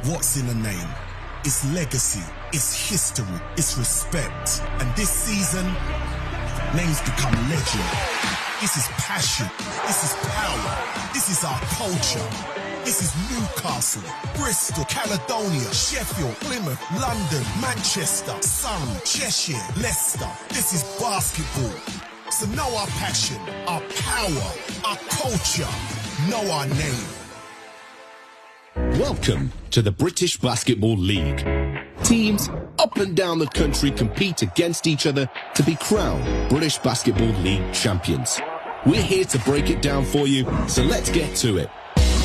What's in a name? It's legacy, it's history, it's respect. And this season, names become legend. This is passion, this is power, this is our culture. This is Newcastle, Bristol, Caledonia, Sheffield, Plymouth, London, Manchester, Surrey, Cheshire, Leicester. This is basketball. So know our passion, our power, our culture, know our name. Welcome to the British Basketball League. Teams up and down the country compete against each other to be crowned British Basketball League champions. We're here to break it down for you, so let's get to it.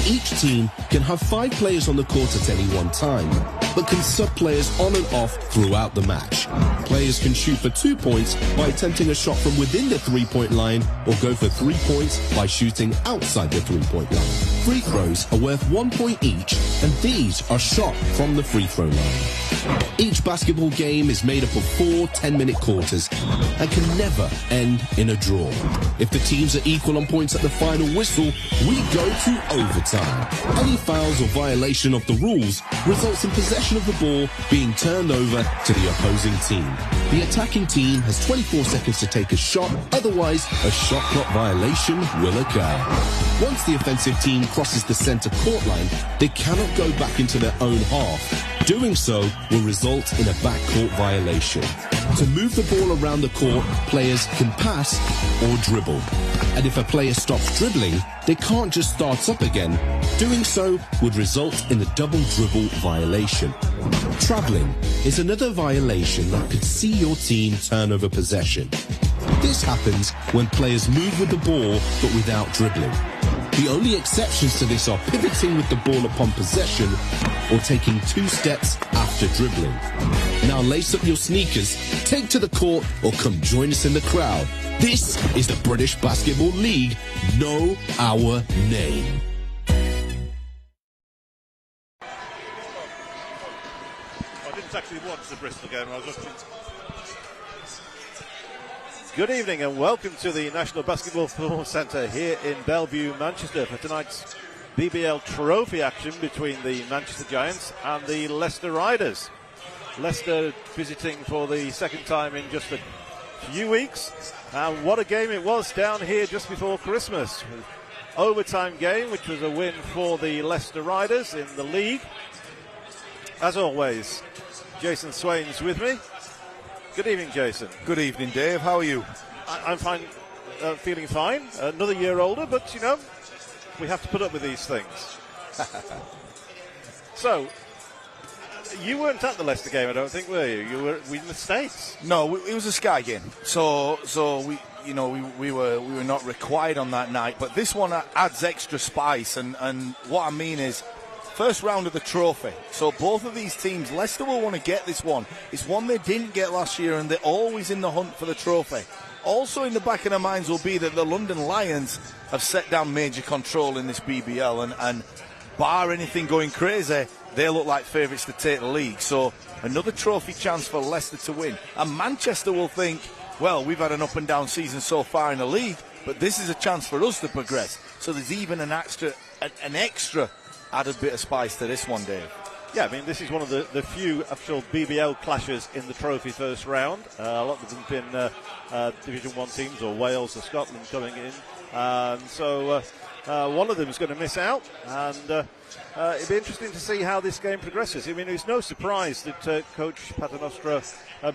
Each team can have 5 players on the court at any one time, but can sub players on and off throughout the match. Players can shoot for 2 points by attempting a shot from within the 3-point line, or go for 3 points by shooting outside the 3-point line. Free throws are worth 1 point each, and these are shot from the free throw line. Each basketball game is made up of 4 10-minute quarters and can never end in a draw. If the teams are equal on points at the final whistle, we go to overtime. Any fouls or violation of the rules results in possession of the ball being turned over to the opposing team. The attacking team has 24 seconds to take a shot, otherwise a shot clock violation will occur. Once the offensive team crosses the center court line, they cannot go back into their own half. Doing so will result in a backcourt violation. To move the ball around the court, players can pass or dribble. And if a player stops dribbling, they can't just start up again. Doing so would result in a double dribble violation. Traveling is another violation that could see your team turn over possession. This happens when players move with the ball but without dribbling. The only exceptions to this are pivoting with the ball upon possession or taking 2 steps after dribbling. Now lace up your sneakers, take to the court, or come join us in the crowd. This is the British Basketball League. Know our name. I didn't actually watch the Bristol game. I was watching. Good evening and welcome to the National Basketball Performance Centre here in Bellevue, Manchester, for tonight's BBL Trophy action between the Manchester Giants and the Leicester Riders. Leicester visiting for the second time in just a few weeks, and what a game it was down here just before Christmas. Overtime game, which was a win for the Leicester Riders in the league. As always, Jason Swain's with me. Good evening, Jason. Good evening, Dave. How are you? I'm fine, feeling fine. Another year older, but, you know, we have to put up with these things. So, you weren't at the Leicester game, I don't think, were you? You were in the States. No, it was a Sky game. So we were not required on that night. But this one adds extra spice, and what I mean is, first round of the trophy. So both of these teams, Leicester will want to get this one. It's one they didn't get last year, and they're always in the hunt for the trophy. Also in the back of their minds will be that the London Lions have set down major control in this BBL, and bar anything going crazy, they look like favourites to take the league. So another trophy chance for Leicester to win. And Manchester will think, well, we've had an up and down season so far in the league, but this is a chance for us to progress. So there's even an extra added bit of spice to this one, Dave. Yeah, I mean, this is one of the few actual BBL clashes in the trophy first round. A lot of them have been Division 1 teams, or Wales or Scotland coming in. So one of them is going to miss out, and it'll be interesting to see how this game progresses. I mean, it's no surprise that Coach Paternostre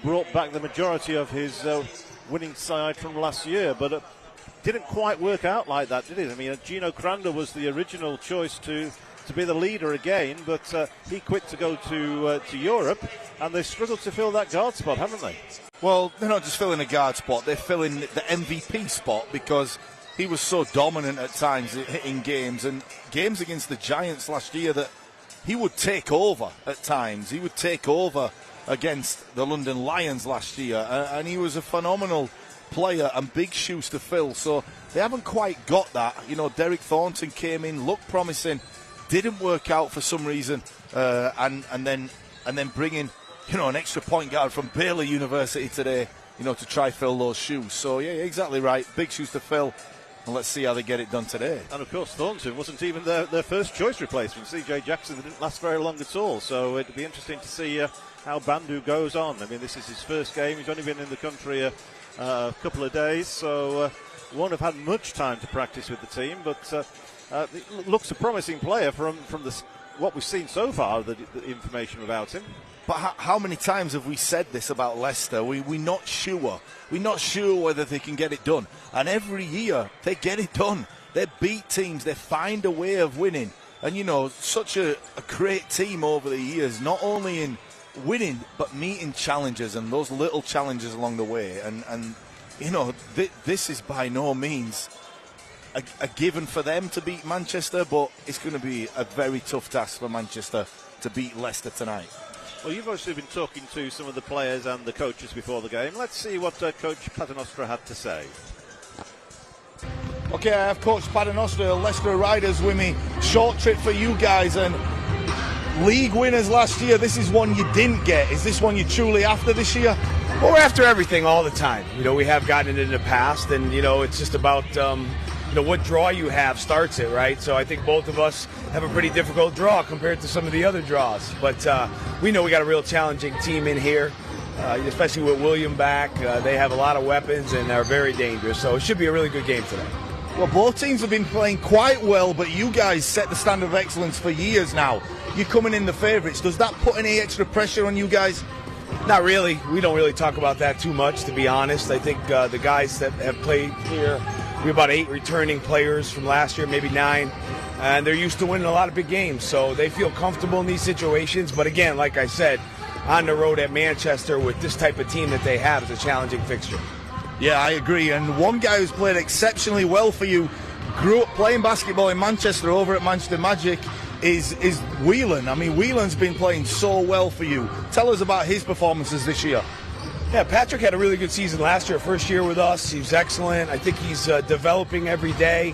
brought back the majority of his winning side from last year, but didn't quite work out like that, did it? I mean, Gino Crandall was the original choice to be the leader again, but he quit to go to Europe, and they struggled to fill that guard spot, haven't they? Well, they're not just filling a guard spot, they're filling the MVP spot, because he was so dominant at times in games, and games against the Giants last year, that he would take over at times. He would take over against the London Lions last year, and he was a phenomenal player and big shoes to fill. So they haven't quite got that. You know, Derek Thornton came in, looked promising, didn't work out for some reason, and then bringing, you know, an extra point guard from Baylor University today, you know, to try fill those shoes. So yeah, exactly right. Big shoes to fill. And let's see how they get it done today. And of course, Thornton wasn't even their first choice replacement. CJ Jackson didn't last very long at all. So it'd be interesting to see how Bandu goes on. I mean, this is his first game. He's only been in the country a couple of days, so won't have had much time to practice with the team. But looks a promising player from what we've seen so far, the information about him. But how many times have we said this about Leicester? We're not sure. We're not sure whether they can get it done. And every year, they get it done. They beat teams. They find a way of winning. And, you know, such a great team over the years, not only in winning, but meeting challenges and those little challenges along the way. And you know, this is by no means a given for them to beat Manchester, but it's going to be a very tough task for Manchester to beat Leicester tonight. Well, you've obviously been talking to some of the players and the coaches before the game. Let's see what Coach Paternostre had to say. Okay, I have Coach Paternostre, Leicester Riders with me. Short trip for you guys, and league winners last year. This is one you didn't get. Is this one you're truly after this year? Well, we're after everything all the time. You know, we have gotten it in the past, and, you know, it's just about, you know, what draw you have starts it, right? So I think both of us have a pretty difficult draw compared to some of the other draws. But we know we got a real challenging team in here, especially with William back. They have a lot of weapons and are very dangerous. So it should be a really good game today. Well, both teams have been playing quite well, but you guys set the standard of excellence for years now. You're coming in the favourites. Does that put any extra pressure on you guys? Not really. We don't really talk about that too much, to be honest. I think the guys that have played here, we have about 8 returning players from last year, maybe 9, and they're used to winning a lot of big games, so they feel comfortable in these situations. But again, like I said, on the road at Manchester with this type of team that they have is a challenging fixture. Yeah, I agree. And one guy who's played exceptionally well for you, grew up playing basketball in Manchester over at Manchester Magic, is Whelan. I mean, Whelan's been playing so well for you. Tell us about his performances this year. Yeah, Patrick had a really good season last year, first year with us. He was excellent. I think he's developing every day.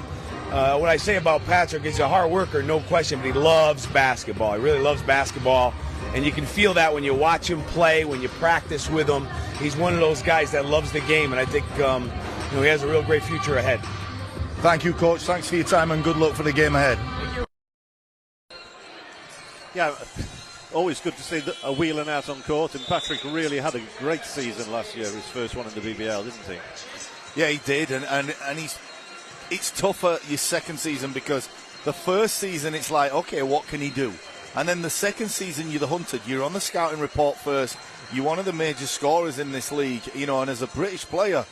What I say about Patrick is he's a hard worker, no question, but he loves basketball. He really loves basketball, and you can feel that when you watch him play, when you practice with him. He's one of those guys that loves the game, and I think you know, he has a real great future ahead. Thank you, Coach. Thanks for your time, and good luck for the game ahead. Yeah, always good to see a Whelan out on court, and Patrick really had a great season last year, his first one in the BBL, didn't he? Yeah, he did, and it's tougher your second season, because the first season it's like, okay, what can he do? And then the second season you're the hunted, you're on the scouting report first, you're one of the major scorers in this league, you know, and as a British player,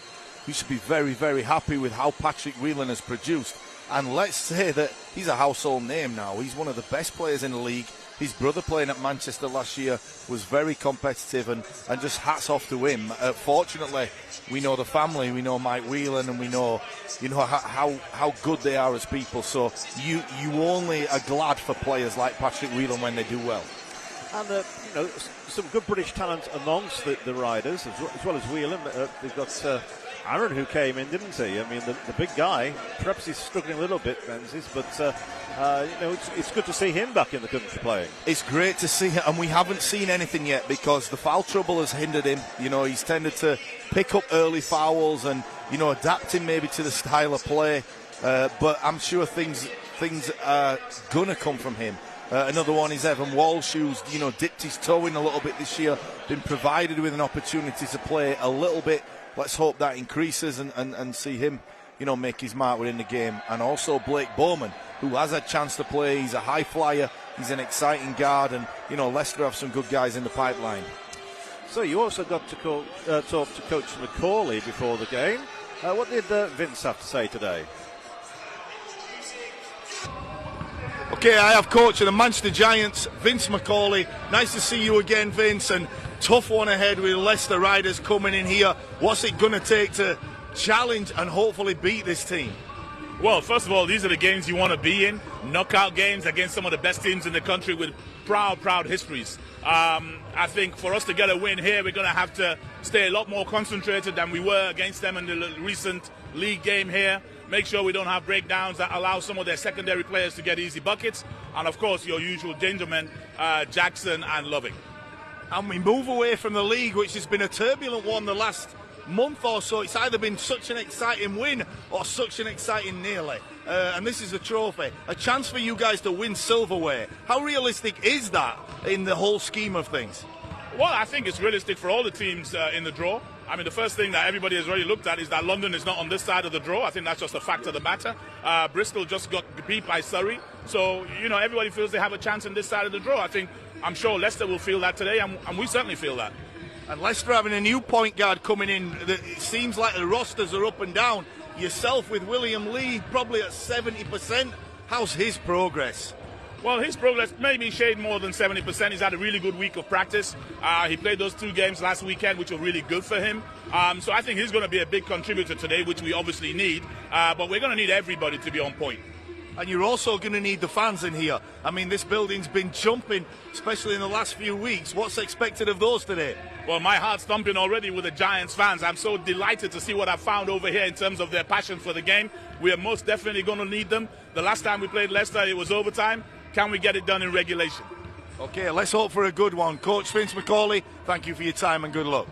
you should be very, very happy with how Patrick Whelan has produced. And let's say that he's a household name now. He's one of the best players in the league. His brother playing at Manchester last year was very competitive, and just hats off to him. Fortunately, we know the family, we know Mike Whelan, and we know, you know, how good they are as people. So you only are glad for players like Patrick Whelan when they do well. And, you know, some good British talent amongst the Riders, as well as Whelan. They've got Aaron, who came in, didn't he? I mean, the big guy, perhaps he's struggling a little bit, Menzies, but, you know, it's good to see him back in the country playing. It's great to see him, and we haven't seen anything yet because the foul trouble has hindered him. You know, he's tended to pick up early fouls and, you know, adapting maybe to the style of play, but I'm sure things are going to come from him. Another one is Evan Walsh, who's, you know, dipped his toe in a little bit this year, been provided with an opportunity to play a little bit. Let's hope that increases and see him, you know, make his mark within the game. And also Blake Bowman, who has a chance to play. He's a high flyer. He's an exciting guard. And, you know, Leicester have some good guys in the pipeline. So you also got to talk to Coach McCauley before the game. What did Vince have to say today? Okay, I have coach of the Manchester Giants, Vince McCauley. Nice to see you again, Vince. And tough one ahead with Leicester Riders coming in here. What's it going to take to challenge and hopefully beat this team? Well, first of all, these are the games you want to be in. Knockout games against some of the best teams in the country with proud histories. I think for us to get a win here, we're going to have to stay a lot more concentrated than we were against them in the recent league game here. Make sure we don't have breakdowns that allow some of their secondary players to get easy buckets. And, of course, your usual danger men, Jackson and Loving. And we move away from the league, which has been a turbulent one the last month or so, it's either been such an exciting win or such an exciting nearly. And this is a trophy, a chance for you guys to win silverware. How realistic is that in the whole scheme of things? Well, I think it's realistic for all the teams in the draw. I mean, the first thing that everybody has already looked at is that London is not on this side of the draw. I think that's just a fact of the matter. Bristol just got beat by Surrey. So, everybody feels they have a chance in this side of the draw. I'm sure Leicester will feel that today, and we certainly feel that. And Leicester having a new point guard coming in. It seems like the rosters are up and down. Yourself with William Lee probably at 70%. How's his progress? Well, his progress may be shade more than 70%. He's had a really good week of practice. He played those 2 games last weekend, which were really good for him. So I think he's going to be a big contributor today, which we obviously need. But we're going to need everybody to be on point. And you're also going to need the fans in here. I mean, this building's been jumping, especially in the last few weeks. What's expected of those today? Well, my heart's thumping already with the Giants fans. I'm so delighted to see what I've found over here in terms of their passion for the game. We are most definitely going to need them. The last time we played Leicester, it was overtime. Can we get it done in regulation? Okay, let's hope for a good one. Coach Vince McCauley, thank you for your time and good luck.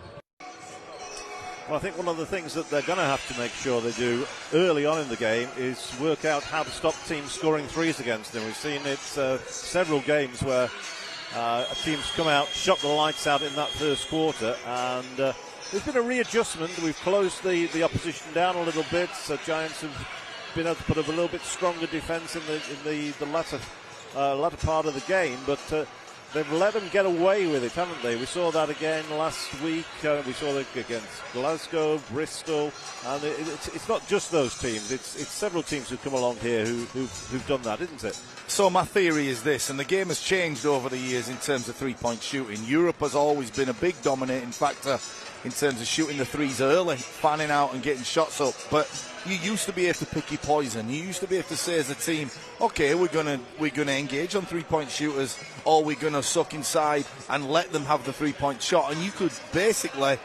Well, I think one of the things that they're going to have to make sure they do early on in the game is work out how to stop teams scoring threes against them. We've seen it several games where teams come out, shut the lights out in that first quarter, and there's been a readjustment. We've closed the opposition down a little bit, so Giants have been able to put up a little bit stronger defence in the latter part of the game, but they've let them get away with it, haven't they? We saw that again last week. We saw it against Glasgow, Bristol, and it's not just those teams. It's several teams who've come along here who've done that, isn't it? So my theory is this, and the game has changed over the years in terms of three-point shooting. Europe has always been a big dominating factor in terms of shooting the threes early, fanning out and getting shots up. But you used to be able to pick your poison. You used to be able to say as a team, okay, we're gonna engage on three-point shooters, or we're gonna suck inside and let them have the three-point shot, and you could basically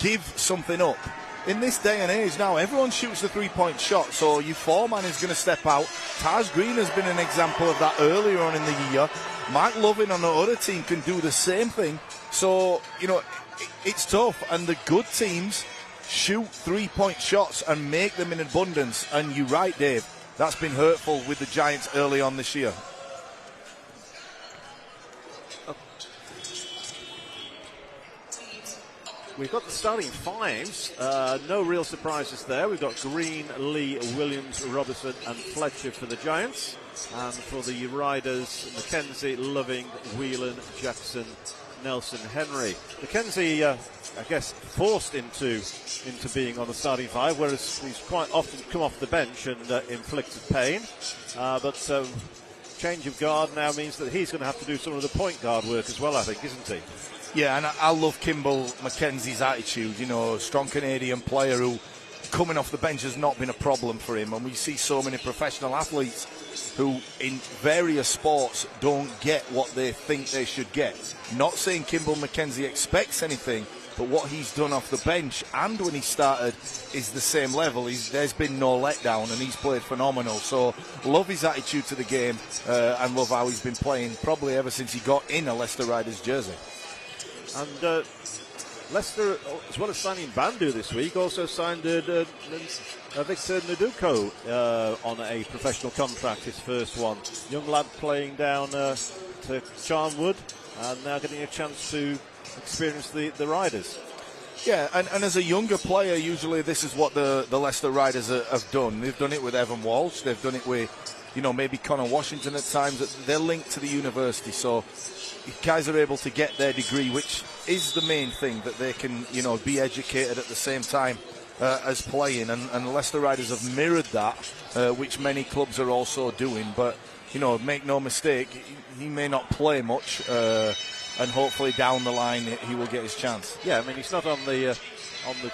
give something up. In this day and age now, everyone shoots the three-point shot, so your foreman is going to step out. Taj Green has been an example of that earlier on in the year. Mike Lovin on the other team can do the same thing. So, it's tough, and the good teams shoot three-point shots and make them in abundance. And you're right, Dave, that's been hurtful with the Giants early on this year. We've got the starting fives. No real surprises there. We've got Green, Lee, Williams, Robertson and Fletcher for the Giants. And for the Riders, McKenzie, Loving, Whelan, Jackson, Nelson, Henry. McKenzie, I guess, forced into being on the starting five, whereas he's quite often come off the bench and inflicted pain. But change of guard now means that he's going to have to do some of the point guard work as well, I think, isn't he? Yeah, and I love Kimball McKenzie's attitude, a strong Canadian player who coming off the bench has not been a problem for him. And we see so many professional athletes who in various sports don't get what they think they should get. Not saying Kimball McKenzie expects anything, but what he's done off the bench and when he started is the same level. There's been no letdown and he's played phenomenal. So love his attitude to the game and love how he's been playing probably ever since he got in a Leicester Riders jersey. And Leicester, as well as signing Bandu this week, also signed Victor Naduko on a professional contract, his first one. Young lad playing down to Charnwood and now getting a chance to experience the Riders. Yeah, and as a younger player, usually this is what the Leicester Riders have done. They've done it with Evan Walsh, they've done it with, maybe Connor Washington at times. They're linked to the university, so guys are able to get their degree, which is the main thing, that they can, be educated at the same time as playing. And the Leicester Riders have mirrored that, which many clubs are also doing. But, make no mistake, he may not play much, and hopefully down the line he will get his chance. Yeah, I mean, he's not on the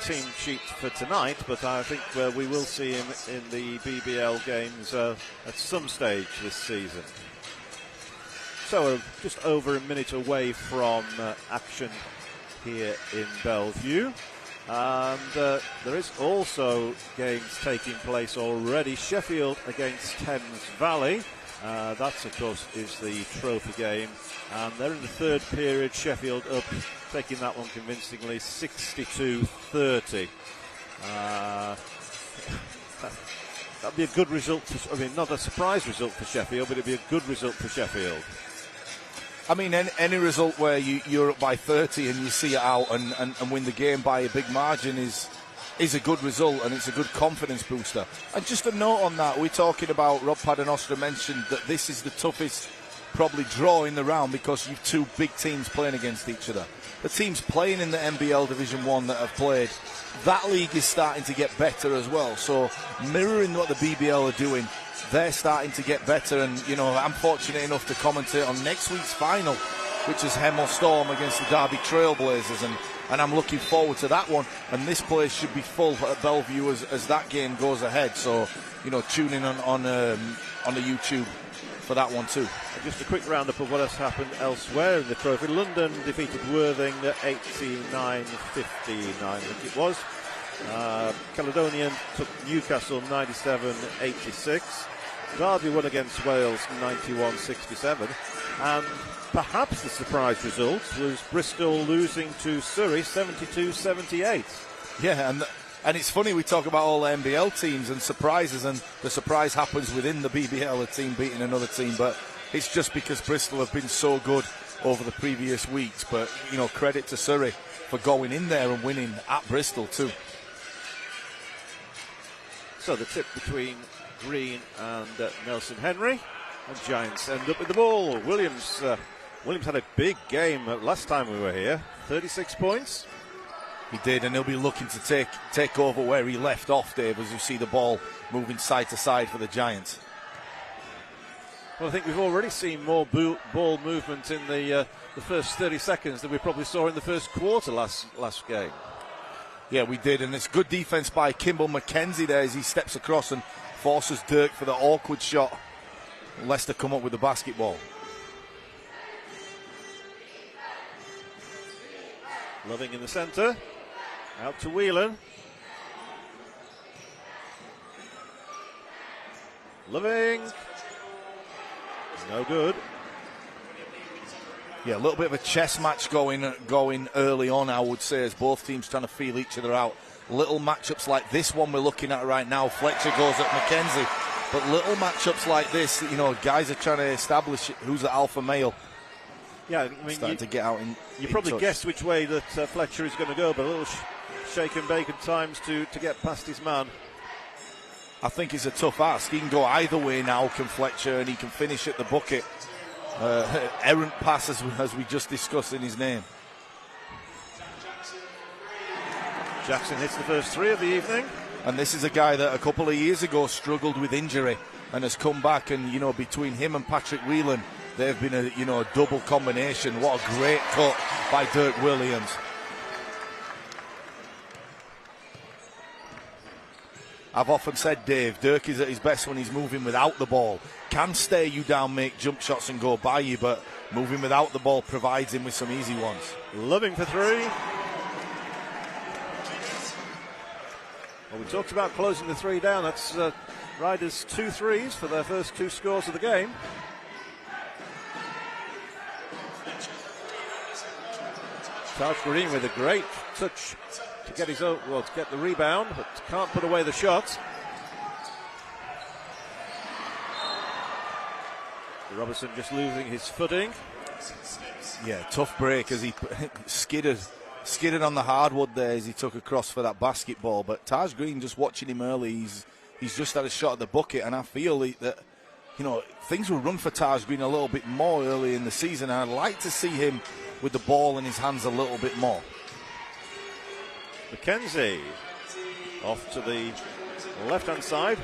team sheet for tonight, but I think we will see him in the BBL games at some stage this season. So just over a minute away from action here in Bellevue. And there is also games taking place already. Sheffield against Thames Valley. That, of course, is the trophy game. And they're in the third period. Sheffield up, taking that one convincingly, 62-30. That'd be a good result. Not a surprise result for Sheffield, but it'd be a good result for Sheffield. I mean, any result where you're up by 30 and you see it out and win the game by a big margin is a good result, and it's a good confidence booster. And just a note on that, we're talking about, Rob Paternoster mentioned that this is the toughest probably draw in the round because you've two big teams playing against each other. The teams playing in the NBL Division 1 that have played, that league is starting to get better as well. So mirroring what the BBL are doing, they're starting to get better. And, you know, I'm fortunate enough to commentate on next week's final, which is Hemel Storm against the Derby Trailblazers. And I'm looking forward to that one. And this place should be full at Bellevue as that game goes ahead. So, you know, tune in on the YouTube for that one too. Just a quick roundup of what has happened elsewhere in the trophy. London defeated Worthing 89-59, I think it was. Caledonian took Newcastle 97-86. Derby won against Wales 91-67. And perhaps the surprise result was Bristol losing to Surrey 72-78. Yeah, and it's funny, we talk about all the NBL teams and surprises, and the surprise happens within the BBL, a team beating another team, but it's just because Bristol have been so good over the previous weeks. But, you know, credit to Surrey for going in there and winning at Bristol too. So the tip between Green and Nelson Henry, and Giants end up with the ball. Williams had a big game last time we were here, 36 points. He did, and he'll be looking to take over where he left off, Dave, as you see the ball moving side to side for the Giants. Well, I think we've already seen more ball movement in the first 30 seconds than we probably saw in the first quarter last game. Yeah, we did, and it's good defence by Kimball McKenzie there as he steps across and forces Dirk for the awkward shot. Leicester come up with the basketball. Loving in the centre. Out to Whelan. Loving. No good. Yeah, a little bit of a chess match going early on, I would say, as both teams trying to feel each other out. Little matchups like this one we're looking at right now. Fletcher goes at McKenzie. But little matchups like this, you know, guys are trying to establish who's the alpha male. Yeah, I mean, starting to get out you probably guessed which way that Fletcher is going to go, but a little shake and bake at times to get past his man. I think it's a tough ask. He can go either way now, can Fletcher, and he can finish at the bucket. Errant pass, as we just discussed in his name. Jackson hits the first three of the evening. And this is a guy that a couple of years ago struggled with injury and has come back, and, you know, between him and Patrick Whelan, they've been a double combination. What a great cut by Dirk Williams. I've often said, Dave, Dirk is at his best when he's moving without the ball. Can stare you down, make jump shots and go by you, but moving without the ball provides him with some easy ones. Loving for three. Well, we talked about closing the three down. That's Riders 2 threes for their first two scores of the game. Taj Green with a great touch to get his own, well, to get the rebound, but can't put away the shot. Robertson just losing his footing. Yeah, tough break as he skidded on the hardwood there as he took across for that basketball. But Taj Green, just watching him early, he's just had a shot at the bucket, and I feel that, you know, things will run for Taj Green a little bit more early in the season, and I'd like to see him with the ball in his hands a little bit more. McKenzie off to the left-hand side.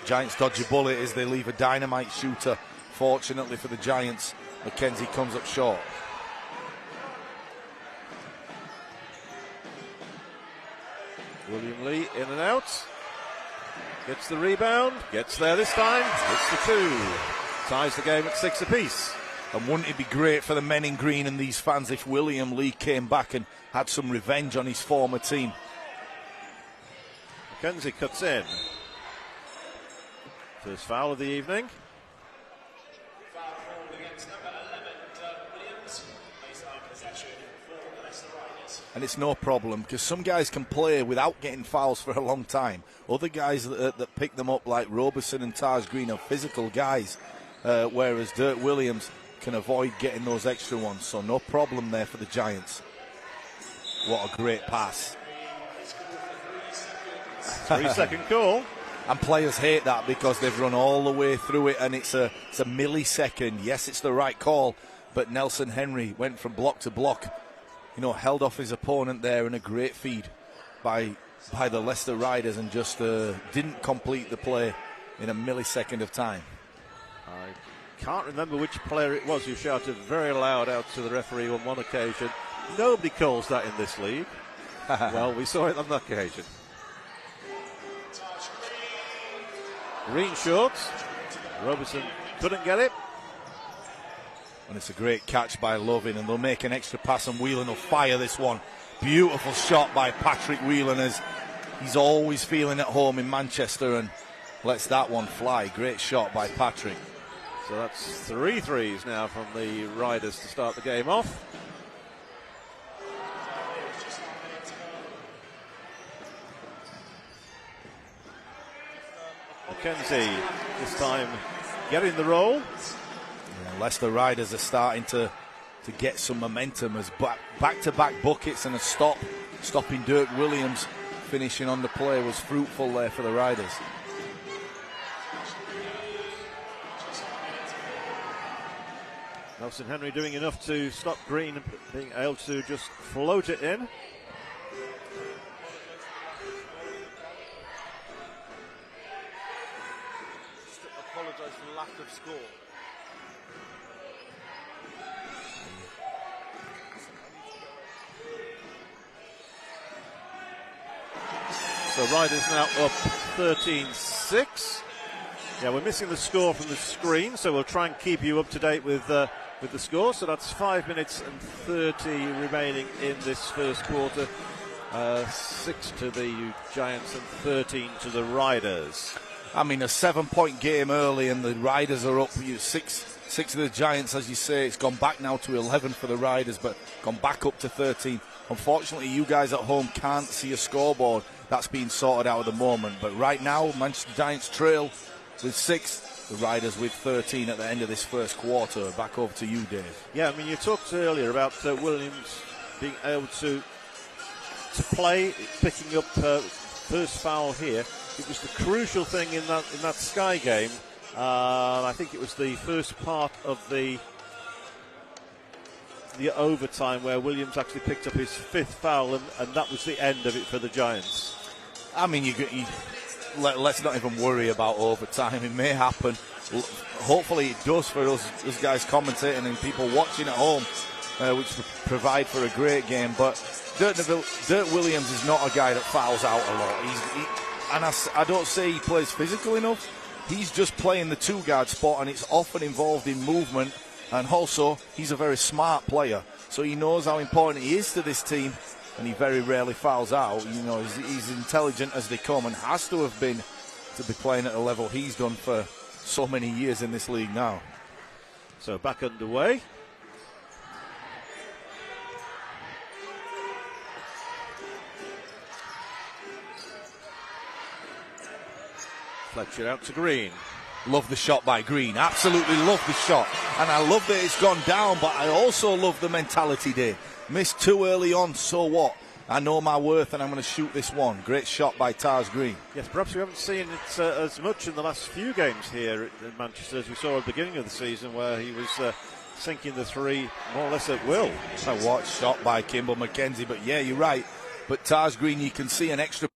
Giants dodge a bullet as they leave a dynamite shooter. Fortunately for the Giants, McKenzie comes up short. William Lee in and out. Gets the rebound. Gets there this time. Hits the two. Ties the game at 6 apiece. And wouldn't it be great for the men in green and these fans if William Lee came back and had some revenge on his former team? Mackenzie cuts in. First foul of the evening. And it's no problem because some guys can play without getting fouls for a long time. Other guys that pick them up, like Roberson and Taj Green, are physical guys, whereas Dirk Williams can avoid getting those extra ones. So no problem there for the Giants. What a great pass. 3-second call. And players hate that because they've run all the way through it and it's a millisecond. Yes, it's the right call, but Nelson Henry went from block to block, held off his opponent there, and a great feed by the Leicester Riders, and just didn't complete the play in a millisecond of time. I can't remember which player it was who shouted very loud out to the referee on one occasion. Nobody calls that in this league. Well, we saw it on that occasion. Green shorts. Robertson couldn't get it. And it's a great catch by Lovin, and they'll make an extra pass, and Whelan will fire this one. Beautiful shot by Patrick Whelan, as he's always feeling at home in Manchester, and lets that one fly. Great shot by Patrick. So that's 3 threes now from the Riders to start the game off. Mackenzie this time getting the roll. Yeah, Leicester Riders are starting to get some momentum as back-to-back buckets and a stopping Dirk Williams finishing on the play was fruitful there for the Riders. Nelson Henry doing enough to stop Green being able to just float it in. Apologise for the lack of score. So Riders now up 13-6. Yeah, we're missing the score from the screen, so we'll try and keep you up to date with the score. So that's 5 minutes and 30 remaining in this first quarter. 6 to the Giants and 13 to the Riders. I mean, a 7-point game early, and the Riders are up 6 of the Giants, as you say. It's gone back now to 11 for the Riders, but gone back up to 13. Unfortunately, you guys at home can't see a scoreboard. That's being sorted out at the moment. But right now, Manchester Giants trail with 6, the Riders with 13 at the end of this first quarter. Back over to you, Dave. Yeah, I mean, you talked earlier about Williams being able to play, picking up first foul here. It was the crucial thing in that Sky game. I think it was the first part of the overtime where Williams actually picked up his 5th foul, and that was the end of it for the Giants. I mean, let's not even worry about overtime. It may happen. Hopefully it does for us guys commentating and people watching at home, which provide for a great game. But Dirk Williams is not a guy that fouls out a lot. I don't say he plays physical enough. He's just playing the 2-guard spot, and it's often involved in movement. And also, he's a very smart player, so he knows how important he is to this team, and he very rarely fouls out. He's intelligent as they come, and has to have been to be playing at a level he's done for so many years in this league now. So back underway. Fletcher out to Green. Love the shot by Green. Absolutely love the shot. And I love that it's gone down, but I also love the mentality, Dave. Missed too early on, so what? I know my worth, and I'm going to shoot this one. Great shot by Taj Green. Yes, perhaps we haven't seen it as much in the last few games here in Manchester as we saw at the beginning of the season, where he was sinking the 3 more or less at will. A watch shot by Kimball Mackenzie, but yeah, you're right. But Taj Green, you can see an extra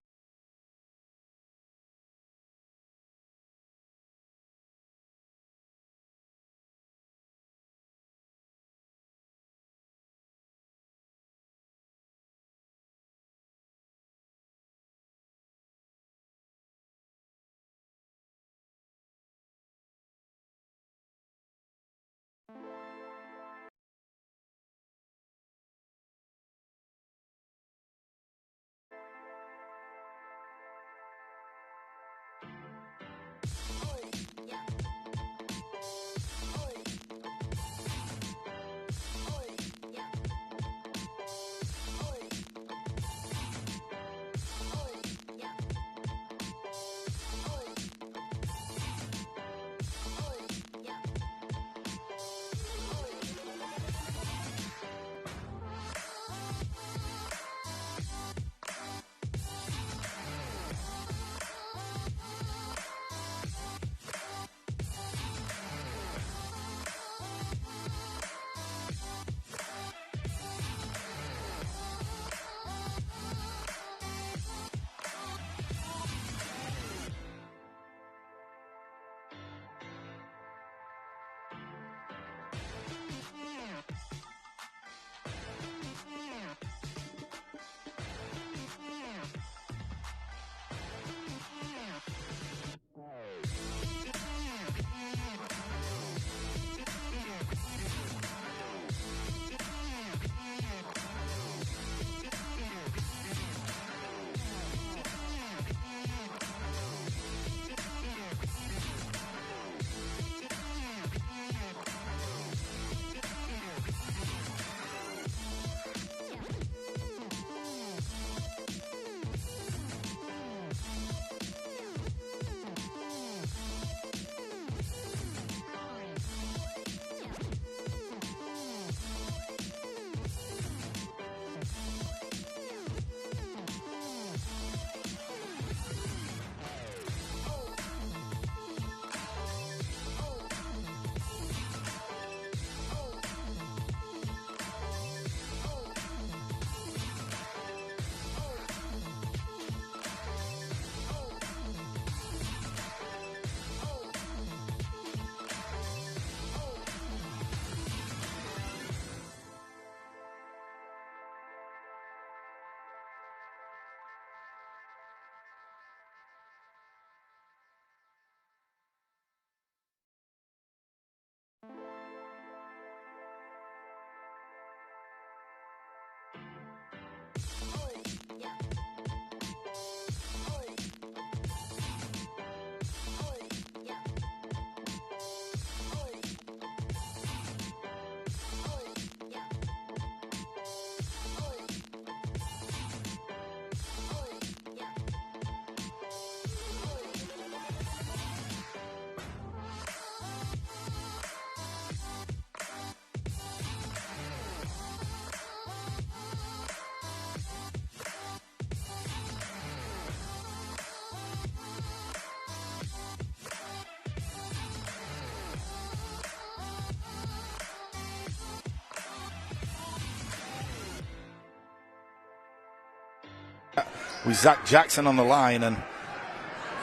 with Zach Jackson on the line, and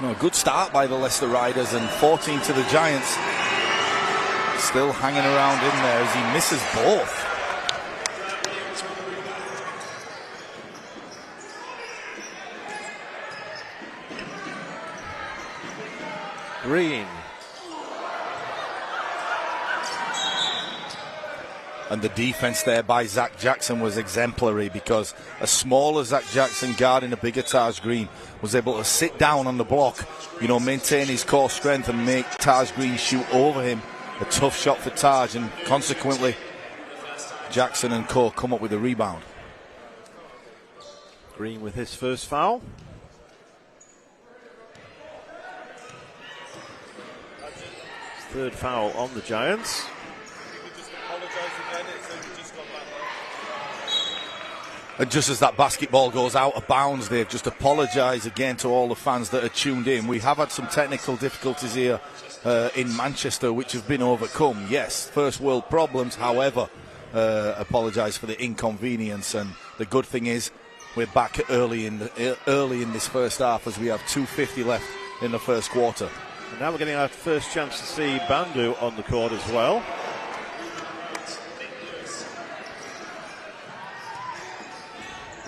a good start by the Leicester Riders, and 14 to the Giants. Still hanging around in there as he misses both. Green. And the defense there by Zach Jackson was exemplary, because a smaller Zach Jackson guarding a bigger Taj Green was able to sit down on the block, maintain his core strength and make Taj Green shoot over him. A tough shot for Taj, and consequently Jackson and co come up with a rebound. Green with his first foul. Third foul on the Giants. And just as that basketball goes out of bounds, they've just apologise again to all the fans that are tuned in. We have had some technical difficulties here in Manchester, which have been overcome. Yes, first world problems, however, apologise for the inconvenience. And the good thing is we're back early in this first half, as we have 2:50 left in the first quarter. And now we're getting our first chance to see Bandu on the court as well.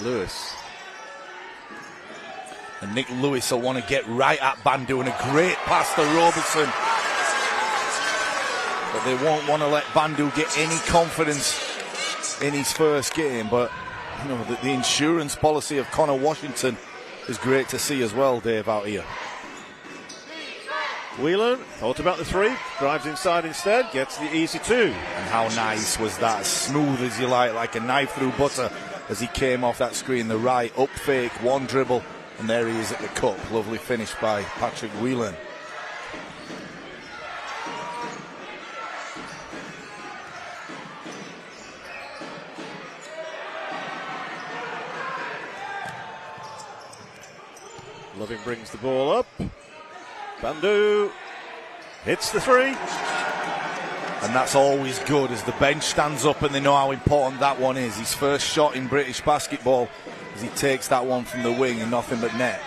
Lewis. And Nick Lewis will want to get right at Bandu, and a great pass to Robertson. But they won't want to let Bandu get any confidence in his first game. But the insurance policy of Connor Washington is great to see as well, Dave, out here. Whelan thought about the three, drives inside instead, gets the easy two. And how nice was that? Smooth as you like a knife through butter, as he came off that screen. The right up fake, one dribble, and there he is at the cup. Lovely finish by Patrick Whelan. Loving brings the ball up. Bandu hits the three. And that's always good, as the bench stands up and they know how important that one is. His first shot in British basketball, as he takes that one from the wing and nothing but net.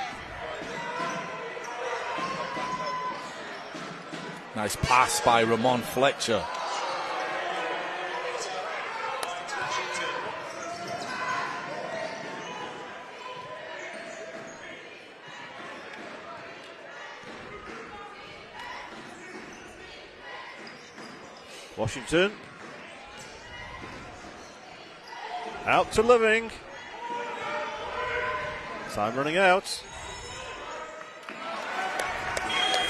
Nice pass by Ramon Fletcher. Washington. Out to Loving. Time running out.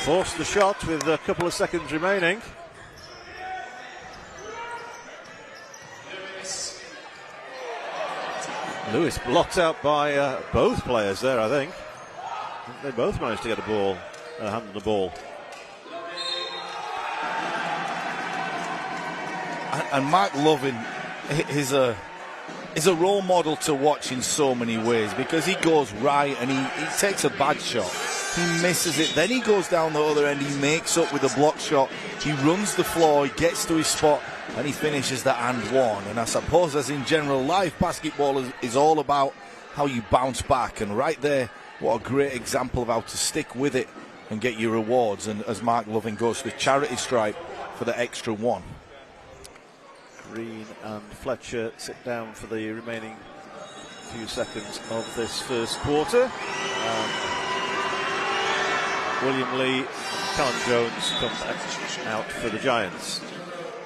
Forced the shot with a couple of seconds remaining. Lewis blocked out by both players there, I think. They both managed to get a ball, hand on the ball. And Mark Loving is a role model to watch in so many ways, because he goes right and he takes a bad shot, he misses it, then he goes down the other end, he makes up with a block shot, he runs the floor, he gets to his spot, and he finishes the and one. And I suppose, as in general life, basketball is all about how you bounce back, and right there, what a great example of how to stick with it and get your rewards. And as Mark Loving goes to the charity stripe for the extra one. Green and Fletcher sit down for the remaining few seconds of this first quarter. William Lee and Callum Jones come back out for the Giants.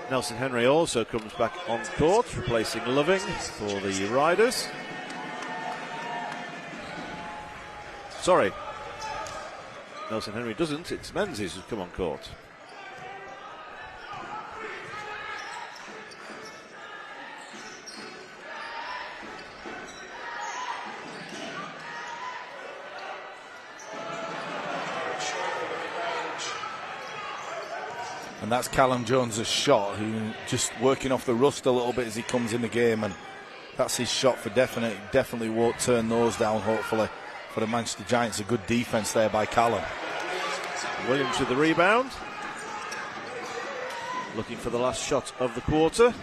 Nelson Henry also comes back on court, replacing Loving for the Riders. Sorry, Nelson Henry doesn't, it's Menzies who's come on court. And that's Callum Jones' shot, who just working off the rust a little bit as he comes in the game, and that's his shot for definitely won't turn those down, hopefully, for the Manchester Giants. A good defense there by Callum. Williams with the rebound, looking for the last shot of the quarter.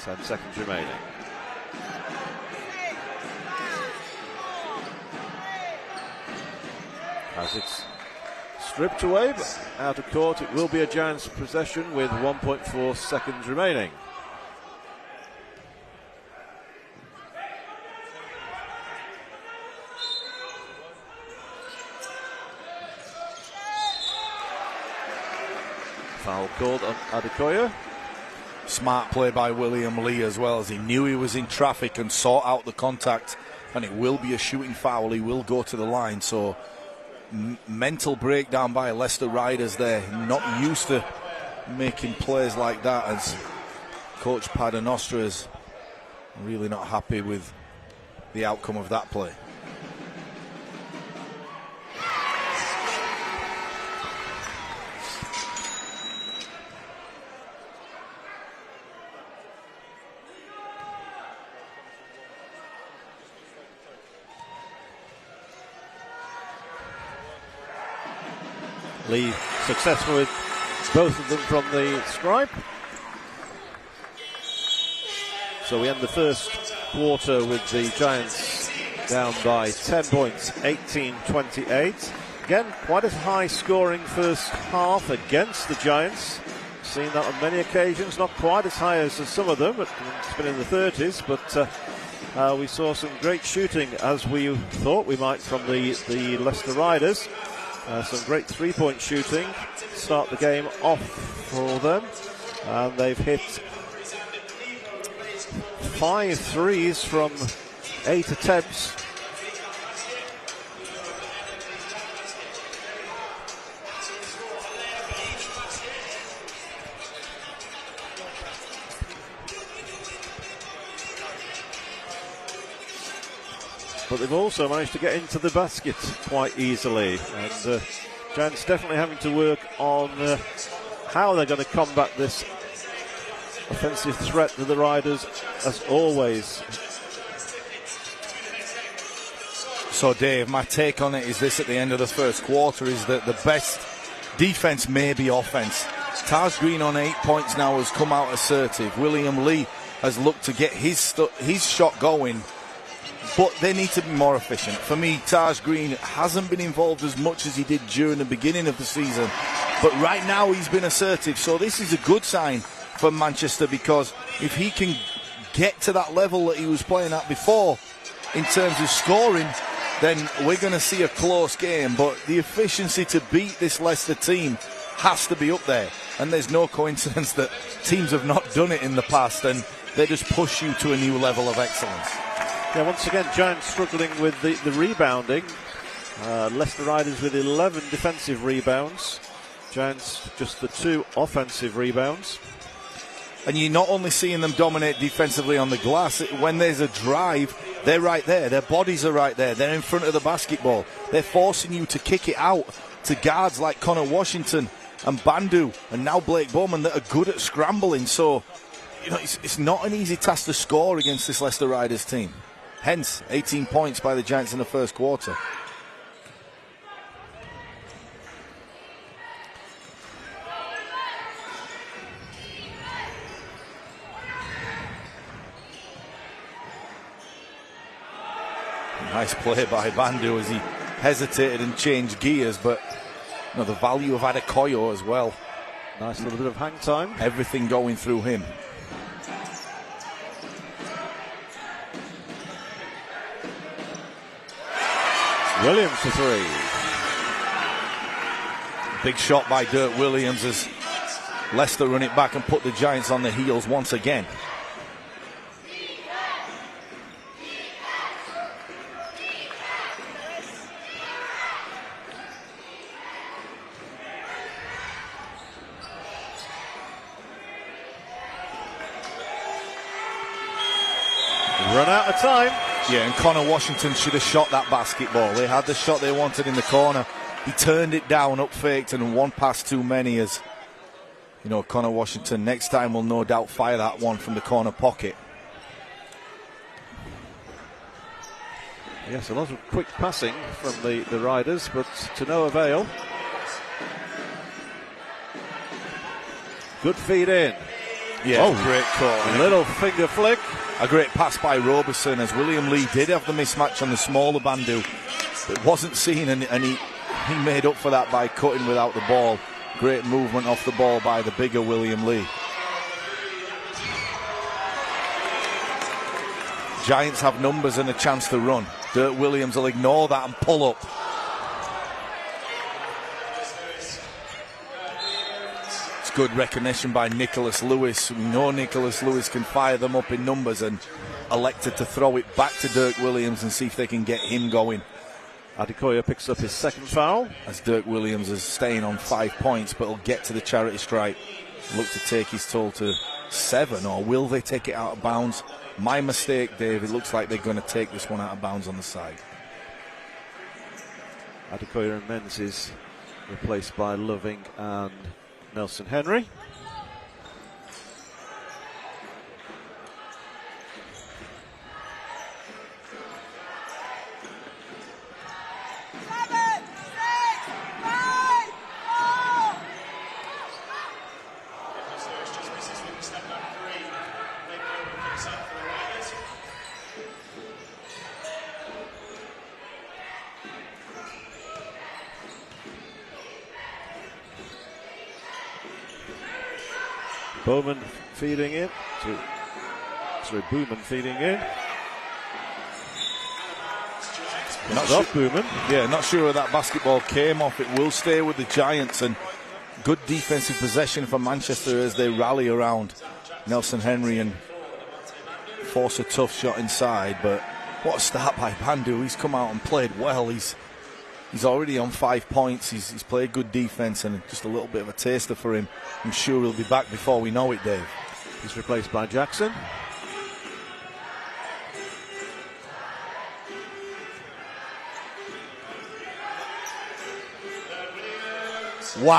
10 seconds remaining. As it's stripped away, but out of court, it will be a Giants possession with 1.4 seconds remaining. Foul called on Adekoya. Smart play by William Lee as well, as he knew he was in traffic and sought out the contact, and it will be a shooting foul. He will go to the line, so mental breakdown by Leicester Riders there, not used to making plays like that, as Coach Paternostre is really not happy with the outcome of that play. Lee successful with both of them from the stripe. So we end the first quarter with the Giants down by 10 points, 18-28. Again, quite a high scoring first half against the Giants. Seen that on many occasions, not quite as high as some of them, but it's been in the 30s, but we saw some great shooting, as we thought we might, from the Leicester Riders. Some great three-point shooting start the game off for them, and they've hit 5 threes from 8 attempts. But they've also managed to get into the basket quite easily, and Giants definitely having to work on how they're going to combat this offensive threat to the Riders, as always. So Dave, my take on it is this at the end of the first quarter, is that the best defense may be offense. Taj Green on 8 points now has come out assertive. William Lee has looked to get his shot going, but they need to be more efficient. For me, Taj Green hasn't been involved as much as he did during the beginning of the season, but right now he's been assertive. So this is a good sign for Manchester, because if he can get to that level that he was playing at before in terms of scoring, then we're going to see a close game. But the efficiency to beat this Leicester team has to be up there, and there's no coincidence that teams have not done it in the past, and they just push you to a new level of excellence. Yeah, once again, Giants struggling with the rebounding. Leicester Riders with 11 defensive rebounds. Giants just the 2 offensive rebounds. And you're not only seeing them dominate defensively on the glass, when there's a drive, they're right there. Their bodies are right there. They're in front of the basketball. They're forcing you to kick it out to guards like Connor Washington and Bandu, and now Blake Bowman, that are good at scrambling. So, you know, it's not an easy task to score against this Leicester Riders team. Hence, 18 points by the Giants in the first quarter. Nice play by Bandu as he hesitated and changed gears, but you know, the value of Adekoya as well. Nice little bit of hang time. Everything going through him. Williams for 3. Big shot by Dirk Williams as Leicester run it back and put the Giants on their heels once again. Run out of time. Yeah, and Connor Washington should have shot that basketball. They had the shot they wanted in the corner. He turned it down, up faked, and one pass too many. As you know, Connor Washington next time will no doubt fire that one from the corner pocket. Yes, a lot of quick passing from the Riders, but to no avail. Good feed in. Yeah, great call. Little finger flick. A great pass by Roberson, as William Lee did have the mismatch on the smaller Bandu, but wasn't seen, and he he made up for that by cutting without the ball. Great movement off the ball by the bigger William Lee. Giants have numbers and a chance to run. Dirk Williams will ignore that and pull up. It's good recognition by Nicholas Lewis. We know Nicholas Lewis can fire them up in numbers, and elected to throw it back to Dirk Williams and see if they can get him going. Adekoya picks up his second foul. As Dirk Williams is staying on 5 points, but will get to the charity stripe. Look to take his total to 7, or will they take it out of bounds? My mistake, Dave. It looks like they're going to take this one out of bounds on the side. Adekoya and Menz is replaced by Loving and Nelson Henry. Bowman feeding in. Bowman feeding in. Not sure, Bowman. Yeah, not sure where that basketball came off. It will stay with the Giants, and good defensive possession for Manchester as they rally around Nelson Henry and force a tough shot inside. But what a start by Bandu. He's come out and played well. He's already on 5 points. He's played good defense, and just a little bit of a taster for him. I'm sure he'll be back before we know it, Dave. He's replaced by Jackson. Wow!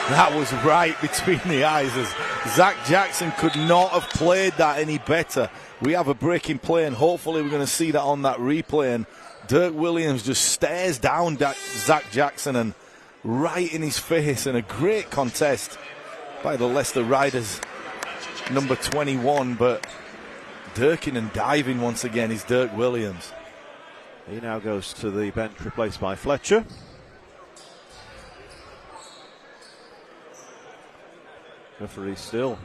That was right between the eyes, as Zach Jackson could not have played that any better. We have a breaking play, and hopefully we're going to see that on that replay. And Dirk Williams just stares down Zach Jackson and right in his face, and a great contest by the Leicester Riders, number 21, but dirking and diving once again is Dirk Williams. He now goes to the bench, replaced by Fletcher. Referee still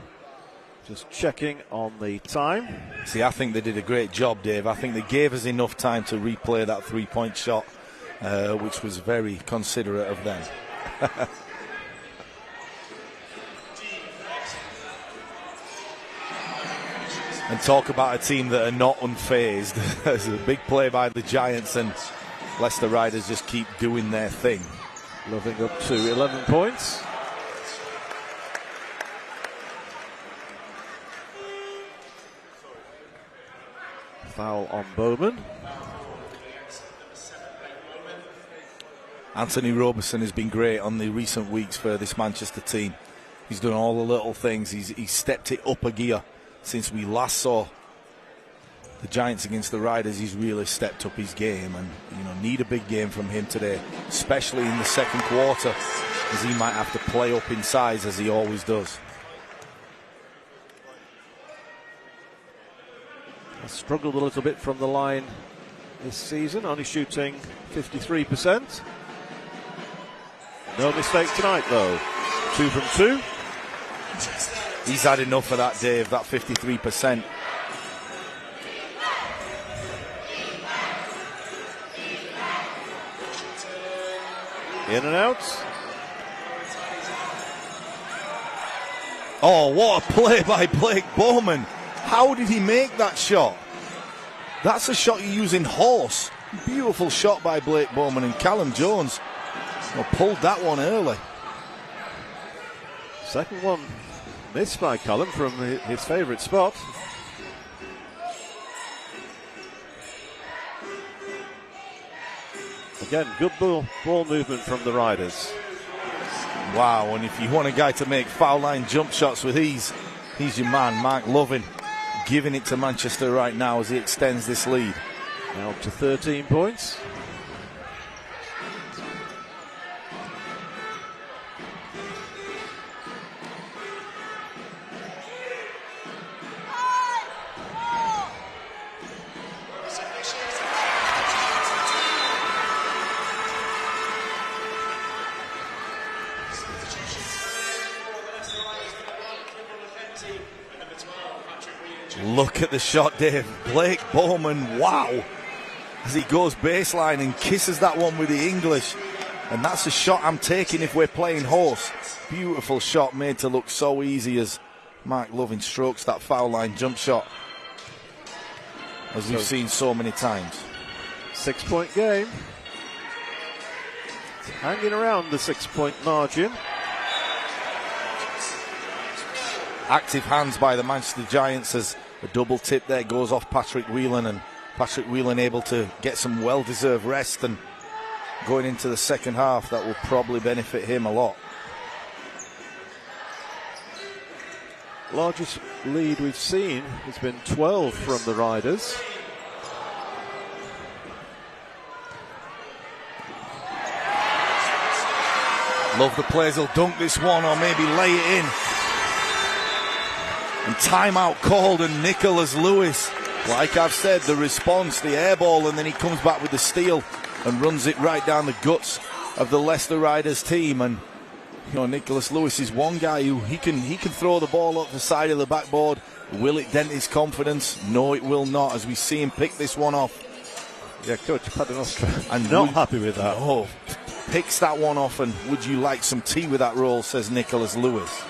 just checking on the time. See, I think they did a great job, Dave. I think they gave us enough time to replay that three-point shot, which was very considerate of them. And talk about a team that are not unfazed. There's a big play by the Giants, and Leicester Riders just keep doing their thing. Loving up to 11 points. Foul on Bowman. Anthony Roberson has been great on the recent weeks for this Manchester team. He's done all the little things. He's stepped it up a gear since we last saw the Giants against the Riders. He's really stepped up his game, and need a big game from him today, especially in the second quarter, as he might have to play up in size as he always does. Struggled a little bit from the line this season, only shooting 53%. No mistake tonight, though. 2 from 2. He's had enough of that, Dave, that 53%. In and out. Oh, what a play by Blake Bowman. How did he make that shot? That's a shot you use in horse. Beautiful shot by Blake Bowman, and Callum Jones pulled that one early. Second one missed by Callum from his favourite spot. Again, good ball movement from the Riders. Wow, and if you want a guy to make foul line jump shots with ease, he's your man, Mark Lovin, giving it to Manchester right now as he extends this lead. Now up to 13 points. Look at the shot, Dave. Blake Bowman, wow. As he goes baseline and kisses that one with the English. And that's a shot I'm taking if we're playing horse. Beautiful shot made to look so easy as Mark Loving strokes that foul line jump shot. As we've seen so many times. 6-point game. It's hanging around the 6-point margin. Active hands by the Manchester Giants as a double tip there goes off Patrick Whelan, and Patrick Whelan able to get some well-deserved rest, and going into the second half that will probably benefit him a lot. Largest lead we've seen has been 12 from the Riders. Love the players will dunk this one or maybe lay it in. And timeout called, and Nicholas Lewis, like I've said, the response, the air ball, and then he comes back with the steal and runs it right down the guts of the Leicester Riders team. And you know, Nicholas Lewis is one guy who he can throw the ball up the side of the backboard. Will it dent his confidence? No, it will not, as we see him pick this one off. Yeah, Coach Paternostra, I'm not happy with that. Oh, picks that one off, and would you like some tea with that roll, says Nicholas Lewis.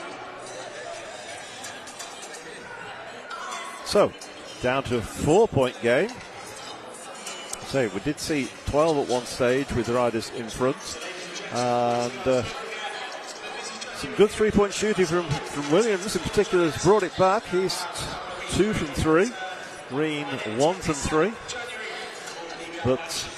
So, down to a 4-point game. So, we did see 12 at one stage with the Riders in front. And some good 3-point shooting from Williams in particular has brought it back. He's 2 from 3. Green 1 from 3. But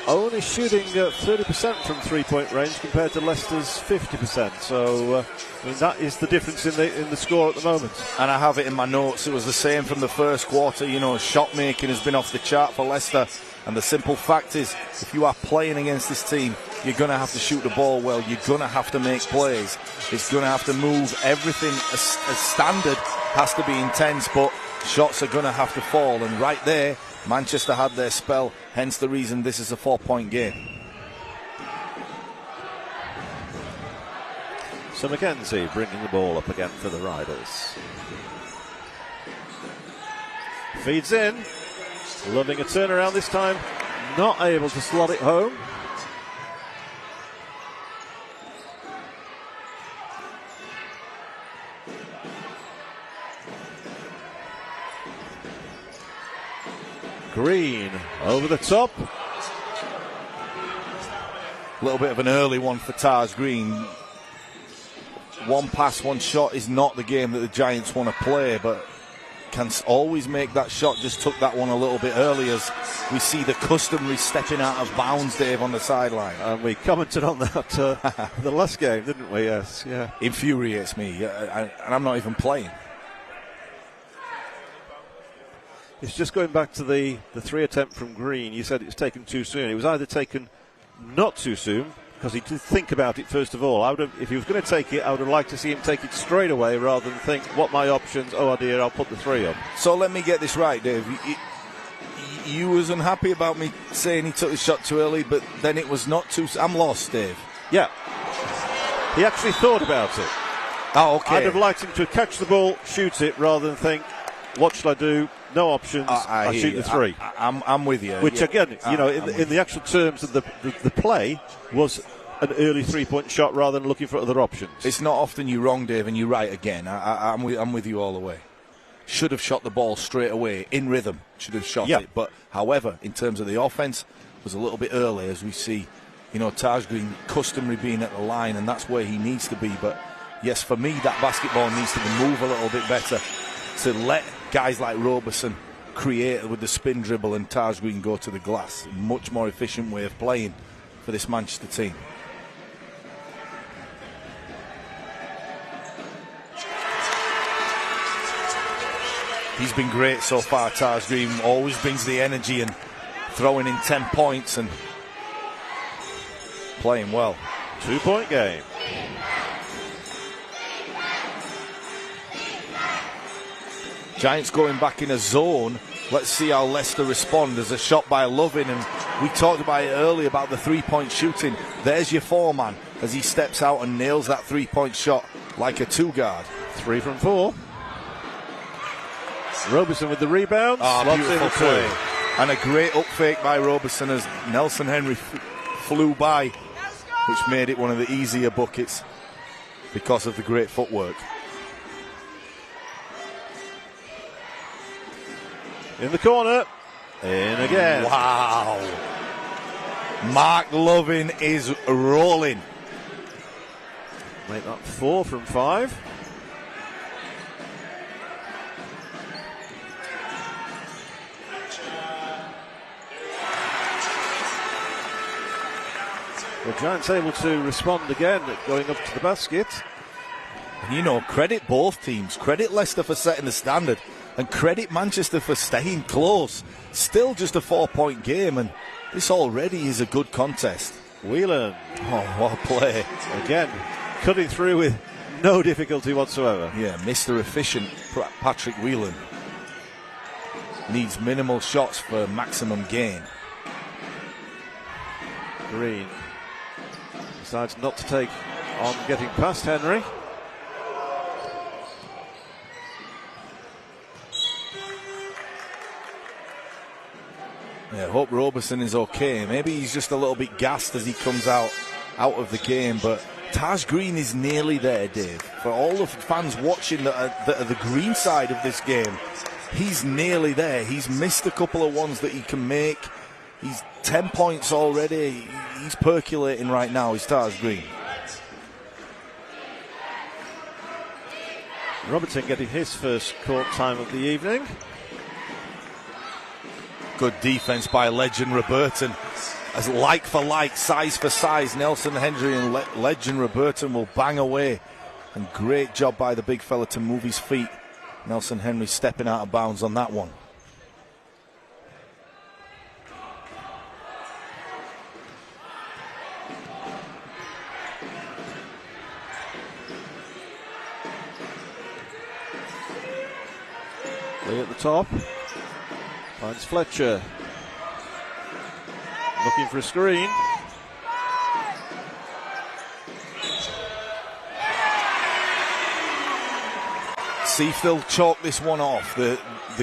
only shooting 30% from 3-point range compared to Leicester's 50%. So, I mean, that is the difference in the score at the moment. And I have it in my notes. It was the same from the first quarter. You know, shot making has been off the chart for Leicester. And the simple fact is, if you are playing against this team, you're going to have to shoot the ball well. You're going to have to make plays. It's going to have to move. Everything as standard has to be intense, but shots are going to have to fall. And right there, Manchester had their spell, hence the reason this is a 4-point game. So McKenzie bringing the ball up again for the Riders. Feeds in. Loving a turnaround this time. Not able to slot it home. Green over the top. A little bit of an early one for Taj Green. One pass, one shot is not the game that the Giants want to play, but can always make that shot. Just took that one a little bit early as we see the customary stepping out of bounds, Dave, on the sideline. And we commented on that the last game, didn't we? Yes, yeah. Infuriates me, and I'm not even playing. It's just going back to the 3 attempt from Green. You said it was taken too soon. It was either taken not too soon, because he did think about it first of all. If he was going to take it, I would have liked to see him take it straight away rather than think, what my options? Oh dear, I'll put the 3 up. So let me get this right, Dave. You was unhappy about me saying he took the shot too early, but then it was not too... I'm lost, Dave. Yeah. He actually thought about it. Oh, okay. I'd have liked him to catch the ball, shoot it, rather than think, what should I do? No options. I shoot the 3. I'm with you. Which again, in the actual terms of the play, was an early 3-point shot rather than looking for other options. It's not often you're wrong, Dave, and you're right again. I'm with you all the way. Should have shot the ball straight away in rhythm. Should have shot it. But however, in terms of the offense, was a little bit early, as we see. Taj Green customary being at the line, and that's where he needs to be. But yes, for me, that basketball needs to move a little bit better to let guys like Roberson create with the spin dribble and Taj Green go to the glass. Much more efficient way of playing for this Manchester team. He's been great so far, Taj Green. Always brings the energy and throwing in 10 points and playing well. 2-point game. Giants going back in a zone. Let's see how Leicester respond. There's a shot by Loving, and we talked about it earlier about the 3-point shooting. There's your 4-man. as he steps out and nails that three-point shot like a two-guard. 3 from 4. Robertson with the rebound. Beautiful play. And a great up fake by Robertson as Nelson Henry flew by, which made it one of the easier buckets because of the great footwork. In the corner. In again. Wow. Mark Lovin is rolling. Make that 4 from 5. The Giants able to respond again, going up to the basket. And you know, credit both teams. Credit Leicester for setting the standard, and credit Manchester for staying close. Still just a 4-point game, and this already is a good contest. Whelan. Oh, what a play. Again, cutting through with no difficulty whatsoever. Yeah, Mr. Efficient Patrick Whelan needs minimal shots for maximum gain. Green decides not to take on getting past Henry. Yeah, hope Robertson is okay. Maybe he's just a little bit gassed as he comes out of the game, but Taj Green is nearly there, Dave. For all the fans watching that are the green side of this game, he's nearly there. He's missed a couple of ones that he can make. He's 10 points already. He's percolating right now, is Taj Green. Robertson getting his first court time of the evening. Good defense by Legend Robertson. As like for like, size for size, Nelson Henry and Legend Robertson will bang away. And great job by the big fella to move his feet. Nelson Henry stepping out of bounds on that one. Lee at the top. Finds Fletcher. Looking for a screen. See if they'll chalk this one off. The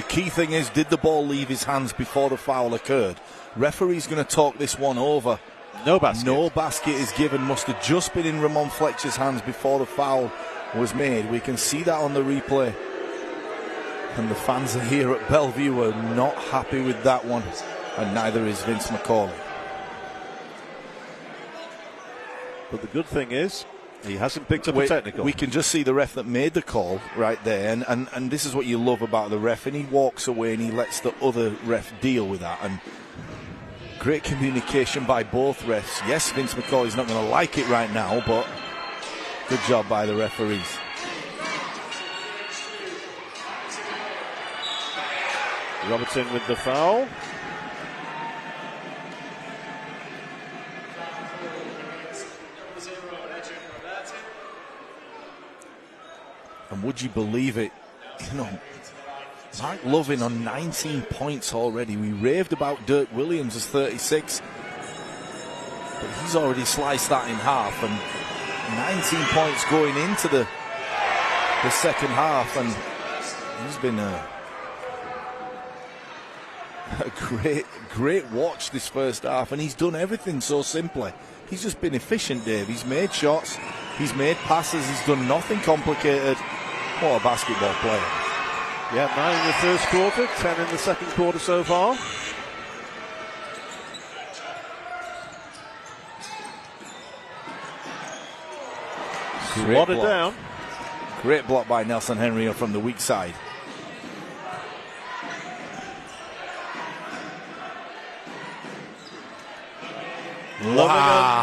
key thing is, did the ball leave his hands before the foul occurred? Referee's going to talk this one over. No basket. No basket is given. Must have just been in Ramon Fletcher's hands before the foul was made. We can see that on the replay. And the fans here at Bellevue are not happy with that one. And neither is Vince McCauley. But the good thing is, he hasn't picked up a technical. We can just see the ref that made the call right there. And this is what you love about the ref. And he walks away and he lets the other ref deal with that. And great communication by both refs. Yes, Vince McCauley's not going to like it right now, but good job by the referees. Robertson with the foul. And would you believe it? You know, Mark Lovin on 19 points already. We raved about Dirk Williams as 36, but he's already sliced that in half. And 19 points going into the second half, and he's been a great watch this first half, and he's done everything so simply. He's just been efficient, Dave. He's made shots, he's made passes, he's done nothing complicated. What a basketball player. Yeah, 9 in the first quarter, 10 in the second quarter so far. Slotted down. Great block by Nelson Henry from the weak side. Loving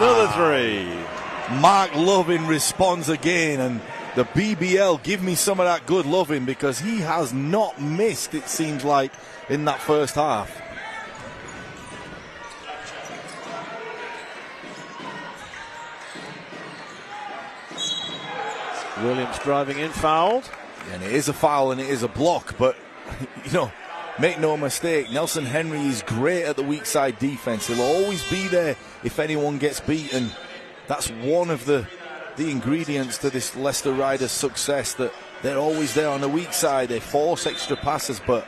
another three. Mark Lovin responds again, and the BBL give me some of that good loving, because he has not missed, it seems like, in that first half. Williams driving in, fouled. And it is a foul and it is a block, but, you know, make no mistake, Nelson Henry is great at the weak side defense. He'll always be there if anyone gets beaten. that's one of the ingredients to this Leicester Riders success, that they're always there on the weak side. They force extra passes, but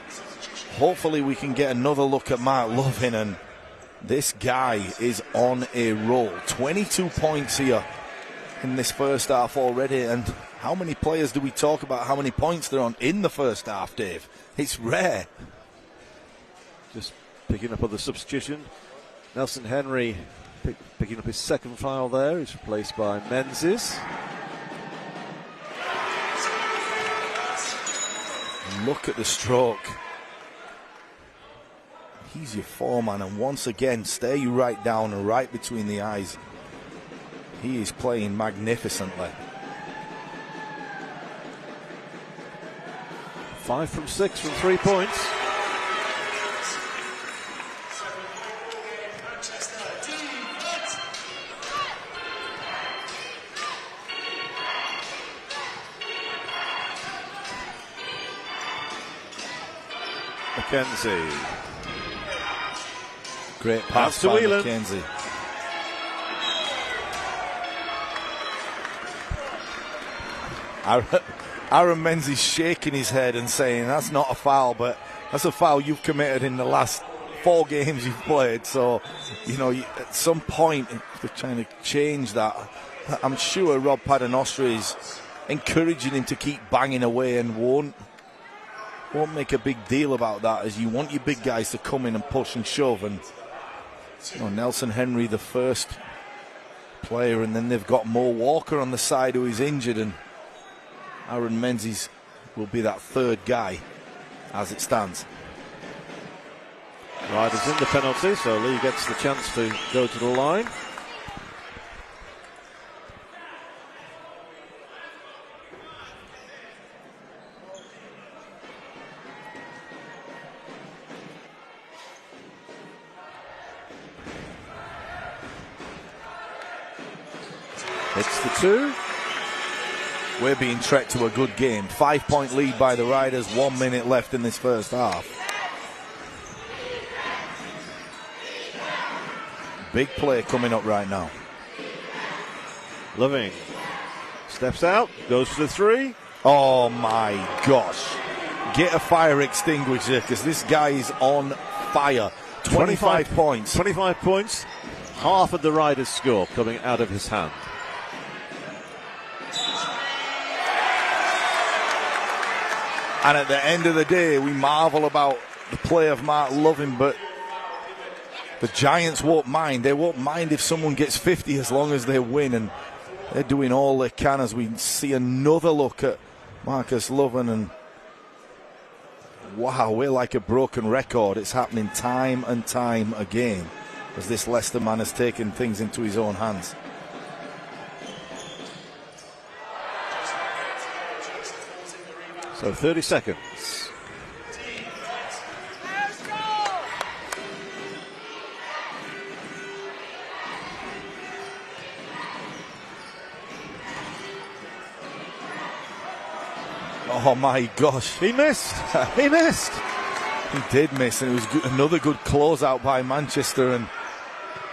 hopefully we can get another look at Mark Loving, and this guy is on a roll. 22 points here in this first half already, and how many players do we talk about how many points they're on in the first half, Dave? It's rare. Just picking up on the substitution. Nelson Henry picking up his second foul there. He's replaced by Menzies. Look at the stroke. He's your foreman, and once again, stare you right down and right between the eyes. He is playing magnificently. 5 from 6 from 3 points. McKenzie. Great pass to by Whelan. McKenzie. Aaron Menzies shaking his head and saying that's not a foul, but that's a foul you've committed in the last 4 games you've played. So, you know, at some point, if they're trying to change that, I'm sure Rob Paternostre is encouraging him to keep banging away and won't make a big deal about that, as you want your big guys to come in and push and shove. And you know, Nelson Henry, the first player, and then they've got Mo Walker on the side who is injured, and Aaron Menzies will be that third guy as it stands. Riders in the penalty, so Lee gets the chance to go to the line. It's the 2. We're being trekked to a good game. 5-point lead by the Riders, 1 minute left in this first half. Big play coming up right now. Loving steps out, goes for the 3. Oh my gosh. Get a fire extinguisher, because this guy is on fire. 25 points. 25 points. Half of the Riders' score coming out of his hand. And at the end of the day, we marvel about the play of Mark Loving, but the Giants won't mind. They won't mind if someone gets 50 as long as they win, and they're doing all they can as we see another look at Marcus Loving. And wow, we're like a broken record. It's happening time and time again as this Leicester man has taken things into his own hands. So 30 seconds. Oh my gosh. He missed. He missed. He did miss, and it was good, another good closeout by Manchester, and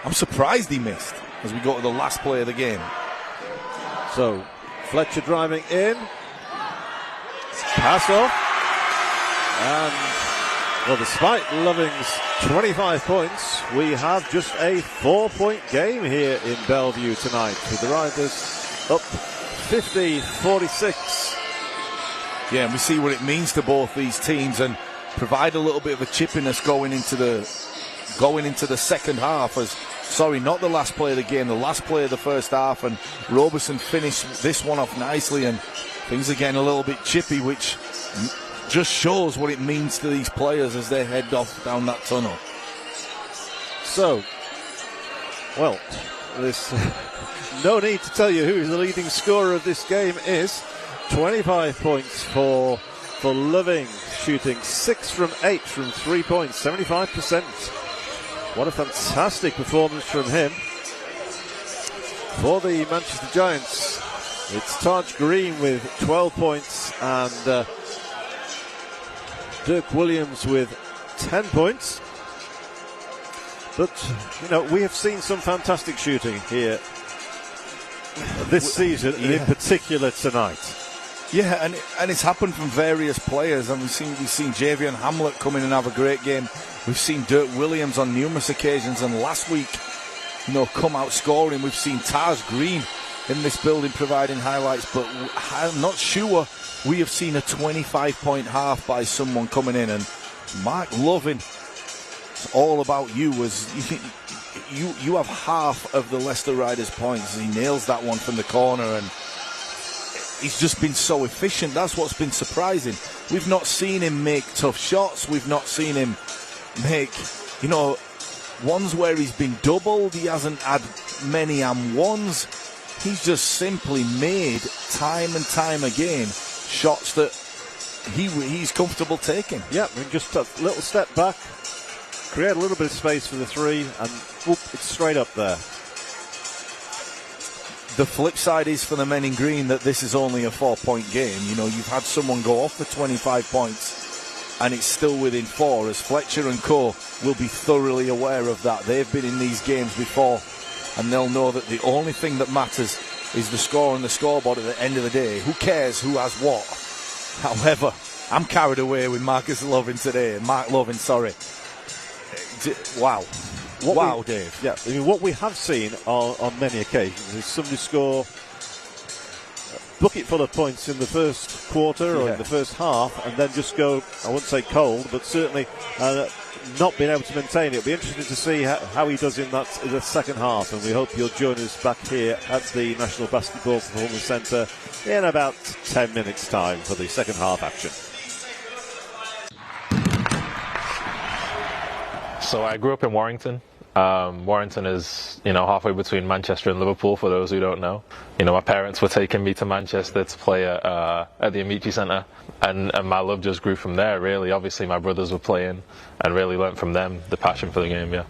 I'm surprised he missed as we go to the last play of the game. So Fletcher driving in. Pass off, and well, despite Loving's 25 points, we have just a 4-point game here in Bellevue tonight, with the Riders up 50-46. Yeah, and we see what it means to both these teams, and provide a little bit of a chippiness going into the second half. As not the last play of the game, the last play of the first half, and Roberson finished this one off nicely, and things are getting a little bit chippy, which just shows what it means to these players as they head off down that tunnel. So, well, there's no need to tell you who the leading scorer of this game is. 25 points for Loving, shooting 6 from 8 from 3 points, 75%. What a fantastic performance from him. For the Manchester Giants, it's Taj Green with 12 points and Dirk Williams with 10 points. But, you know, we have seen some fantastic shooting here this season, and in particular tonight. Yeah, and it's happened from various players, and we've seen Javion Hamlet come in and have a great game. We've seen Dirk Williams on numerous occasions, and last week, come out scoring. We've seen Taj Green in this building providing highlights, but I'm not sure we have seen a 25-point half by someone coming in. And Mark Lovin, it's all about you. You have half of the Leicester Riders points. He nails that one from the corner, and he's just been so efficient. That's what's been surprising. We've not seen him make tough shots. We've not seen him make, ones where he's been doubled. He hasn't had many ones. He's just simply made time and time again shots that he's comfortable taking. Yeah, I mean, just a little step back, create a little bit of space for the three, and whoop, it's straight up there. The flip side is for the men in green that this is only a 4-point game. You've had someone go off for 25 points and it's still within 4, as Fletcher and co will be thoroughly aware of that. They've been in these games before, and they'll know that the only thing that matters is the score on the scoreboard at the end of the day. Who cares who has what? However, I'm carried away with Mark Lovin, sorry. Wow. Dave. Yeah, I mean, what we have seen on many occasions is somebody score a bucket full of points in the first quarter or in the first half, and then just go, I wouldn't say cold, but certainly not being able to maintain it. It'll be interesting to see how he does in the second half, and we hope you'll join us back here at the National Basketball Performance Centre in about 10 minutes' time for the second half action. So I grew up in Warrington. Warrington is, halfway between Manchester and Liverpool, for those who don't know. My parents were taking me to Manchester to play at the Amici Centre, and my love just grew from there, really. Obviously, my brothers were playing, and really learnt from them the passion for the game, yeah.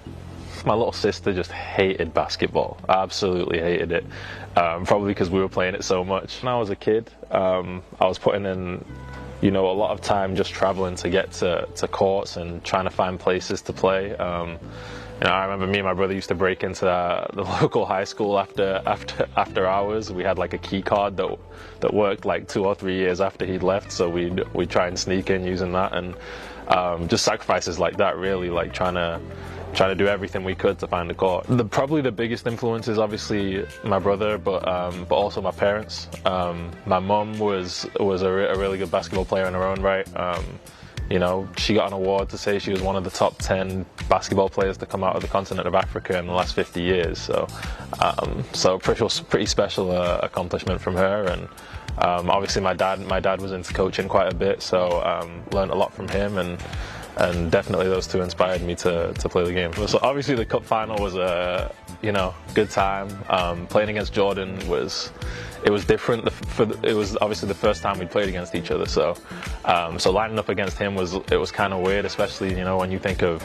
My little sister just hated basketball, absolutely hated it, probably because we were playing it so much. When I was a kid, I was putting in a lot of time just travelling to get to courts and trying to find places to play. I remember me and my brother used to break into the local high school after hours. We had like a key card that worked like 2 or 3 years after he'd left, so we'd try and sneak in using that, and just sacrifices like that, really, like trying to do everything we could to find a court. Probably the biggest influence is obviously my brother, but also my parents. My mum was a really good basketball player in her own right. She got an award to say she was one of the top 10 basketball players to come out of the continent of Africa in the last 50 years. So pretty special accomplishment from her. And obviously my dad was into coaching quite a bit, so learned a lot from him, and definitely those two inspired me to play the game. So obviously the cup final was a good time. Playing against Jordan was different. It was obviously the first time we'd played against each other, so lining up against him was kind of weird, especially when you think of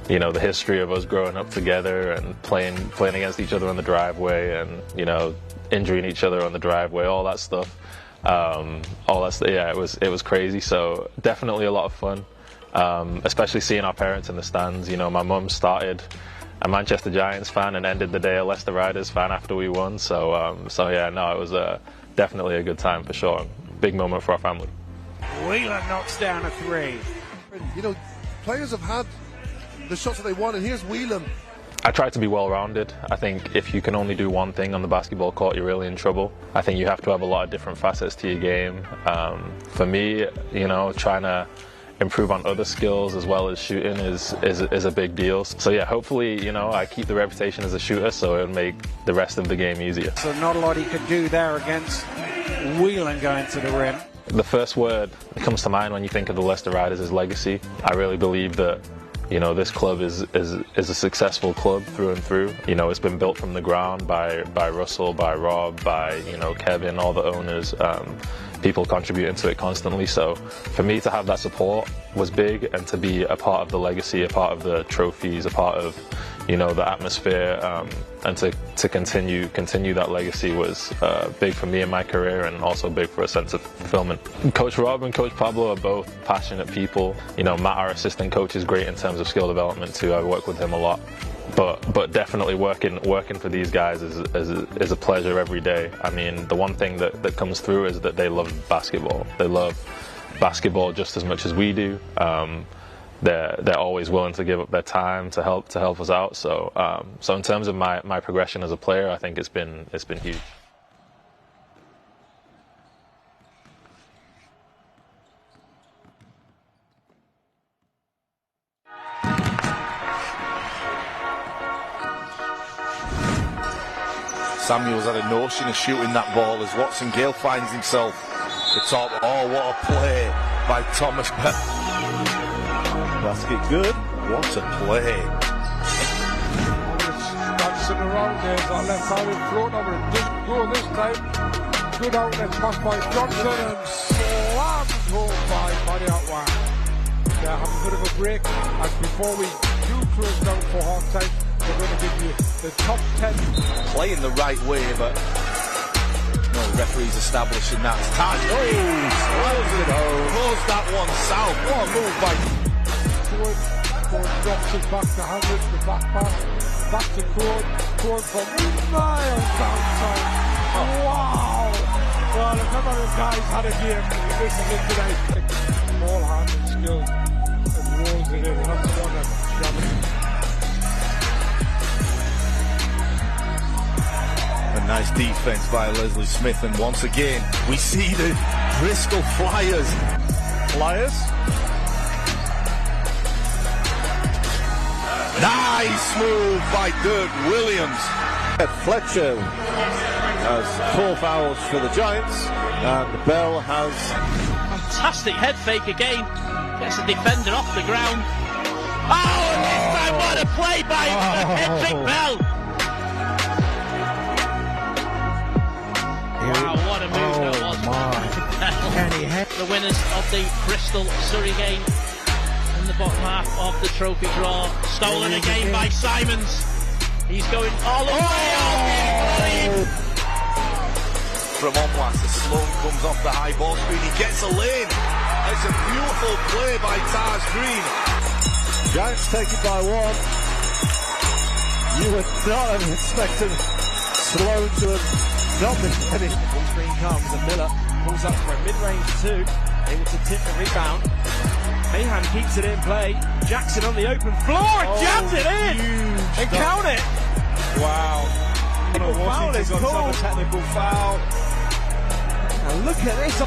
the history of us growing up together and playing against each other on the driveway, and injuring each other on the driveway, all that stuff. Yeah, it was crazy. So definitely a lot of fun. Especially seeing our parents in the stands. My mum started a Manchester Giants fan and ended the day a Leicester Riders fan after we won. So yeah, no, it was definitely a good time for sure. Big moment for our family. Wheeler knocks down a 3. Players have had the shots that they want, and here's Whelan. I try to be well-rounded. I think if you can only do one thing on the basketball court, you're really in trouble. I think you have to have a lot of different facets to your game. For me, trying to improve on other skills as well as shooting is a big deal. So yeah, hopefully, I keep the reputation as a shooter, so it'll make the rest of the game easier. So not a lot he could do there against Whelan going to the rim. The first word that comes to mind when you think of the Leicester Riders is legacy. I really believe that this club is a successful club through and through. It's been built from the ground by Russell, by Rob, by Kevin, all the owners. People contributing to it constantly. So for me to have that support was big, and to be a part of the legacy, a part of the trophies, a part of the atmosphere, and to continue that legacy was big for me in my career, and also big for a sense of fulfillment. Coach Rob and Coach Pablo are both passionate people. Matt, our assistant coach, is great in terms of skill development too. I work with him a lot. but definitely working for these guys is a pleasure every day. I mean, the one thing that comes through is that they love basketball. They love basketball just as much as we do. They're always willing to give up their time to help us out. So in terms of my progression as a player, I think it's been huge. Samuel's had a notion of shooting that ball as Watson Gale finds himself the top. Oh, what a play by Thomas Bell. Basket good. What a play. Dancing around there, got left out in front of it. Didn't go this time. Good outlet pass by Johnson and slammed home by Matty Atwang. They have a bit of a break, and before we do close down for half time, we're going to give you the top 10. Playing the right way, but no referees establishing that. Taj slams it home. Close that one south. What a move by Cohen drops it back to Hamlet, the back pass, back to Cohen from miles downtown. Oh. Wow! Well, if ever the guys had a game, this is it today. Ball handling skill and rolls it in. That's the one that Shabbat. A nice defense by Leslie Smith, and once again we see the Bristol Flyers. Nice move by Dirk Williams. Fletcher has 4 fouls for the Giants, and Bell has fantastic head fake again. Gets the defender off the ground. Oh, and this time what a play by Hedrick Bell. Wow, what a move that was. The winners of the Bristol Surrey game in the bottom half of the trophy draw. Stolen again by Simons. He's going all the way up. From Omlas, the Sloan comes off the high ball screen. He gets a lane. It's a beautiful play by Taj Green. Giants take it by 1. You would not have expected Sloan to have not been heading. Ball screen comes and Miller pulls up for a mid-range 2, able to tip the rebound. Mahan keeps it in play. Jackson on the open floor, jams it in and count it. Wow. Technical foul is called. Technical foul. And look at this.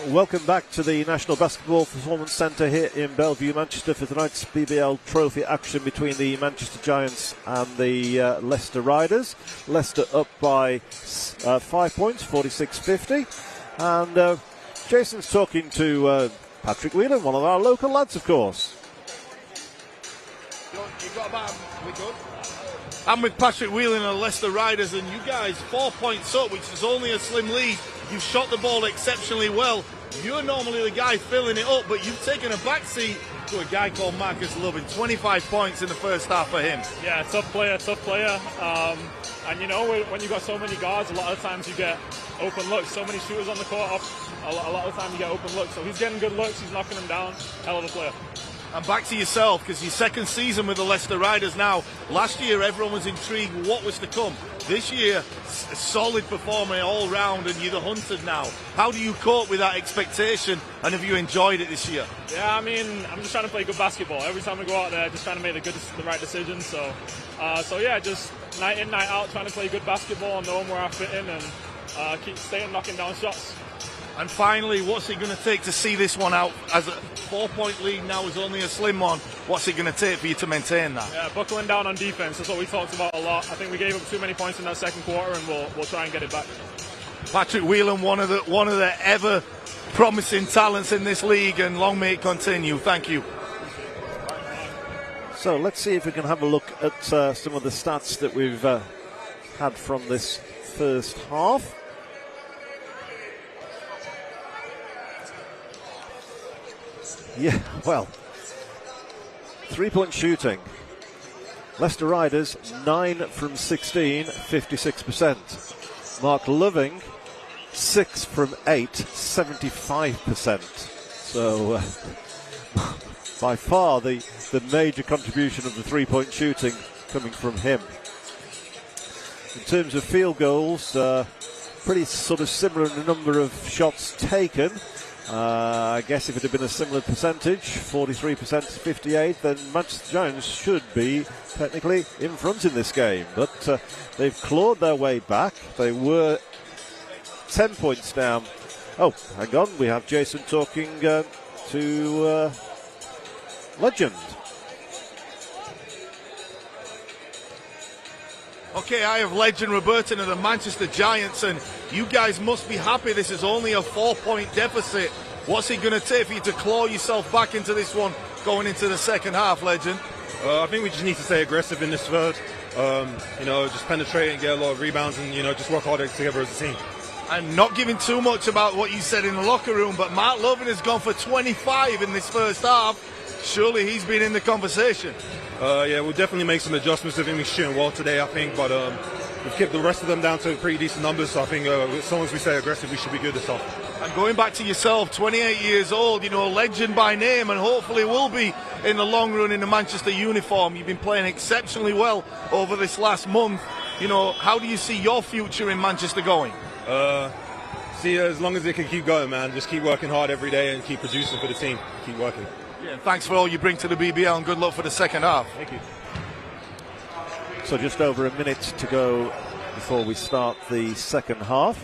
Welcome back to the National Basketball Performance Centre here in Bellevue, Manchester, for tonight's BBL Trophy action between the Manchester Giants and the Leicester Riders. Leicester up by 5 points, 46-50. And Jason's talking to Patrick Whelan, one of our local lads, of course. You got about we good? I'm with Patrick Whelan and the Leicester Riders, and you guys 4 points up, which is only a slim lead. You've shot the ball exceptionally well. You're normally the guy filling it up, but you've taken a backseat to a guy called Marcus Lubin. 25 points in the first half for him. Yeah, tough player. And you know, when you've got so many guards, a lot of times you get open looks. So many shooters on the court, a lot of the time you get open looks. So he's getting good looks, he's knocking them down. Hell of a player. And back to yourself, because your second season with the Leicester Riders now. Last year, everyone was intrigued with what was to come. This year, a solid performer all round, and you're the hunted now. How do you cope with that expectation, and have you enjoyed it this year? Yeah, I mean, I'm just trying to play good basketball. Every time I go out there, just trying to make the right decisions. So yeah, just night in, night out, trying to play good basketball and knowing where I fit in, and keep staying knocking down shots. And finally, what's it going to take to see this one out? As a 4-point lead now is only a slim one. What's it going to take for you to maintain that? Yeah, buckling down on defense. That's what we talked about a lot. I think we gave up too many points in that second quarter, and we'll try and get it back. Patrick Whelan, one of the ever promising talents in this league, and long may it continue. Thank you. So let's see if we can have a look at some of the stats that we've had from this first half. Yeah, well, 3-point shooting. Leicester Riders, 9 from 16, 56%. Mark Loving, 6 from 8, 75%. So, by far the major contribution of the 3-point shooting coming from him. In terms of field goals, pretty sort of similar in the number of shots taken. I guess if it had been a similar percentage, 43% to 58, then Manchester Giants should be technically in front in this game. But they've clawed their way back. They were 10 points down. Oh, hang on, we have Jason talking to Legend. Okay, I have Legend Robertson of the Manchester Giants, and you guys must be happy this is only a 4-point deficit. What's it going to take for you to claw yourself back into this one going into the second half, Legend? I think we just need to stay aggressive in this third. Just penetrate and get a lot of rebounds, and just work harder together as a team. And not giving too much about what you said in the locker room, but Mark Lovin has gone for 25 in this first half. Surely he's been in the conversation. Yeah, we'll definitely make some adjustments. I think we're shooting well today, I think, but we've kept the rest of them down to pretty decent numbers, so I think as long as we stay aggressive, we should be good this half. And going back to yourself, 28 years old, legend by name, and hopefully will be in the long run in the Manchester uniform. You've been playing exceptionally well over this last month. How do you see your future in Manchester going? As long as they can keep going, man. Just keep working hard every day and keep producing for the team. Keep working. Yeah, thanks for all you bring to the BBL, and good luck for the second half. Thank you. So just over a minute to go before we start the second half.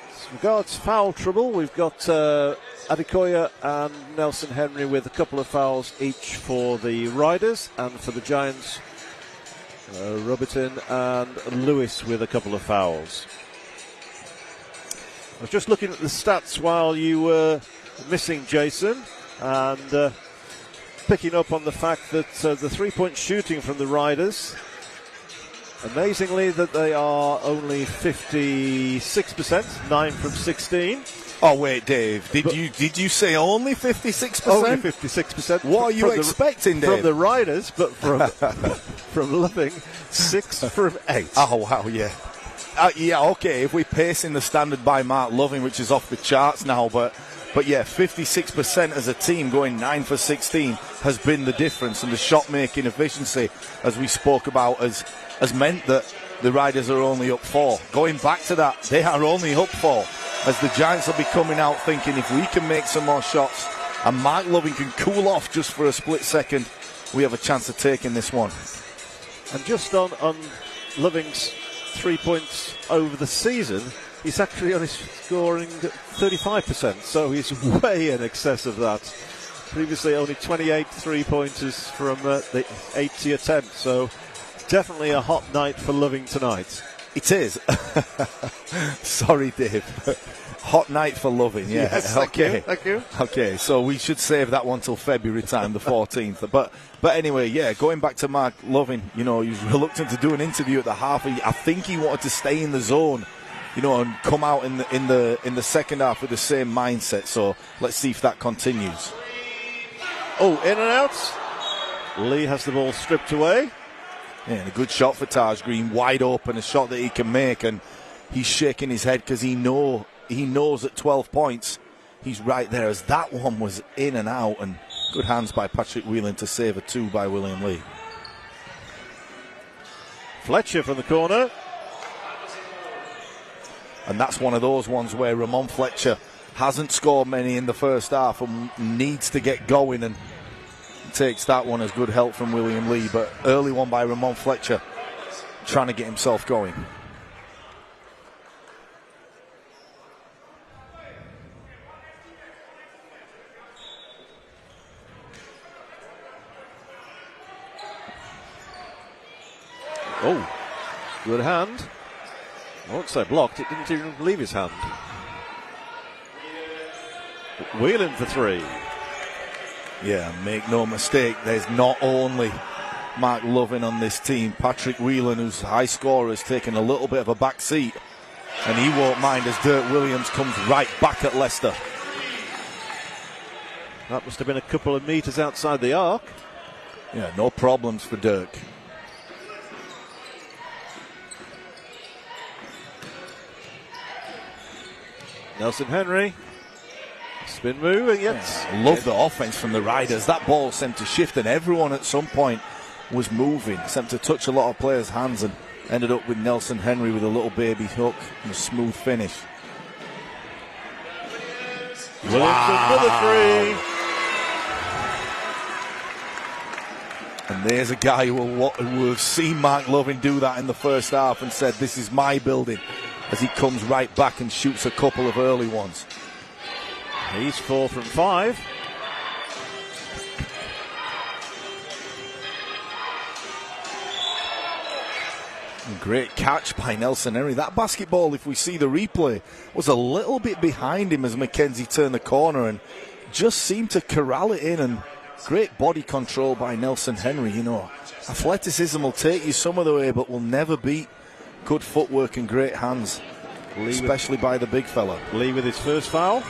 As regards foul trouble, we've got Adekoya and Nelson Henry with a couple of fouls each for the Riders, and for the Giants, Robertson and Lewis with a couple of fouls. I was just looking at the stats while you were missing, Jason, and picking up on the fact that the 3-point shooting from the Riders, amazingly, that they are only 56%, 9 from 16. Oh wait, Dave, did you say only 56%? Only 56%. What are you expecting, Dave? From the Riders, but from Loving, 6 from 8. Oh wow, yeah. Okay, if we're pacing the standard by Mark Loving, which is off the charts now, but yeah, 56% as a team going 9 for 16 has been the difference, and the shot-making efficiency, as we spoke about, has meant that the Riders are only up 4. Going back to that, they are only up 4, as the Giants will be coming out thinking if we can make some more shots and Mark Loving can cool off just for a split second, we have a chance of taking this one. And just on Loving's 3 points over the season, he's actually only scoring 35%, so he's way in excess of that. Previously only 28 3-pointers from the 80 attempts, so definitely a hot night for Loving tonight. It is. Sorry, Dave. Hot night for Loving, yeah. Yes, okay. Thank you. Okay, so we should save that one till February time, the 14th. But anyway, yeah, going back to Mark Loving, he was reluctant to do an interview at the half. I think he wanted to stay in the zone, and come out in the second half with the same mindset. So let's see if that continues. Oh, in and out. Lee has the ball stripped away. Yeah, and a good shot for Taj Green, wide open, a shot that he can make, and he's shaking his head because he knows at 12 points he's right there, as that one was in and out, and Good hands by Patrick Whelan to save a 2 by William Lee. Fletcher from the corner. And that's one of those ones where Ramon Fletcher hasn't scored many in the first half and needs to get going, and takes that one as good help from William Lee. But early one by Ramon Fletcher, trying to get himself going. Oh, good hand. I won't say blocked, it didn't even leave his hand. Whelan for 3. Yeah, make no mistake, there's not only Mark Lovin on this team. Patrick Whelan, who's high scorer, has taken a little bit of a back seat, and he won't mind as Dirk Williams comes right back at Leicester. That must have been a couple of metres outside the arc. Yeah, no problems for Dirk. Nelson Henry. Spin move, and yes. Yeah, love the offense from the Riders. That ball seemed to shift, and everyone at some point was moving. Seemed to touch a lot of players' hands, and ended up with Nelson Henry with a little baby hook and a smooth finish. Wow. And there's a guy who will have seen Mark Lovin do that in the first half and said, "This is my building," as he comes right back and shoots a couple of early ones. He's 4 from 5. Great catch by Nelson Henry. That basketball, if we see the replay, was a little bit behind him as McKenzie turned the corner and just seemed to corral it in. And great body control by Nelson Henry. You know, athleticism will take you some of the way, but will never beat good footwork and great hands, especially by the big fella. Lee with his first foul.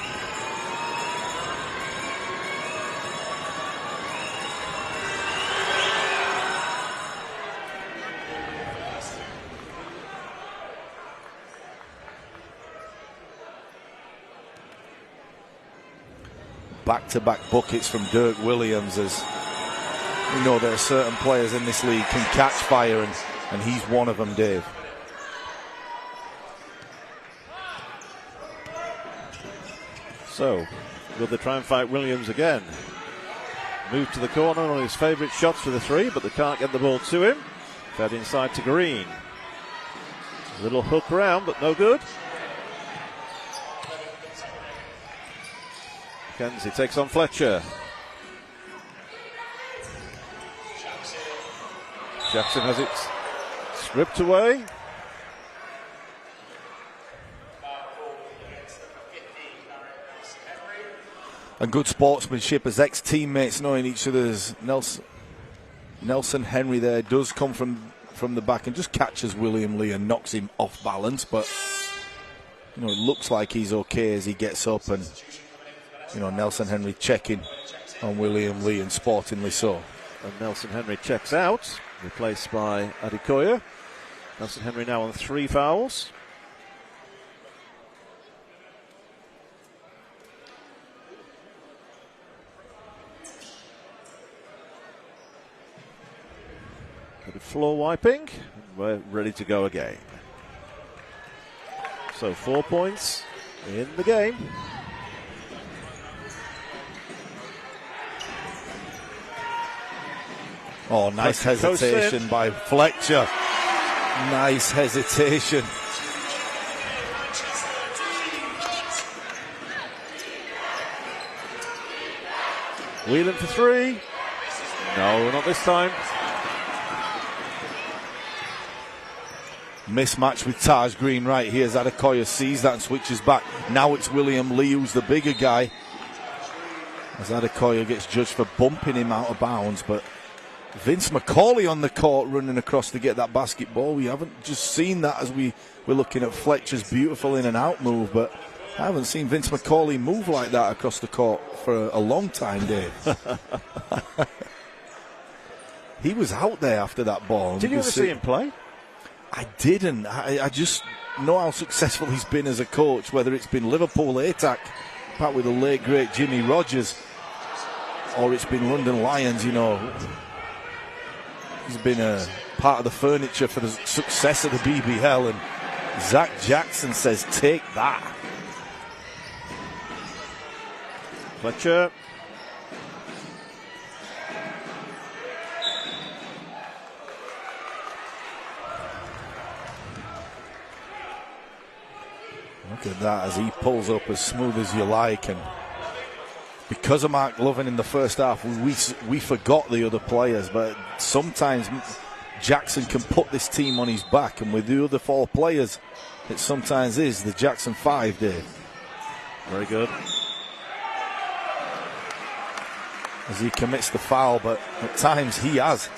Back-to-back buckets from Dirk Williams, as we know there are certain players in this league can catch fire, and he's one of them, Dave. So, will they try and fight Williams again? Move to the corner on his favourite shots for the 3, but they can't get the ball to him. Fed inside to Green. A little hook round, but no good. McKenzie takes on Fletcher. Jackson has it stripped away. And good sportsmanship as ex-teammates knowing each other's. Nelson Henry there does come from the back and just catches William Lee and knocks him off balance, but you know, it looks like he's okay as he gets up, and you know, Nelson Henry checking on William Lee, and sportingly so. And Nelson Henry checks out, replaced by Adekoya. Nelson Henry now on 3 fouls. Bit of floor wiping, and we're ready to go again. So 4 points in the game. Oh, nice hesitation by Fletcher. Nice hesitation. Whelan for 3. No, not this time. Mismatch with Taj Green right here as Adekoya sees that and switches back. Now it's William Lee who's the bigger guy, as Adekoya gets judged for bumping him out of bounds, but Vince McCauley on the court running across to get that basketball. We haven't just seen that as we're looking at Fletcher's beautiful in and out move, but I haven't seen Vince McCauley move like that across the court for a long time, Dave. He was out there after that ball. Did you ever see him play? I didn't. I just know how successful he's been as a coach, whether it's been Liverpool, ATAC, back with the late, great Jimmy Rogers. or it's been London Lions, you know. He's been a part of the furniture for the success of the BBL, and Zach Jackson says, take that. Fletcher. Look at that as he pulls up as smooth as you like, and because of Mark Lovin in the first half, we forgot the other players, but sometimes Jackson can put this team on his back, and with the other 4 players, it sometimes is the Jackson 5 day. Very good. As he commits the foul, but at times he has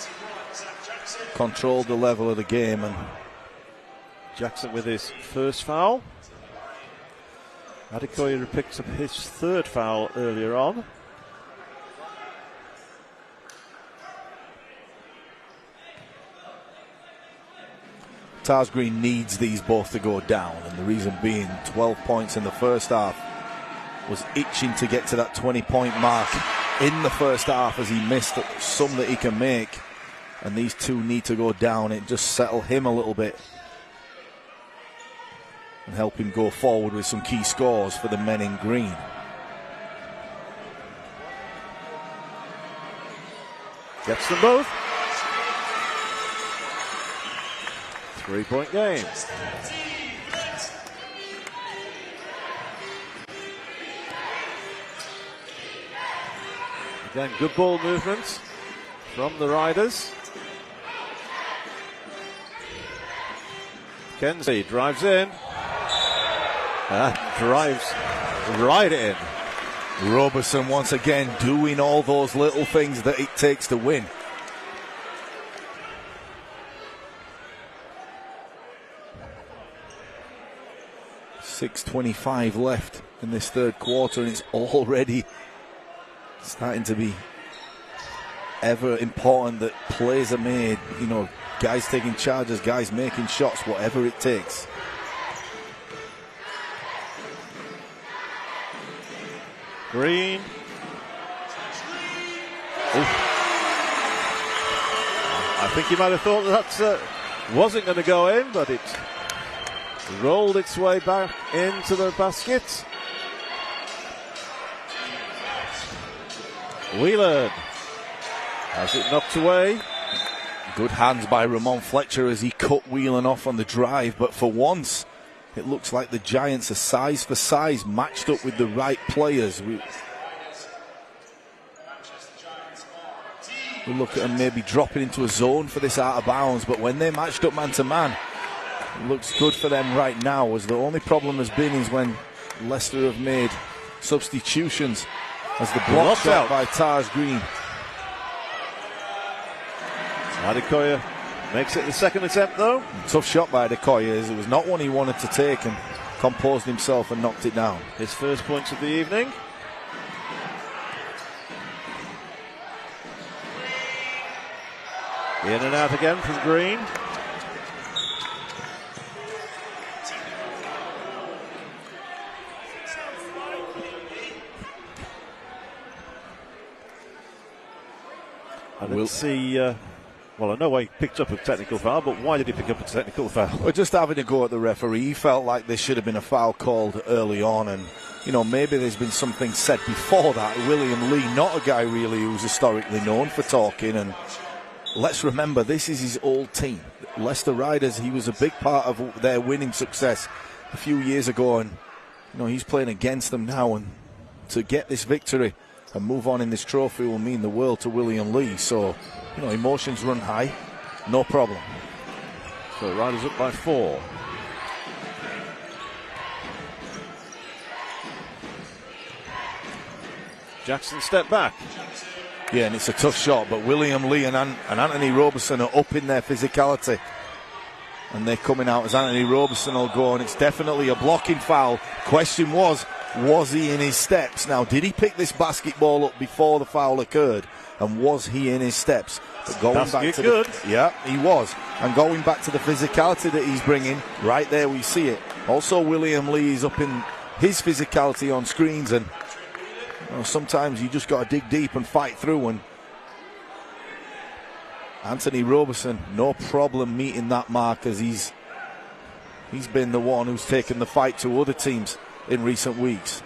controlled the level of the game. And Jackson with his first foul. Adekoya picks up his 3rd foul earlier on. Tars Green needs these both to go down, and the reason being 12 points in the first half, was itching to get to that 20-point mark in the first half as he missed some that he can make, and these 2 need to go down. It just settle him a little bit and help him go forward with some key scores for the men in green. Gets them both. 3-point game. Again, good ball movement from the Riders. Kenzie drives in. Drives right in. Roberson once again doing all those little things that it takes to win. .6:25 left in this third quarter, and it's already starting to be ever important that plays are made. You know, guys taking charges, guys making shots, whatever it takes. Green. I think he might have thought that wasn't going to go in, but it rolled its way back into the basket. Whelan has it knocked away. Good hands by Ramon Fletcher as he cut Whelan off on the drive, but for once it looks like the Giants are size for size matched up with the right players. We look at them maybe dropping into a zone for this out of bounds, but when they're matched up man to man, it looks good for them right now. As the only problem has been is when Leicester have made substitutions, as the block shot by Tars Green. Adekoya makes it the second attempt though. Tough shot by Adekoya, as it was not one he wanted to take, and composed himself and knocked it down. His first points of the evening. In and out again from Green. And we'll see. Well, I know why he picked up a technical foul, but why did he pick up a technical foul? We're just having a go at the referee. He felt like there should have been a foul called early on, and you know, maybe there's been something said before that. William Lee, not a guy really who's historically known for talking, and let's remember, this is his old team. Leicester Riders, he was a big part of their winning success a few years ago, and you know, he's playing against them now, and to get this victory and move on in this trophy will mean the world to William Lee. So, you know, emotions run high, no problem. So Riders up by 4. Jackson step back. Yeah, and it's a tough shot, but William Lee and Anthony Roberson are up in their physicality, and they're coming out as Anthony Roberson will go, and it's definitely a blocking foul. Question was he in his steps? Now, did he pick this basketball up before the foul occurred, and was he in his steps? But going back to yeah, he was, and going back to the physicality that he's bringing, right there we see it. Also, William Lee is up in his physicality on screens, and You know, sometimes you just got to dig deep and fight through, and Anthony Roberson, no problem meeting that mark, as he's been the one who's taken the fight to other teams in recent weeks.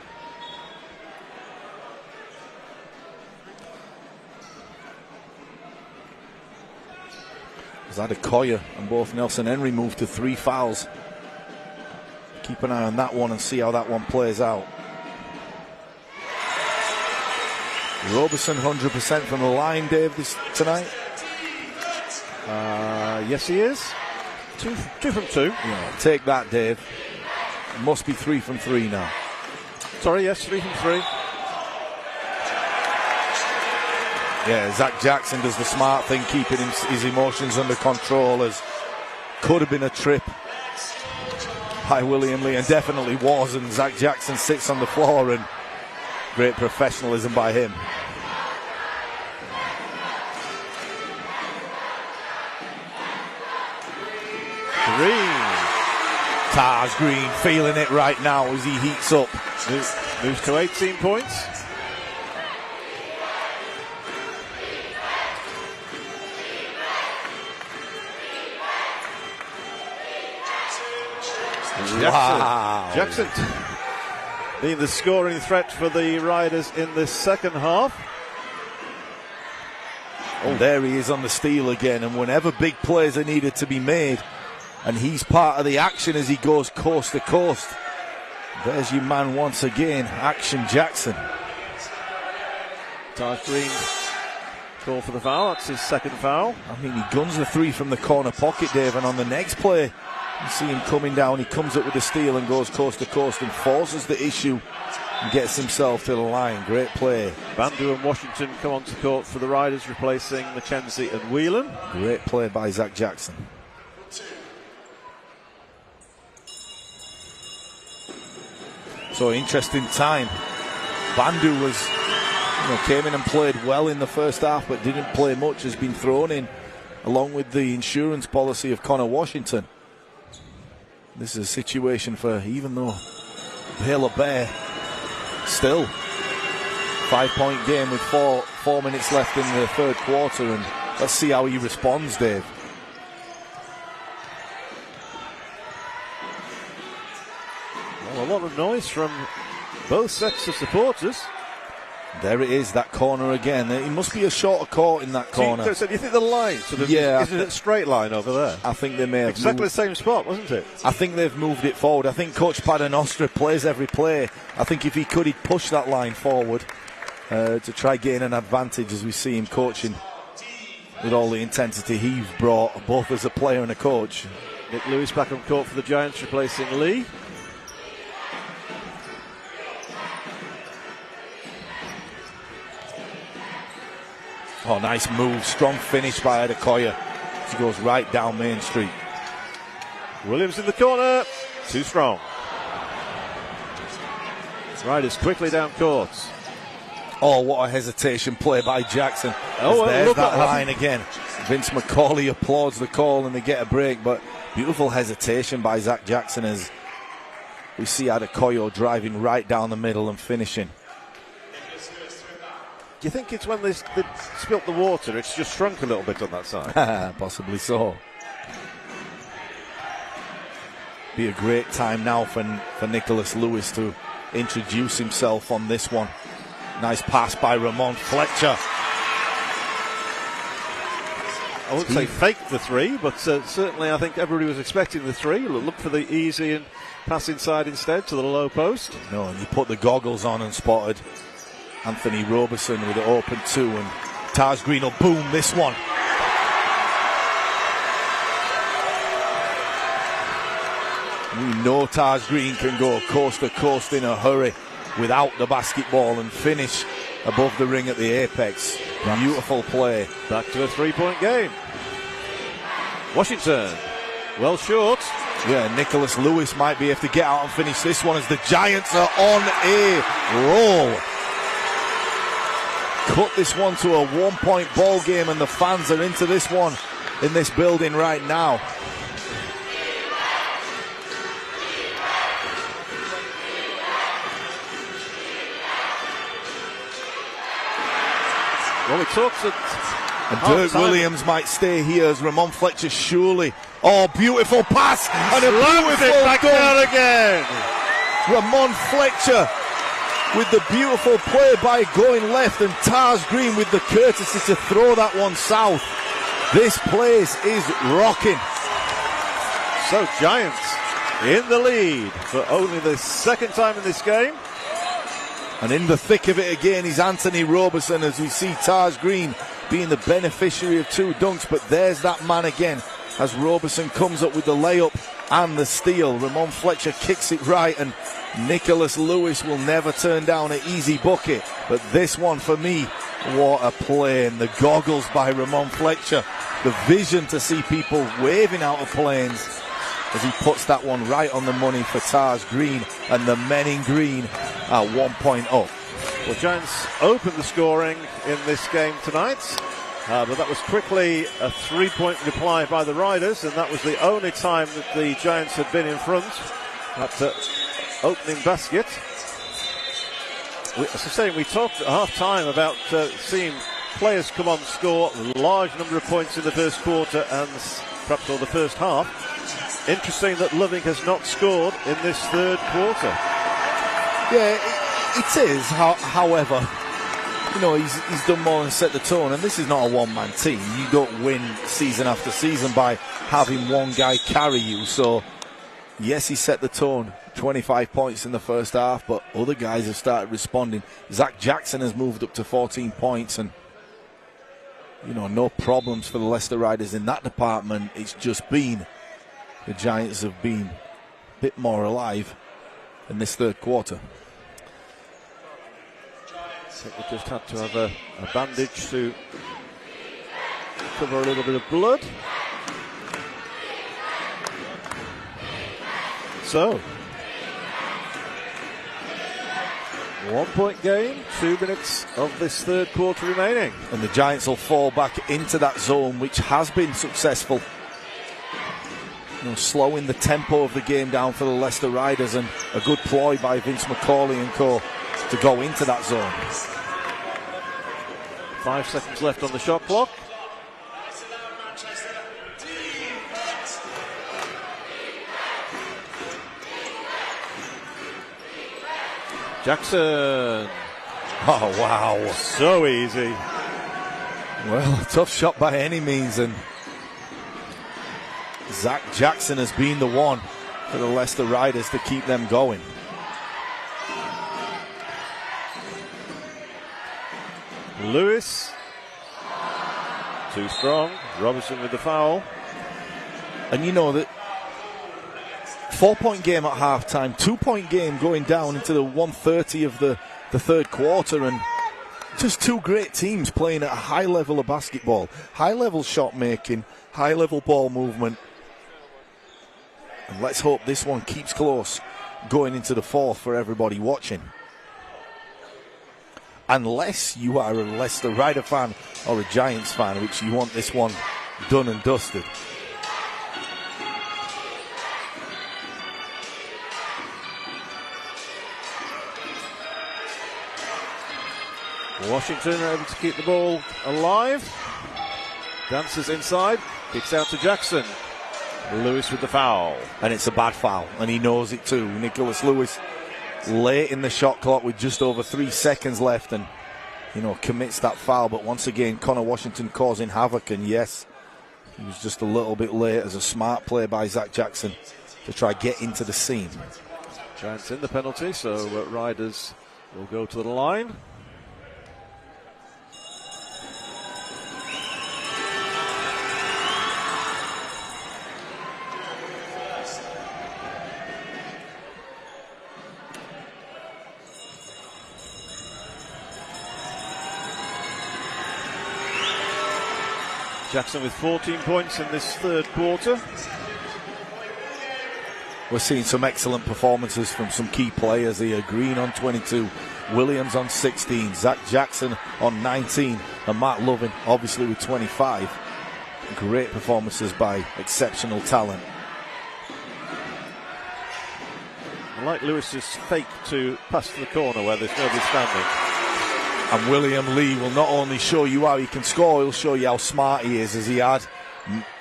As Adekoya and both Nelson Henry move to 3 fouls. Keep an eye on that one and see how that one plays out. Roberson 100% from the line, Dave, tonight? Yes, he is. Two from 2. Yeah, take that, Dave. It must be 3 from 3 now. Sorry, yes, 3 from 3. Yeah, Zach Jackson does the smart thing, keeping his emotions under control, as could have been a trip by William Lee, and definitely was, and Zach Jackson sits on the floor, and great professionalism by him. Green. Tars Green feeling it right now as he heats up. Moves to 18 points. Wow. Jackson being the scoring threat for the Riders in this second half. Oh, there he is on the steal again, and whenever big plays are needed to be made, and he's part of the action as he goes coast to coast. There's your man once again, Action Jackson. Taj Green call for the foul. That's his second foul. I mean, he guns the 3 from the corner pocket, Dave, and on the next play, you see him coming down. He comes up with the steal and goes coast to coast and forces the issue and gets himself to the line. Great play. Bandu and Washington come onto court for the Riders, replacing McKenzie and Whelan. Great play by Zach Jackson. So interesting time. Bandu was, came in and played well in the first half, but didn't play much. Has been thrown in along with the insurance policy of Connor Washington. This is a situation for, even though Baylor Bear still 5-point game with four minutes left in the third quarter, and let's see how he responds, Dave. Well, a lot of noise from both sets of supporters. There it is, that corner again. It must be a shorter court in that corner. So do you think the line sort of isn't it a straight line over there? I think they may have exactly the same spot, wasn't it? I think they've moved it forward. I think Coach Paternostre plays every play. I think if he could, he'd push that line forward to try gain an advantage, as we see him coaching with all the intensity he's brought, both as a player and a coach. Nick Lewis back on court for the Giants, replacing Lee. Oh, nice move. Strong finish by Adekoya. He goes right down Main Street. Williams in the corner. Too strong. Riders quickly down court. Oh, what a hesitation play by Jackson. Oh, well, there's look that at line again. Vince McCauley applauds the call and they get a break, but beautiful hesitation by Zach Jackson as we see Adekoya driving right down the middle and finishing. Do you think it's when they spilt the water, it's just shrunk a little bit on that side? Possibly so. Be a great time now for Nicholas Lewis to introduce himself on this one. Nice pass by Ramon Fletcher. I wouldn't say fake the 3, but certainly I think everybody was expecting the 3. Look for the easy and pass inside instead to the low post. No, and he put the goggles on and spotted Anthony Roberson with an open 2, and Taj Green will boom this one. We know Taj Green can go coast to coast in a hurry without the basketball and finish above the ring at the apex. Beautiful play. Back to a 3-point game. Washington, well short. Yeah, Nicholas Lewis might be able to get out and finish this one as the Giants are on a roll. Cut this one to a 1-point ball game, and the fans are into this one in this building right now. Well, it talks at And Dirk Williams might stay here as Ramon Fletcher surely. Oh, beautiful pass and a beautiful back down again. Ramon Fletcher with the beautiful play by going left, and Tars Green with the courtesy to throw that one south. This place is rocking. So Giants in the lead for only the second time in this game. And in the thick of it again is Anthony Roberson, as we see Tars Green being the beneficiary of 2 dunks. But there's that man again as Roberson comes up with the layup and the steal. Ramon Fletcher kicks it right, and Nicholas Lewis will never turn down an easy bucket. But this one for me, what a play. And the goggles by Ramon Fletcher, the vision to see people waving out of planes as he puts that one right on the money for Tars Green, and the men in green are 1 point up. Well, Giants opened the scoring in this game tonight, but that was quickly a 3-point reply by the Riders, and that was the only time that the Giants had been in front at the opening basket. As I was saying, we talked at half-time about seeing players come on score a large number of points in the first quarter and perhaps all the first half. Interesting that Loving has not scored in this third quarter. Yeah, it is. However, you know, he's done more than set the tone, and this is not a one-man team. You don't win season after season by having one guy carry you. So, yes, he set the tone. 25 points in the first half, but other guys have started responding. Zach Jackson has moved up to 14 points, and you know, no problems for the Leicester Riders in that department. It's just been the Giants have been a bit more alive in this third quarter. I think we just had to have a bandage to cover a little bit of blood. So, 1 point game, 2 minutes of this third quarter remaining. And the Giants will fall back into that zone, which has been successful. You know, slowing the tempo of the game down for the Leicester Riders, and a good ploy by Vince McCauley and co to go into that zone. 5 seconds left on the shot clock. Jackson. Oh, wow. So easy. Well, tough shot by any means, and Zach Jackson has been the one for the Leicester Riders to keep them going. Lewis. Too strong. Robertson with the foul. And you know that 4-point game at half-time, 2-point game going down into the 1:30 of the third quarter, and just two great teams playing at a high level of basketball, high level shot making, high level ball movement. And let's hope this one keeps close going into the fourth for everybody watching. Unless you are a Leicester Rider fan or a Giants fan, which you want this one done and dusted. Washington are able to keep the ball alive. Dances inside, kicks out to Jackson. Lewis with the foul. And it's a bad foul, and he knows it too. Nicholas Lewis, late in the shot clock with just over 3 seconds left, and you know, commits that foul. But once again, Connor Washington causing havoc, and yes, he was just a little bit late as a smart play by Zach Jackson to try get into the seam. Giants in the penalty, so Riders will go to the line. Jackson with 14 points in this third quarter. We're seeing some excellent performances from some key players here. Green on 22, Williams on 16, Zach Jackson on 19, and Matt Loving obviously with 25. Great performances by exceptional talent. I like Lewis's fake to pass to the corner where there's nobody standing. And William Lee will not only show you how he can score, he'll show you how smart he is, as he had.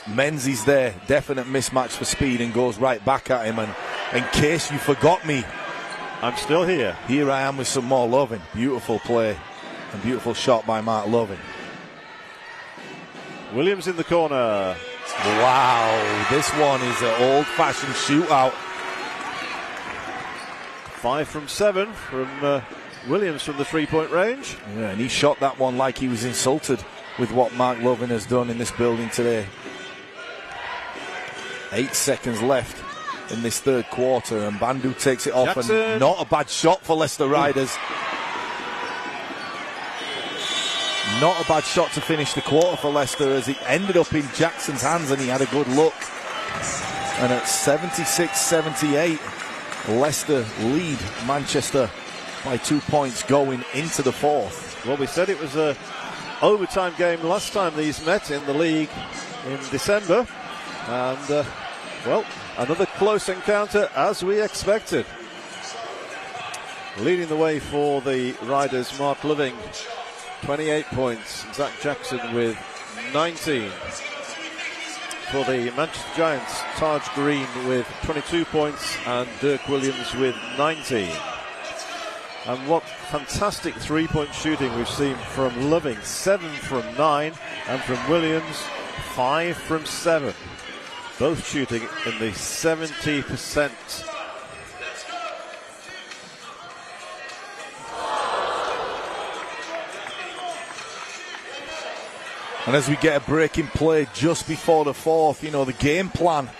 Menzies there, definite mismatch for speed, and goes right back at him. And in case you forgot me, I'm still here. Here I am with some more Loving. Beautiful play and beautiful shot by Mark Loving. Williams in the corner. Wow, this one is an old-fashioned shootout. 5 from 7 from Williams from the three-point range. Yeah, and he shot that one like he was insulted with what Mark Loving has done in this building today. 8 seconds left in this third quarter, and Bandu takes it off. Jackson. And not a bad shot for Leicester Riders. Not a bad shot to finish the quarter for Leicester, as it ended up in Jackson's hands and he had a good look. And at 76-78, Leicester lead Manchester by 2 points going into the fourth. Well, we said it was a overtime game last time these met in the league in December, and well, another close encounter as we expected. Leading the way for the Riders, Mark Loving, 28 points. Zach Jackson with 19. For the Manchester Giants, Taj Green with 22 points and Dirk Williams with 19. And what fantastic three-point shooting we've seen from Loving, 7 from 9, and from Williams, 5 from 7. Both shooting in the 70%. And as we get a break in play just before the fourth, you know, the game plan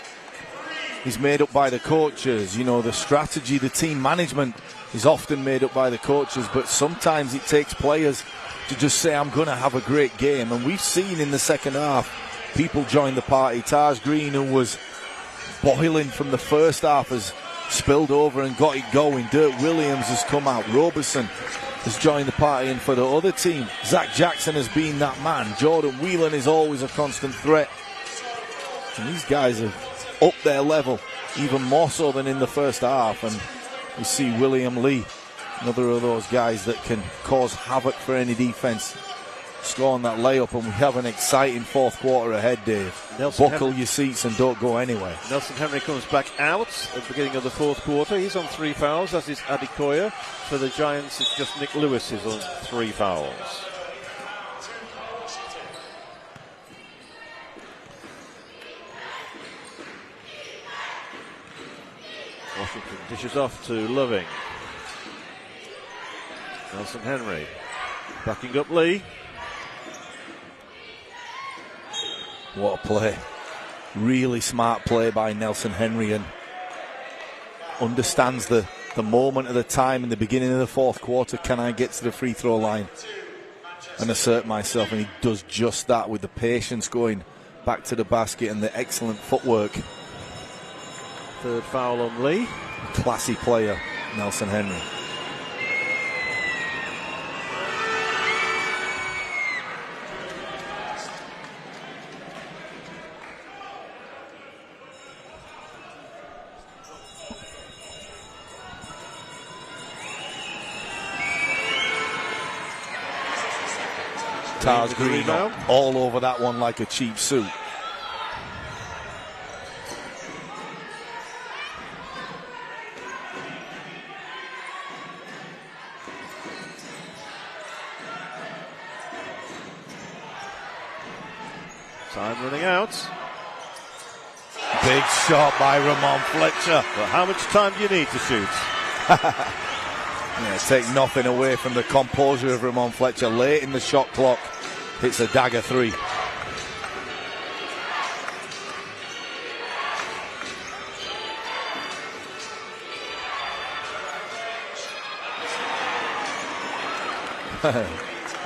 is made up by the coaches. You know, the strategy, the team management is often made up by the coaches, but sometimes it takes players to just say, I'm going to have a great game. And we've seen in the second half people join the party. Taj Green, who was boiling from the first half, has spilled over and got it going. Dirk Williams has come out. Roberson has joined the party, and for the other team, Zach Jackson has been that man. Jordan Whelan is always a constant threat. And these guys have upped their level even more so than in the first half. And we see William Lee, another of those guys that can cause havoc for any defense, scoring that layup, and we have an exciting fourth quarter ahead, Dave. Buckle your seats and don't go anywhere. Nelson Henry comes back out at the beginning of the fourth quarter. He's on 3 fouls, as is Adekoya. For the Giants, it's just Nick Lewis is on 3 fouls. Washington dishes off to Loving. Nelson Henry backing up Lee. What a play. Really smart play by Nelson Henry, and understands the moment of the time in the beginning of the fourth quarter. Can I get to the free throw line and assert myself? And he does just that with the patience going back to the basket and the excellent footwork. Third foul on Lee. Classy player, Nelson Henry. Taj Green all over that one like a cheap suit. Time running out. Big shot by Ramon Fletcher. Well, how much time do you need to shoot? Yeah, take nothing away from the composure of Ramon Fletcher. Late in the shot clock, hits a dagger 3.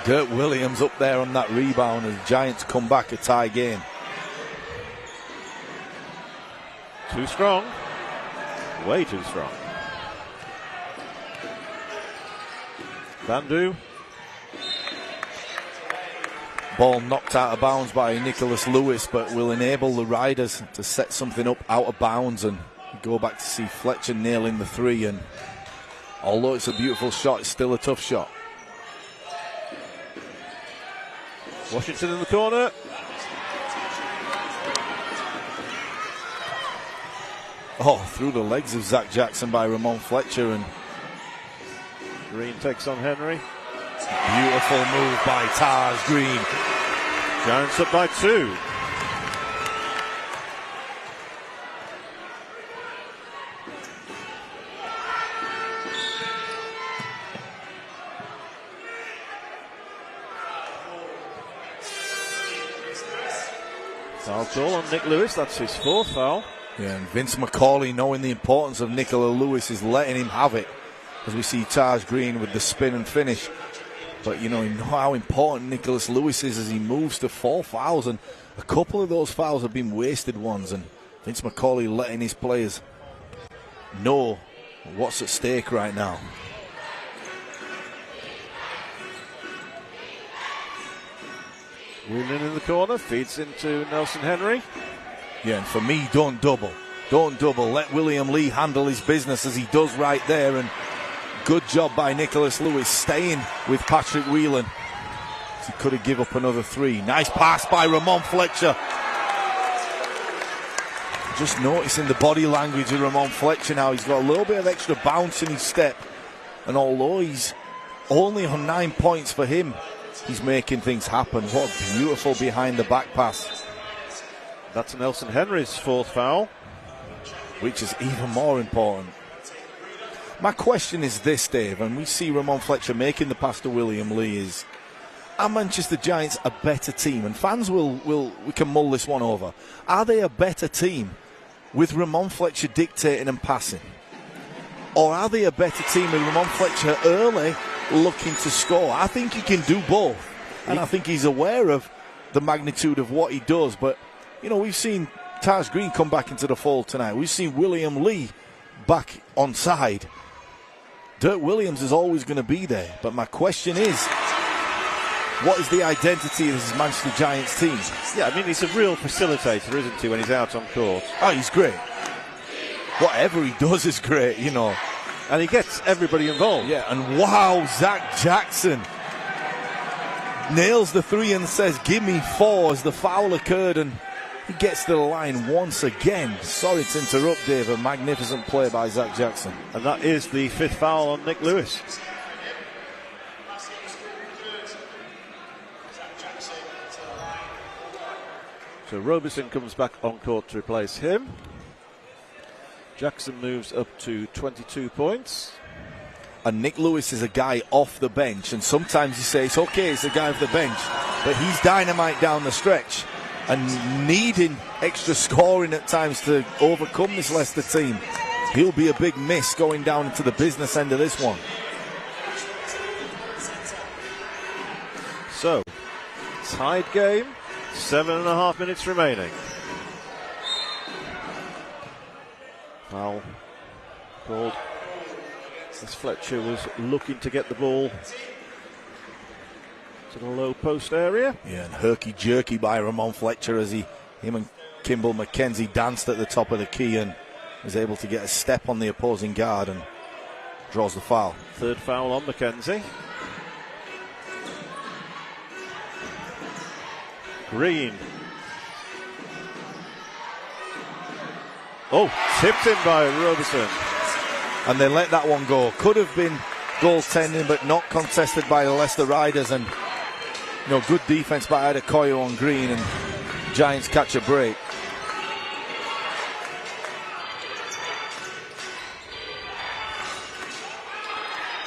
Dirk Williams up there on that rebound as Giants come back, a tie game. Too strong. Way too strong. Bandu. Ball knocked out of bounds by Nicholas Lewis, but will enable the Riders to set something up out of bounds, and go back to see Fletcher nailing the 3. And although it's a beautiful shot, it's still a tough shot. Washington in the corner. Oh, through the legs of Zach Jackson by Ramon Fletcher, and Green takes on Henry. Beautiful move by Taj Green. Giants up by 2. Foul call on Nick Lewis. That's his 4th foul. Yeah, and Vince McCauley, knowing the importance of Nicola Lewis, is letting him have it, as we see Taj Green with the spin and finish. But you know how important Nicholas Lewis is as he moves to 4 fouls, and a couple of those fouls have been wasted ones, and Vince McCauley letting his players know what's at stake right now. Whelan in the corner, feeds into Nelson Henry. Yeah, and for me, don't double. Don't double. Let William Lee handle his business as he does right there, and good job by Nicholas Lewis staying with Patrick Whelan. He could have given up another 3. Nice pass by Ramon Fletcher. Just noticing the body language of Ramon Fletcher now. He's got a little bit of extra bounce in his step. And although he's only on 9 points for him, he's making things happen. What a beautiful behind the back pass. That's Nelson Henry's 4th foul, which is even more important. My question is this, Dave, and we see Ramon Fletcher making the pass to William Lee, is, are Manchester Giants a better team? And fans we can mull this one over. Are they a better team with Ramon Fletcher dictating and passing? Or are they a better team with Ramon Fletcher early looking to score? I think he can do both. And I think he's aware of the magnitude of what he does. But, you know, we've seen Taj Green come back into the fold tonight. We've seen William Lee back on side. Dirk Williams is always going to be there. But my question is, what is the identity of this Manchester Giants team? Yeah, I mean, he's a real facilitator, isn't he, when he's out on court? Oh, he's great. Whatever he does is great, you know. And he gets everybody involved. Yeah, and wow, Zach Jackson nails the 3 and says, give me 4 as the foul occurred, and he gets to the line once again. Sorry to interrupt, Dave. A magnificent play by Zach Jackson. And that is the 5th foul on Nick Lewis. So Roberson comes back on court to replace him. Jackson moves up to 22 points. And Nick Lewis is a guy off the bench, and sometimes you say it's okay, it's a guy off the bench, but he's dynamite down the stretch and needing extra scoring at times to overcome this Leicester team. He'll be a big miss going down into the business end of this one. So, tied game, 7.5 minutes remaining. Foul called as Fletcher was looking to get the ball to the low post area. Yeah, and herky-jerky by Ramon Fletcher as him and Kimball McKenzie danced at the top of the key and was able to get a step on the opposing guard and draws the foul. 3rd foul on McKenzie. Green. Oh, tipped in by Roberson. And they let that one go. Could have been goaltending, but not contested by the Leicester Riders. And, you know, good defense by Adekoyo on Green, and Giants catch a break.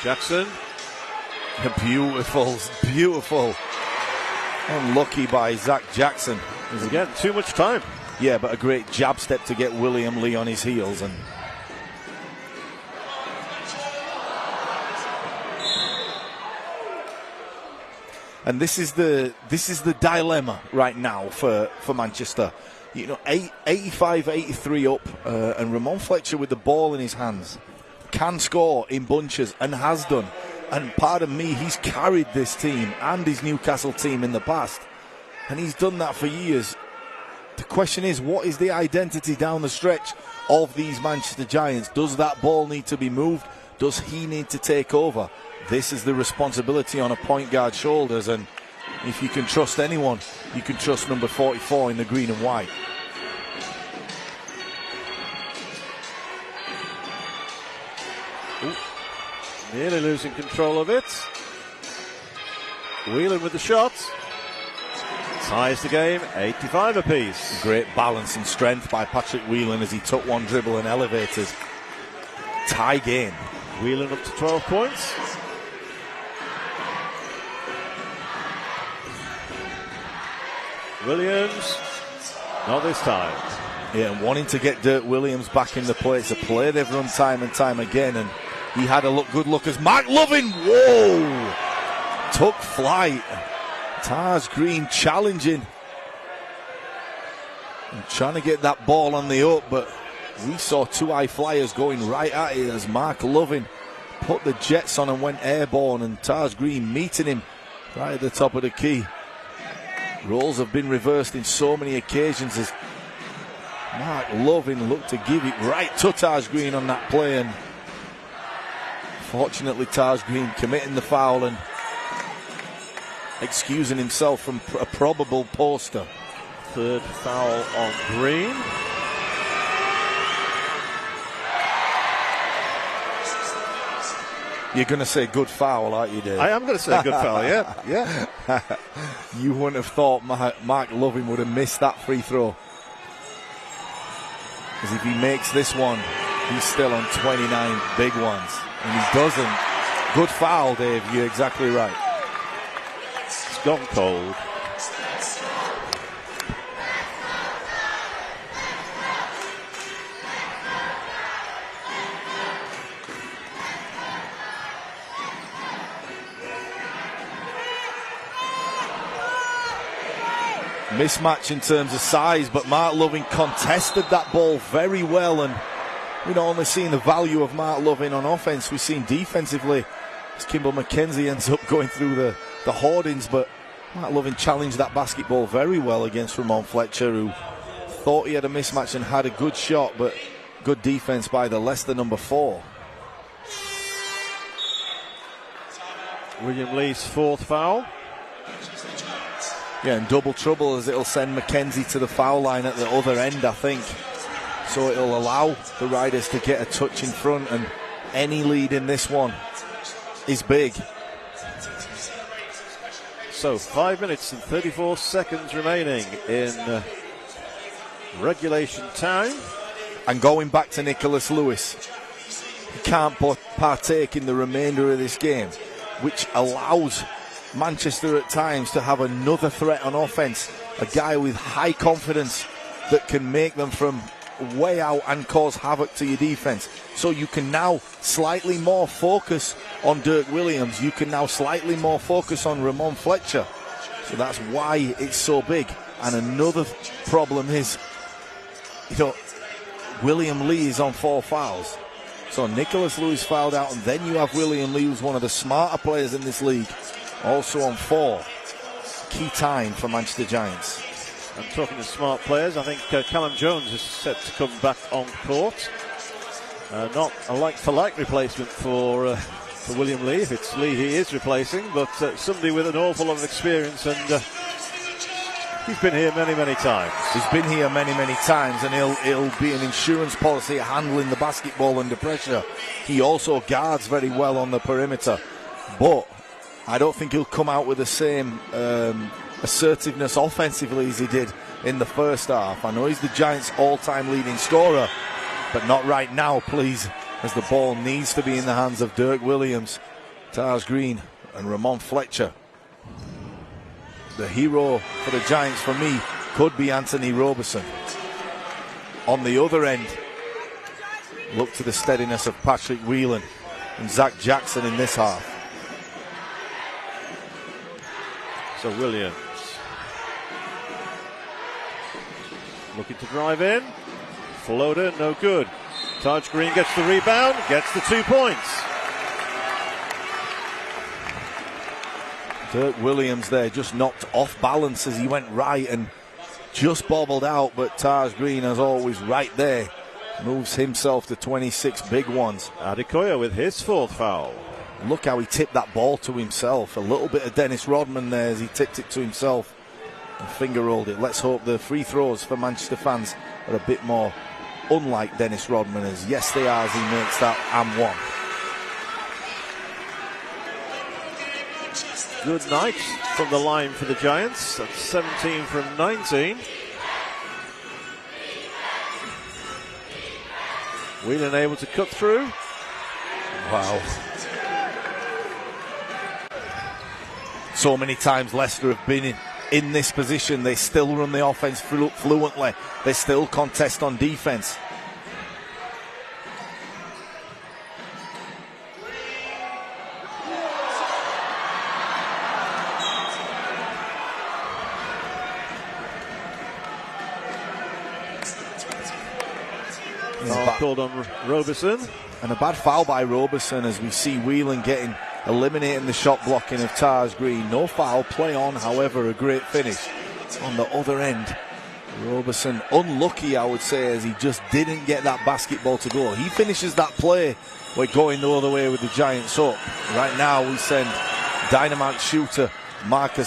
Jackson. Beautiful. Unlucky by Zach Jackson. Again, too much time. Yeah, but a great jab step to get William Lee on his heels. And this is the dilemma right now for Manchester. You know, 85-83 up, and Ramon Fletcher with the ball in his hands can score in bunches and has done. And pardon me, he's carried this team and his Newcastle team in the past, and he's done that for years. The question is, what is the identity down the stretch of these Manchester Giants? Does that ball need to be moved? Does he need to take over? This is the responsibility on a point guard's shoulders, and If you can trust anyone, you can trust number 44 in the green and white. Ooh, nearly losing control of it. Whelan with the shot. Ties the game, 85 apiece. Great balance and strength by Patrick Whelan as he took one dribble and elevated. Tie game. Whelan up to 12 points. Williams, not this time. Yeah, and wanting to get Dirk Williams back in the play. It's a play they've run time and time again, and he had a good look as Mark Lovin, whoa, took flight. Tars Green challenging and trying to get that ball on the up, but we saw two high flyers going right at it as Mark Lovin put the jets on and went airborne, and Tars Green meeting him right at the top of the key. Roles have been reversed in so many occasions as Mark Lovin looked to give it right to Tars Green on that play, and fortunately Tars Green committing the foul and excusing himself from a probable poster. Third foul on Green. You're going to say good foul, aren't you, Dave? I am going to say good foul, yeah. You wouldn't have thought Mark Lovin would have missed that free throw. Because if he makes this one, he's still on 29 big ones. And he doesn't. Good foul, Dave. You're exactly right. It's gone cold. Mismatch in terms of size, but Mark Lovin contested that ball very well, and we're not only seeing the value of Mark Lovin on offense, we've seen defensively as Kimball McKenzie ends up going through the hoardings, but Mark Lovin challenged that basketball very well against Ramon Fletcher, who thought he had a mismatch and had a good shot, but good defense by the Leicester number 4. William Lee's fourth foul. Yeah, and double trouble as it'll send McKenzie to the foul line at the other end, I think. So it'll allow the Riders to get a touch in front, and any lead in this one is big. So 5 minutes and 34 seconds remaining in regulation time. And going back to Nicholas Lewis, he can't partake in the remainder of this game, which allows Manchester at times to have another threat on offense, a guy with high confidence that can make them from way out and cause havoc to your defense. So you can now slightly more focus on Dirk Williams, you can now slightly more focus on Ramon Fletcher. So that's why it's so big. And another problem is, William Lee is on 4 fouls. So Nicholas Lewis fouled out, and then you have William Lee, who's one of the smarter players in this league, also on 4. Key time for Manchester Giants. And talking to smart players, I think Callum Jones is set to come back on court. Not a like-for-like replacement for William Lee, if it's Lee he is replacing, but somebody with an awful lot of experience, and he's been here many, many times. He's been here many, many times, and he'll be an insurance policy at handling the basketball under pressure. He also guards very well on the perimeter, but I don't think he'll come out with the same assertiveness offensively as he did in the first half. I know he's the Giants' all-time leading scorer, but not right now, please, as the ball needs to be in the hands of Dirk Williams, Tars Green, and Ramon Fletcher. The hero for the Giants, for me, could be Anthony Roberson. On the other end, look to the steadiness of Patrick Whelan and Zach Jackson in this half. So Williams looking to drive in. Floater, no good. Taj Green gets the rebound, gets the 2 points. Dirk Williams there just knocked off balance as he went right and just bobbled out, but Taj Green, as always, right there, moves himself to 26 big ones. Adekoya with his 4th foul. Look how he tipped that ball to himself. A little bit of Dennis Rodman there as he tipped it to himself and finger rolled it. Let's hope the free throws for Manchester fans are a bit more unlike Dennis Rodman, as yes they are, as he makes that and one. Good night from the line for the Giants. That's 17 from 19. Whelan able to cut through. Wow. So many times Leicester have been in this position. They still run the offense fluently. They still contest on defense. Called on Roberson. And a bad foul by Roberson as we see Whelan eliminating the shot blocking of Tars Green. No foul, play on, however, a great finish on the other end. Roberson unlucky, I would say, as he just didn't get that basketball to go. He finishes that play, we're going the other way with the Giants up. Right now we send dynamite shooter Mark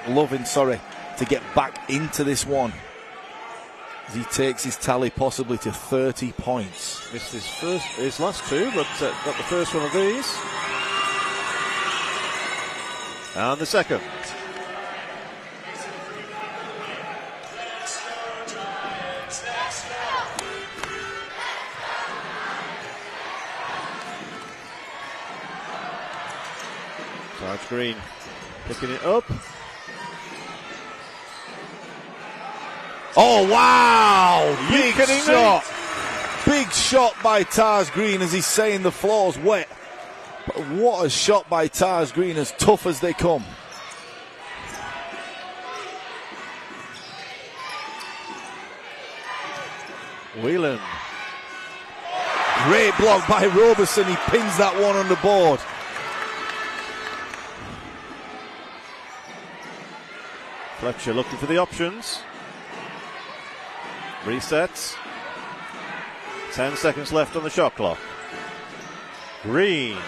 Lovin, to get back into this one. As he takes his tally possibly to 30 points. Missed his last two, but got the first one of these. And the second. Sarge Green picking it up. Oh, wow! Big shot. Big shot by Tars Green as he's saying the floor's wet. But what a shot by Tars Green, as tough as they come. Whelan. Great block by Roberson. He pins that one on the board. Fletcher looking for the options. Resets. 10 seconds left on the shot clock. Green.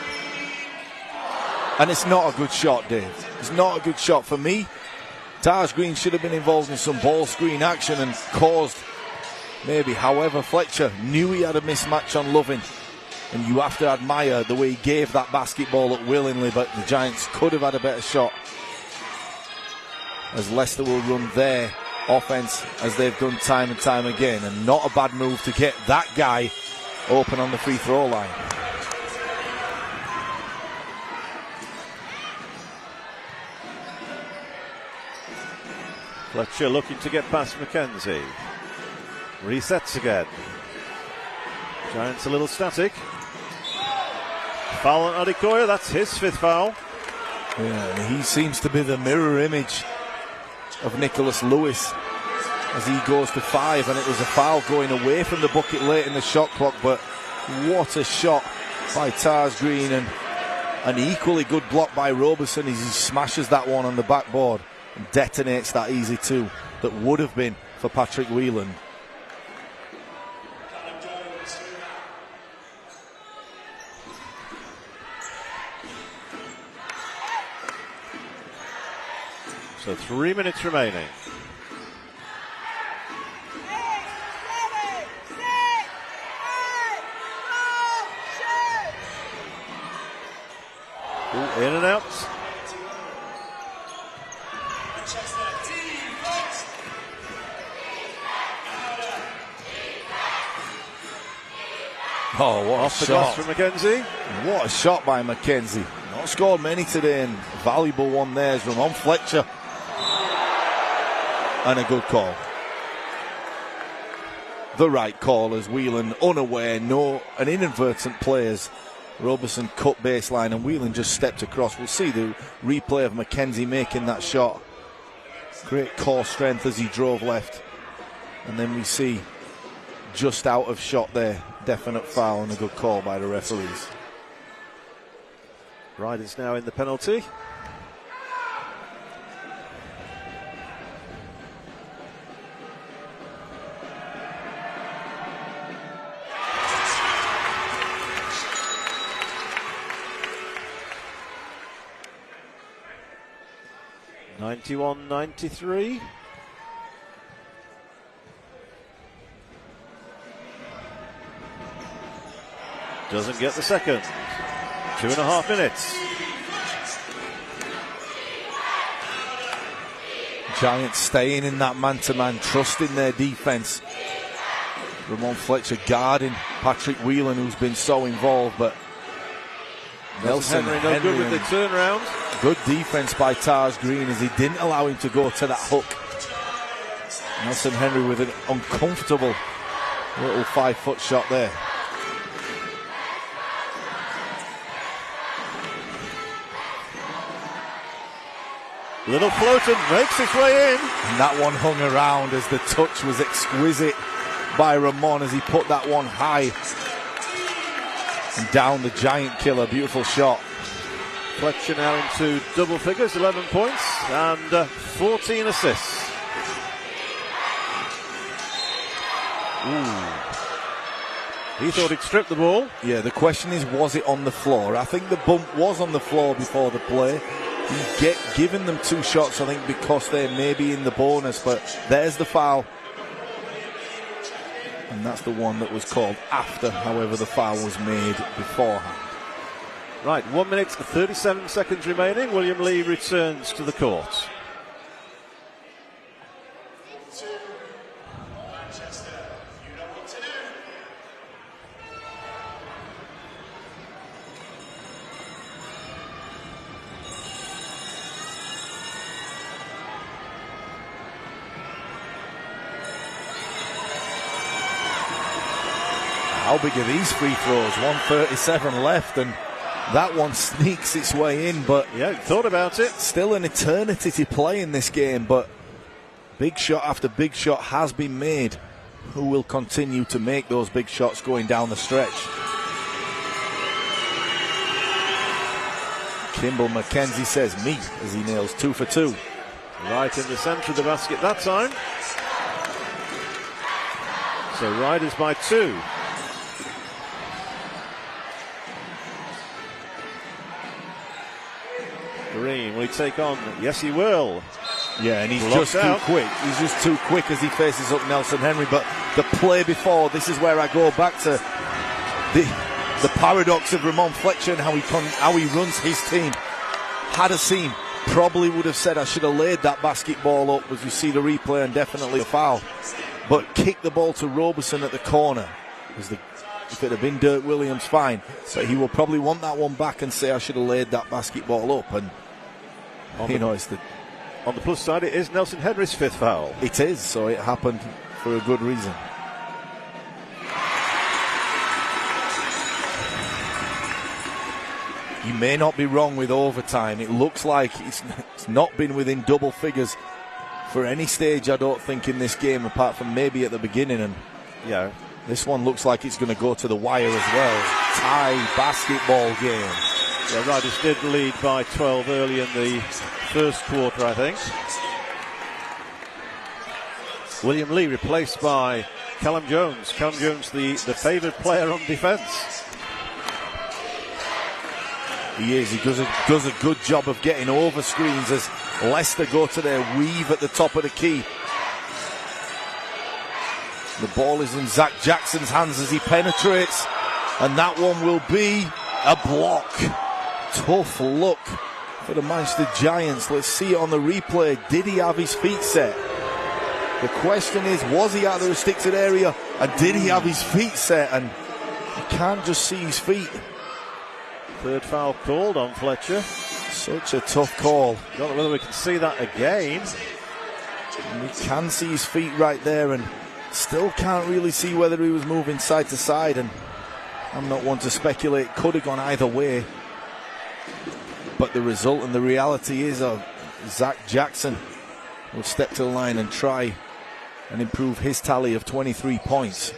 And it's not a good shot, Dave. It's not a good shot for me. Tars Green should have been involved in some ball screen action and caused maybe. However, Fletcher knew he had a mismatch on Lovin. And you have to admire the way he gave that basketball up willingly, but the Giants could have had a better shot. As Leicester will run their offense as they've done time and time again, and not a bad move to get that guy open on the free throw line. Fletcher looking to get past McKenzie. Resets again. Giants a little static. Foul on Adekoya, that's his fifth foul. Yeah, he seems to be the mirror image of Nicholas Lewis as he goes to 5, and it was a foul going away from the bucket late in the shot clock, but what a shot by Tars Green, and an equally good block by Roberson as he smashes that one on the backboard and detonates that easy two that would have been for Patrick Whelan. So 3 minutes remaining. Ooh, in and out. Oh, what Off a the shot glass from McKenzie. What a shot by McKenzie. Not scored many today, and a valuable one there is Ramon Fletcher. And a good call. The right call as Whelan unaware, an inadvertent play as Roberson cut baseline and Whelan just stepped across. We'll see the replay of McKenzie making that shot. Great core strength as he drove left. And then we see just out of shot there. Definite foul and a good call by the referees. Riders now in the penalty. 91-93. Doesn't get the second. 2.5 minutes. Giants staying in that man-to-man, trusting their defence. Ramon Fletcher guarding Patrick Whelan, who's been so involved, but Nelson Henry no good with the turnaround. Good defence by Taj Green as he didn't allow him to go to that hook. Nelson Henry with an uncomfortable little 5-foot shot there. Little floater makes its way in. And that one hung around as the touch was exquisite by Ramon as he put that one high and down the giant killer. Beautiful shot. Fletcher now into double figures, 11 points and 14 assists. Ooh. He thought he'd stripped the ball. Yeah, the question is, was it on the floor? I think the bump was on the floor before the play. You given them 2 shots, I think, because they're maybe in the bonus, but there's the foul. And that's the one that was called after, however, the foul was made beforehand. Right, 1 minute, 37 seconds remaining. William Lee returns to the court. How big are these free throws? 1:37 left, and that one sneaks its way in, but yeah, thought about it. Still an eternity to play in this game, but big shot after big shot has been made. Who will continue to make those big shots going down the stretch? Kimball McKenzie says me as he nails 2 for 2. Right in the centre of the basket that time. So Riders by 2. Green, will he take on? Yes, he will. Yeah, and he's Blocked just out. too quick. He's just too quick as he faces up Nelson Henry. But the play before, this is where I go back to the paradox of Ramon Fletcher and how he runs his team. Had a seam, probably would have said I should have laid that basketball up as you see the replay, and definitely a foul. But kick the ball to Roberson at the corner. If it had been Dirk Williams, fine. But he will probably want that one back and say I should have laid that basketball up. And on the plus side, it is Nelson Henry's 5th foul. It is, so it happened for a good reason. You may not be wrong with overtime. It looks like it's not been within double figures for any stage, I don't think, in this game, apart from maybe at the beginning. And yeah, this one looks like it's going to go to the wire as well. Tie basketball game. Yeah, Riders did lead by 12 early in the first quarter, I think. William Lee replaced by Callum Jones. Callum Jones, the favoured player on defence. He is. He does a good job of getting over screens as Leicester go to their weave at the top of the key. The ball is in Zach Jackson's hands as he penetrates, and that one will be a block. Tough look for the Manchester Giants. Let's see it on the replay. Did he have his feet set? The question is, was he out of the restricted area, and did he have his feet set? And you can't just see his feet. 3rd foul called on Fletcher. Such a tough call. Don't know whether we can see that again. And we can see his feet right there, and still can't really see whether he was moving side to side. And I'm not one to speculate. Could have gone either way. But the result and the reality is Zach Jackson will step to the line and try and improve his tally of 23 points.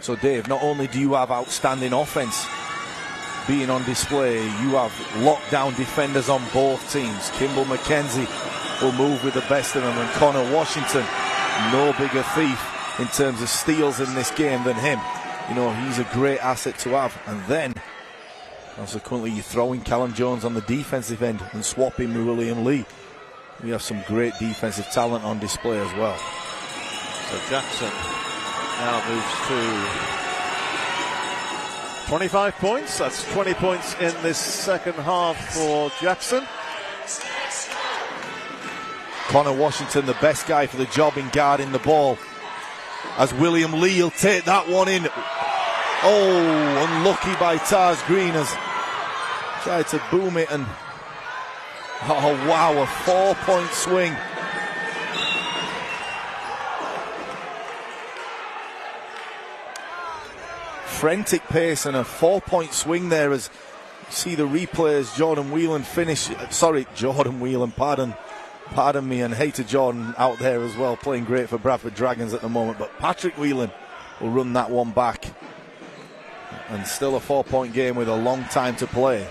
So Dave, not only do you have outstanding offense being on display, you have lockdown defenders on both teams. Kimball McKenzie will move with the best of them, and Connor Washington, no bigger thief in terms of steals in this game than him. you know, he's a great asset to have. And then, consequently, you're throwing Callum Jones on the defensive end and swapping with William Lee. We have some great defensive talent on display as well. So Jackson now moves to 25 points. That's 20 points in this second half for Jackson. Connor Washington, the best guy for the job in guarding the ball, as William Lee will take that one in. Oh, unlucky by Taz Green as tried to boom it, and oh wow, a 4-point swing. Frantic pace and a 4-point swing there as you see the replays. Jordan Whelan finish. Jordan Whelan, pardon me, and hey to Jordan out there as well, playing great for Bradford Dragons at the moment. But Patrick Whelan will run that one back. And still a 4-point game with a long time to play.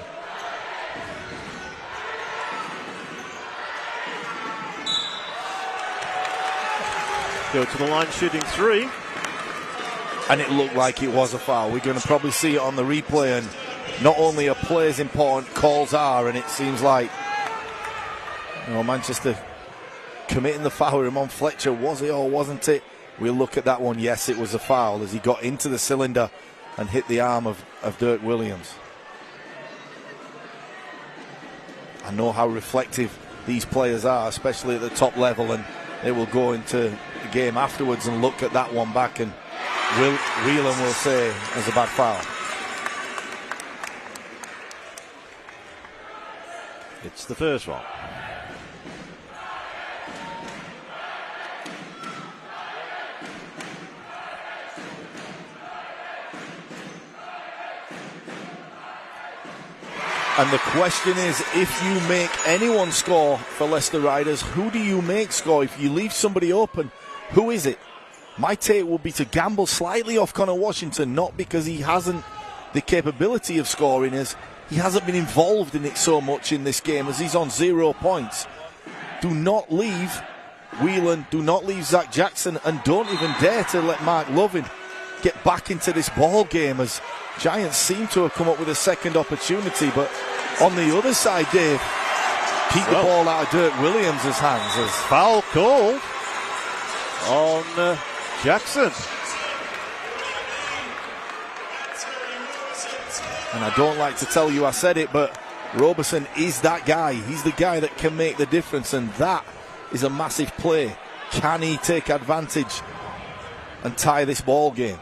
Go to the line shooting 3. And it looked like it was a foul. We're going to probably see it on the replay, and not only are plays important, calls are, and it seems like, you know, Manchester committing the foul. Ramon Fletcher, was it or wasn't it? We'll look at that one. Yes, it was a foul as he got into the cylinder and hit the arm of Dirk Williams. I know how reflective these players are, especially at the top level, and they will go into the game afterwards and look at that one back, and Whelan will say there's a bad foul. It's the first one. And the question is, if you make anyone score for Leicester Riders, who do you make score? If you leave somebody open, who is it? My take would be to gamble slightly off Connor Washington, not because he hasn't the capability of scoring, as he hasn't been involved in it so much in this game, as he's on 0 points. Do not leave Whelan, do not leave Zach Jackson, and don't even dare to let Mark Lovin get back into this ball game, as Giants seem to have come up with a second opportunity. But on the other side, Dave, keep the ball out of Dirk Williams' hands. As foul called on Jackson. And I don't like to tell you I said it, but Roberson is that guy. He's the guy that can make the difference, and that is a massive play. Can he take advantage and tie this ball game?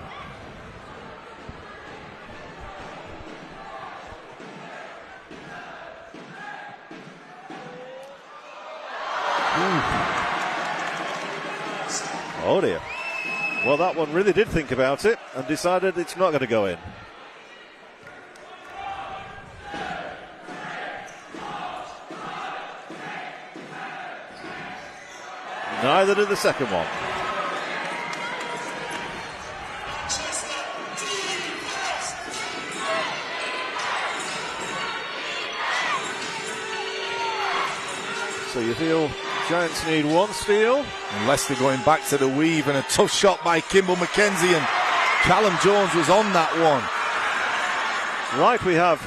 Oh dear. Well, that one really did think about it and decided it's not going to go in. Neither did the second one. So you feel Giants need one steal. And Leicester going back to the weave, and a tough shot by Kimball McKenzie, and Callum Jones was on that one. Right, we have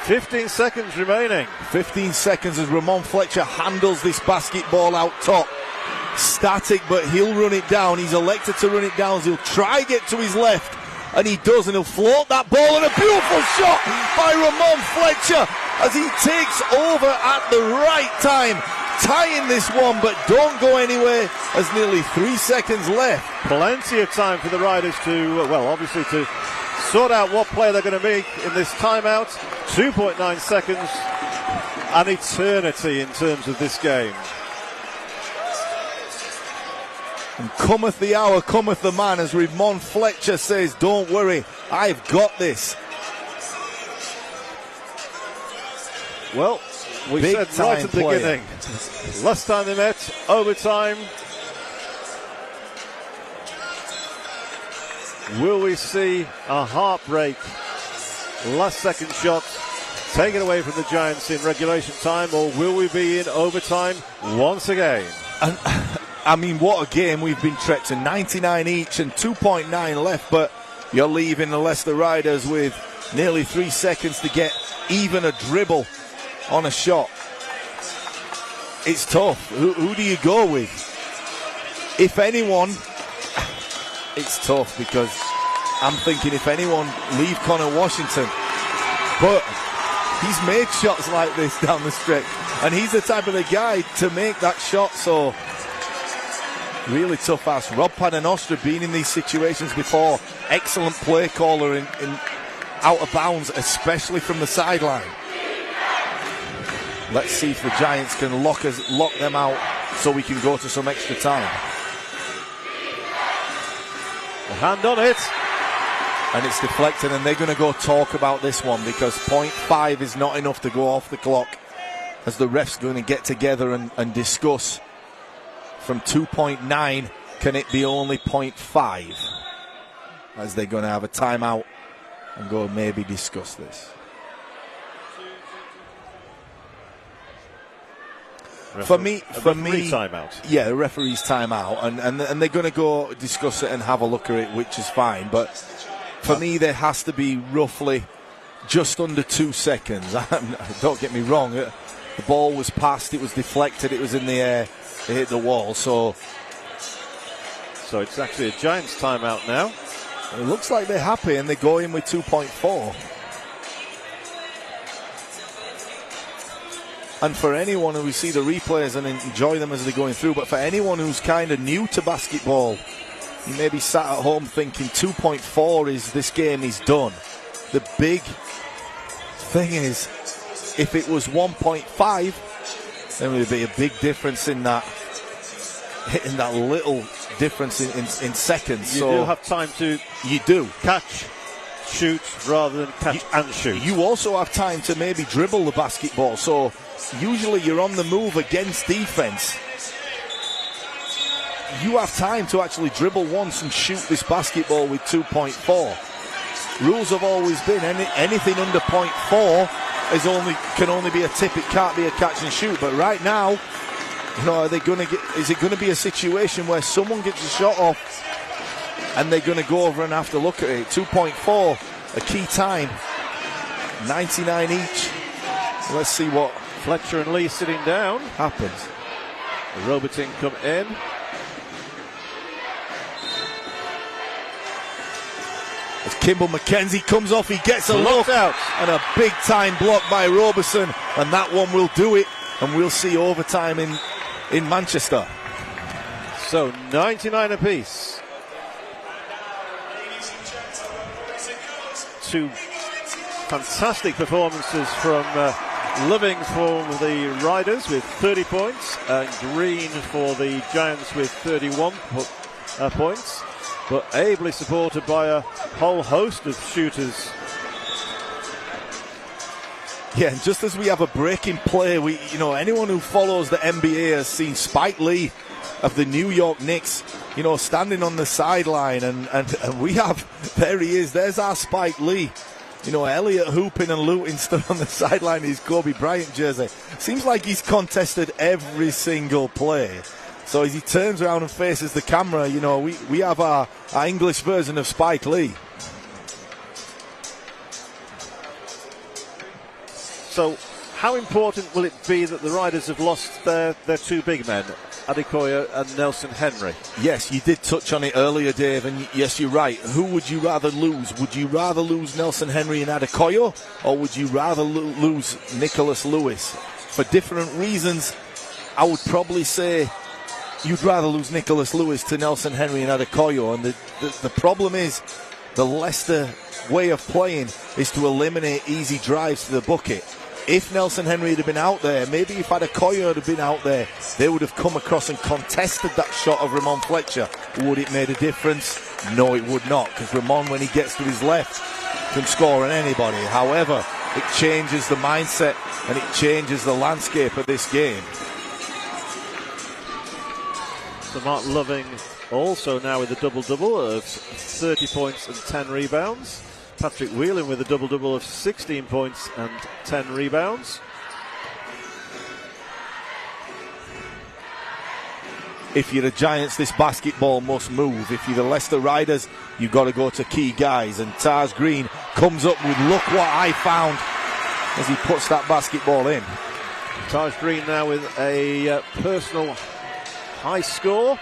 15 seconds remaining. 15 seconds as Ramon Fletcher handles this basketball out top. Static, but he'll run it down. He's elected to run it down. He'll try get to his left, and he does, and he'll float that ball, and a beautiful shot by Ramon Fletcher as he takes over at the right time, tying this one, but don't go anywhere as nearly 3 seconds left. Plenty of time for the Riders to, well, obviously to sort out what play they're going to make in this timeout. 2.9 seconds, an eternity in terms of this game. And cometh the hour, cometh the man, as Ramon Fletcher says, don't worry, I've got this. Well, we Big said right at the beginning, last time they met, overtime. Will we see a heartbreak last second shot taken away from the Giants in regulation time, or will we be in overtime once again? And I mean, what a game we've been trekked to. 99 each and 2.9 left, but You're leaving the Leicester Riders with nearly 3 seconds to get even a dribble on a shot. It's tough. Who do you go with? If anyone, it's tough because I'm thinking if anyone, leave Connor Washington. But he's made shots like this down the stretch, and he's the type of the guy to make that shot. So really tough ask. Rob Paternoster been in these situations before. Excellent play caller in out of bounds, especially from the sideline. Let's see if the Giants can lock them out so we can go to some extra time. A hand on it. And it's deflected, and they're going to go talk about this one because 0.5 is not enough to go off the clock, as the refs going to get together and discuss from 2.9, can it be only 0.5? As they're going to have a timeout and go maybe discuss this. For me, timeout. Yeah, the referee's timeout, and they're going to go discuss it and have a look at it, which is fine. But for me, there has to be roughly just under 2 seconds. Don't get me wrong. The ball was passed, it was deflected, it was in the air, it hit the wall. So it's actually a Giants timeout now. It looks like they're happy, and they go in with 2.4. And for anyone who we see the replays and enjoy them as they're going through, but for anyone who's kind of new to basketball, you may be sat at home thinking 2.4 is this game is done. The big thing is, if it was 1.5, then there would be a big difference in that little difference in seconds. You do have time to catch, shoot rather than catch and shoot. You also have time to maybe dribble the basketball. So usually you're on the move against defense. You have time to actually dribble once and shoot this basketball with 2.4. Rules have always been anything under 0.4 can only be a tip. It can't be a catch and shoot. But right now, is it going to be a situation where someone gets a shot off and they're going to go over and have to look at it? 2.4, a key time, 99 each. Let's see what Fletcher and Lee sitting down happens. Robertson come in. As Kimball McKenzie comes off, he gets a look out, and a big time block by Robertson, and that one will do it, and we'll see overtime in Manchester. So 99 apiece. Two fantastic performances from Loving for the Riders with 30 points and Green for the Giants with 31 points, but ably supported by a whole host of shooters. Yeah, and just as we have a break in play, anyone who follows the NBA has seen Spike Lee of the New York Knicks, standing on the sideline, and we have, there he is, there's our Spike Lee. Elliott hooping and looting stood on the sideline in his Kobe Bryant jersey. Seems like he's contested every single play. So as he turns around and faces the camera, we have our English version of Spike Lee. So how important will it be that the Riders have lost their two big men, Adekoya and Nelson Henry? Yes, you did touch on it earlier, Dave, and yes, you're right. Who would you rather lose? Would you rather lose Nelson Henry and Adekoya, or would you rather lose Nicholas Lewis? For different reasons, I would probably say you'd rather lose Nicholas Lewis to Nelson Henry and Adekoya, and the problem is the Leicester way of playing is to eliminate easy drives to the bucket. If Nelson Henry had been out there, maybe if Adekoya had been out there, they would have come across and contested that shot of Ramon Fletcher. Would it made a difference? No, it would not, because Ramon, when he gets to his left, can score on anybody. However, it changes the mindset and it changes the landscape of this game. So Mark Loving also now with a double-double of 30 points and 10 rebounds. Patrick Whelan with a double-double of 16 points and 10 rebounds. If you're the Giants, this basketball must move. If you're the Leicester Riders, you've got to go to key guys. And Taj Green comes up with, look what I found, as he puts that basketball in. Taj Green now with a personal high score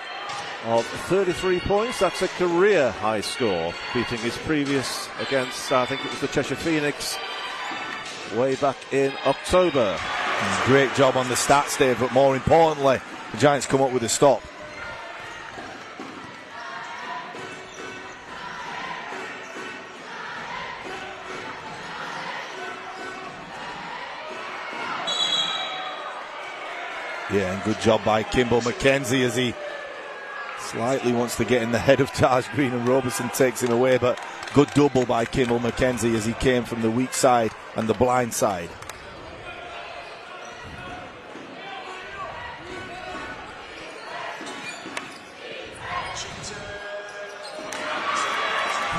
of 33 points. That's a career high score, beating his previous against, I think it was the Cheshire Phoenix, way back in October. Great job on the stats, Dave, but more importantly, the Giants come up with a stop. Yeah, and good job by Kimball McKenzie as he slightly wants to get in the head of Taj Green, and Robertson takes him away, but good double by Kimball McKenzie as he came from the weak side and the blind side.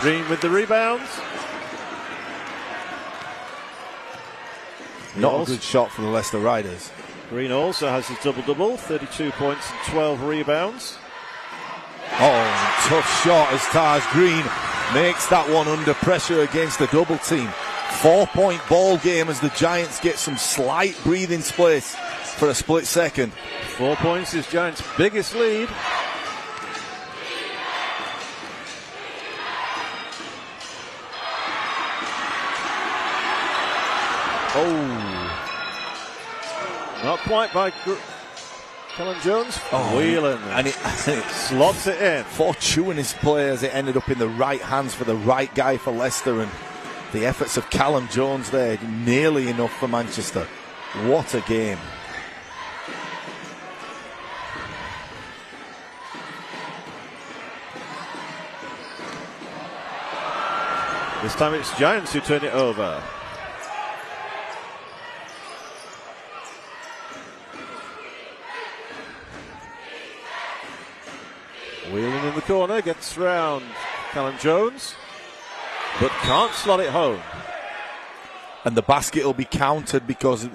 Green with the rebounds. Not a good shot for the Leicester Riders. Green also has his double-double, 32 points and 12 rebounds. Oh, tough shot as Taj Green makes that one under pressure against the double team. 4-point ball game as the Giants get some slight breathing space for a split second. 4 points is Giants' biggest lead. Oh, not quite by Callum Jones. Whelan, and it slots it in. Fortuitous play as it ended up in the right hands for the right guy for Leicester, and the efforts of Callum Jones there, nearly enough for Manchester. What a game. This time it's Giants who turn it over. Wheeling in the corner, gets round Callum Jones, but can't slot it home. And the basket will be counted because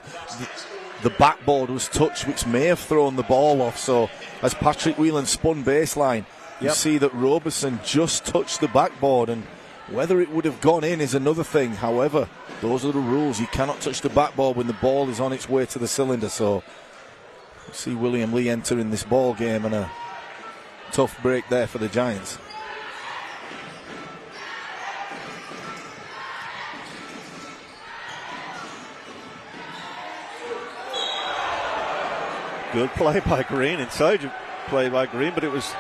the backboard was touched, which may have thrown the ball off. So as Patrick Whelan spun baseline, you see that Robertson just touched the backboard, and whether it would have gone in is another thing. However, those are the rules. You cannot touch the backboard when the ball is on its way to the cylinder. So we'll see William Lee entering this ball game, and a tough break there for the Giants. Good play by Green, inside play by Green, but he was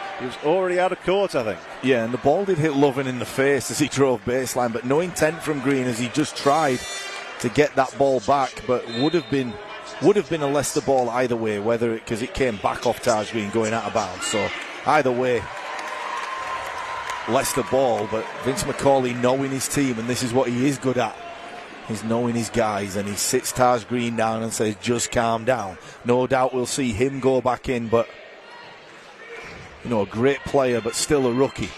already out of court, I think. Yeah, and the ball did hit Lovin in the face as he drove baseline, but no intent from Green as he just tried to get that ball back, but would have been a Leicester ball either way, whether because it came back off Taj Green going out of bounds. So either way, Leicester ball, but Vince McCauley knowing his team, and this is what he is good at, is knowing his guys, and he sits Taj Green down and says, just calm down. No doubt we'll see him go back in, but a great player, but still a rookie,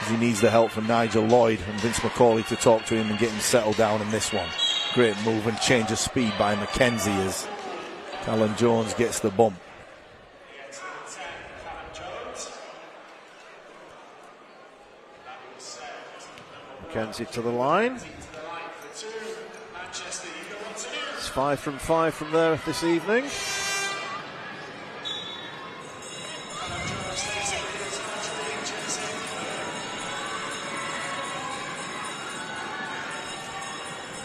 as he needs the help from Nigel Lloyd and Vince McCauley to talk to him and get him settled down in this one. Great move and change of speed by McKenzie as Callum Jones gets the bump. McKenzie to the line. It's 5 from 5 from there this evening.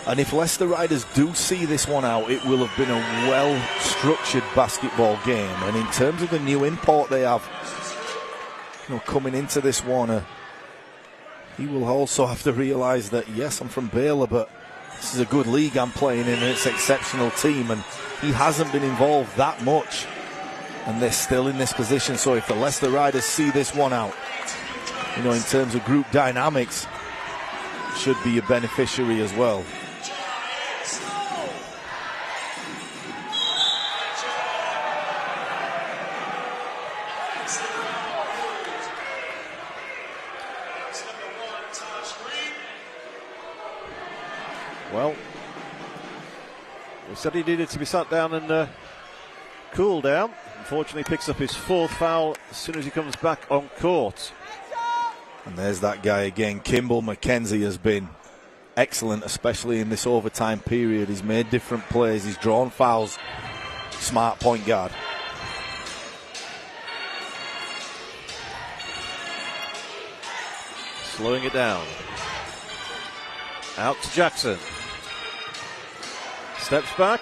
And if Leicester Riders do see this one out, it will have been a well-structured basketball game. And in terms of the new import they have, coming into this one, he will also have to realise that, yes, I'm from Baylor, but this is a good league I'm playing in, and it's an exceptional team, and he hasn't been involved that much, and they're still in this position. So if the Leicester Riders see this one out, in terms of group dynamics, should be a beneficiary as well. Well, we said he needed to be sat down and cool down. Unfortunately, picks up his 4th foul as soon as he comes back on court. And there's that guy again. Kimball McKenzie has been excellent, especially in this overtime period. He's made different plays. He's drawn fouls. Smart point guard. Slowing it down. Out to Jackson. Steps back.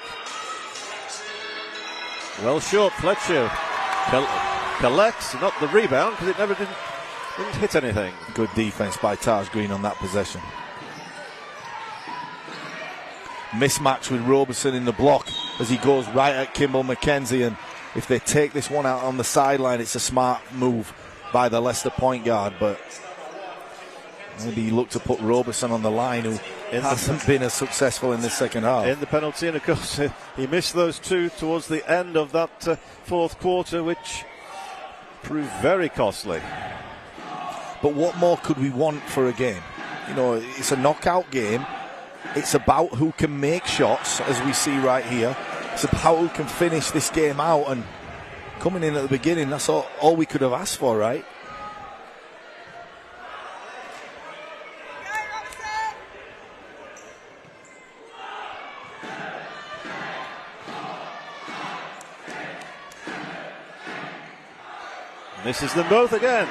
Well short, Fletcher. Collects, not the rebound, because it never didn't hit anything. Good defense by Taj Green on that possession. Mismatch with Roberson in the block as he goes right at Kimball McKenzie, and if they take this one out on the sideline, it's a smart move by the Leicester point guard, but maybe he looked to put Roberson on the line, who hasn't been as successful in this second half. In the penalty, and of course he missed those two towards the end of that 4th quarter, which proved very costly. But what more could we want for a game? You know, it's a knockout game. It's about who can make shots, as we see right here. It's about who can finish this game out, and coming in at the beginning, that's all we could have asked for, right? Misses them both again.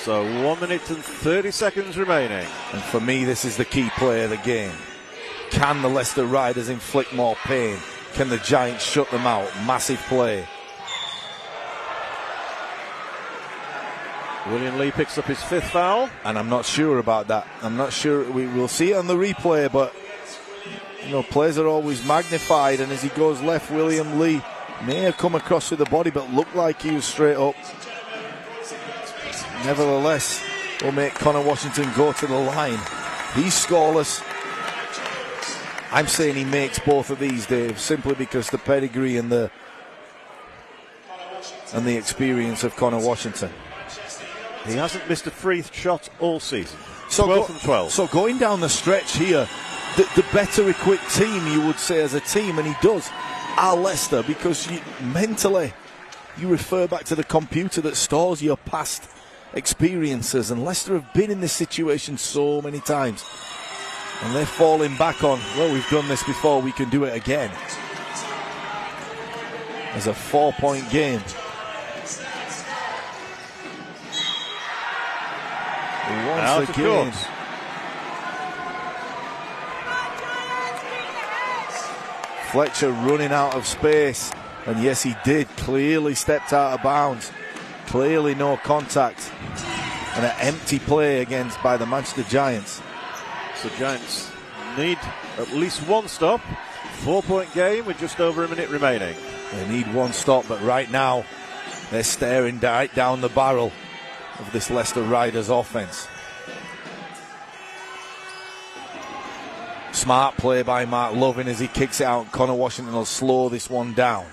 So 1 minute and 30 seconds remaining. And for me, this is the key play of the game. Can the Leicester Riders inflict more pain? Can the Giants shut them out? Massive play. William Lee picks up his 5th foul. And I'm not sure about that. I'm not sure. We will see it on the replay, but you know, plays are always magnified, and as he goes left, William Lee may have come across with the body, but looked like he was straight up. Nevertheless, will make Connor Washington go to the line. He's scoreless. I'm saying he makes both of these, Dave, simply because the pedigree and the experience of Connor Washington. He hasn't missed a free shot all season. 12 from 12. So going down the stretch here, the better equipped team, you would say, as a team, and he does, are Leicester, because mentally you refer back to the computer that stores your past experiences, and Leicester have been in this situation so many times, and they're falling back on, well, we've done this before, we can do it again. As a 4-point game. Once again, Fletcher running out of space, and yes, he did, clearly stepped out of bounds, clearly no contact, and an empty play against by the Manchester Giants. So Giants need at least one stop. 4-point game with just over a minute remaining. They need one stop, but right now they're staring right down the barrel of this Leicester Riders offense. Smart play by Mark Lovin as he kicks it out. Connor Washington will slow this one down.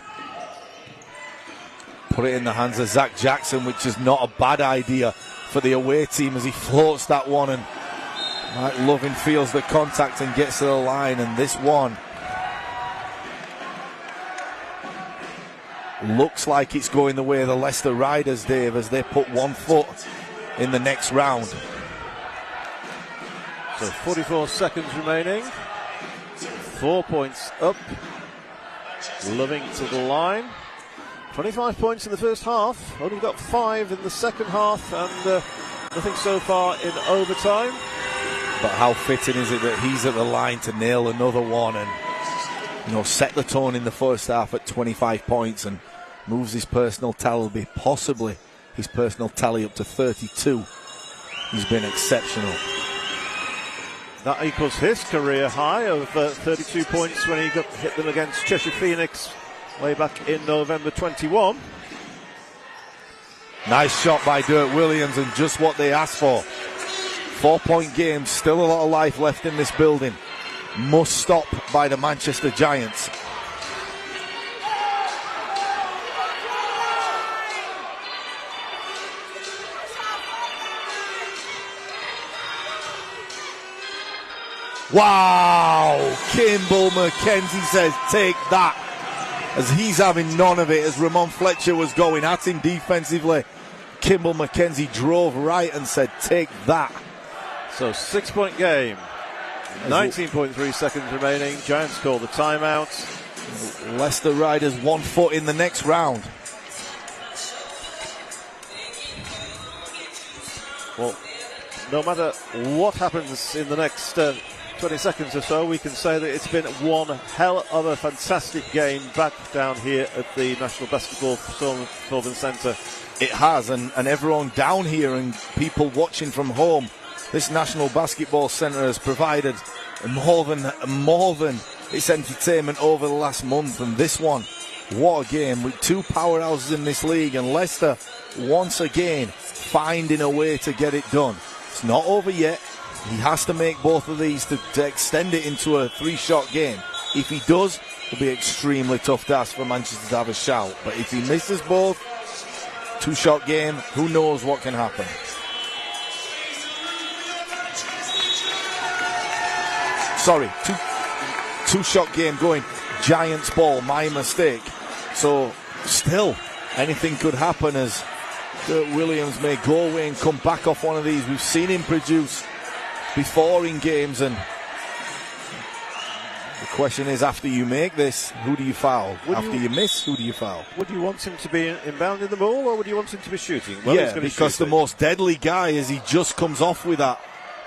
Put it in the hands of Zach Jackson, which is not a bad idea for the away team as he floats that one, and Mark Lovin feels the contact and gets to the line, and this one looks like it's going the way of the Leicester Riders, Dave, as they put 1 foot in the next round. So 44 seconds remaining. 4 points up. Loving to the line. 25 points in the first half. Only got 5 in the second half, and nothing so far in overtime. But how fitting is it that he's at the line to nail another one and, you know, set the tone in the first half at 25 points and moves his personal tally, possibly his personal tally, up to 32. He's been exceptional. That equals his career high of 32 points when he hit them against Cheshire Phoenix way back in November 21. Nice shot by Dirk Williams, and just what they asked for. 4-point game, still a lot of life left in this building. Must stop by the Manchester Giants. Wow! Kimball McKenzie says, take that. As he's having none of it, as Ramon Fletcher was going at him defensively. Kimball McKenzie drove right and said, take that. So 6-point game. 19.3 seconds remaining. Giants call the timeout. Leicester Riders 1 foot in the next round. Well, no matter what happens in the next 20 seconds or so, we can say that it's been one hell of a fantastic game back down here at the National Basketball Performance Centre. It has, and everyone down here and people watching from home, this National Basketball Centre has provided more than its entertainment over the last month. And this one, what a game, with two powerhouses in this league, and Leicester once again finding a way to get it done. It's not over yet. He has to make both of these to extend it into a 3-shot game. If he does, it'll be extremely tough task for Manchester to have a shout. But if he misses both, 2-shot game, who knows what can happen. Sorry, two-shot game going. Giants ball, my mistake. So still, anything could happen as Dirk Williams may go away and come back off one of these. We've seen him produce before in games, and the question is, after you make this, who do you foul? After you miss, who do you foul? Would you want him to be inbounding the ball, or would you want him to be shooting? Well, yeah, because the most deadly guy, as he just comes off with that,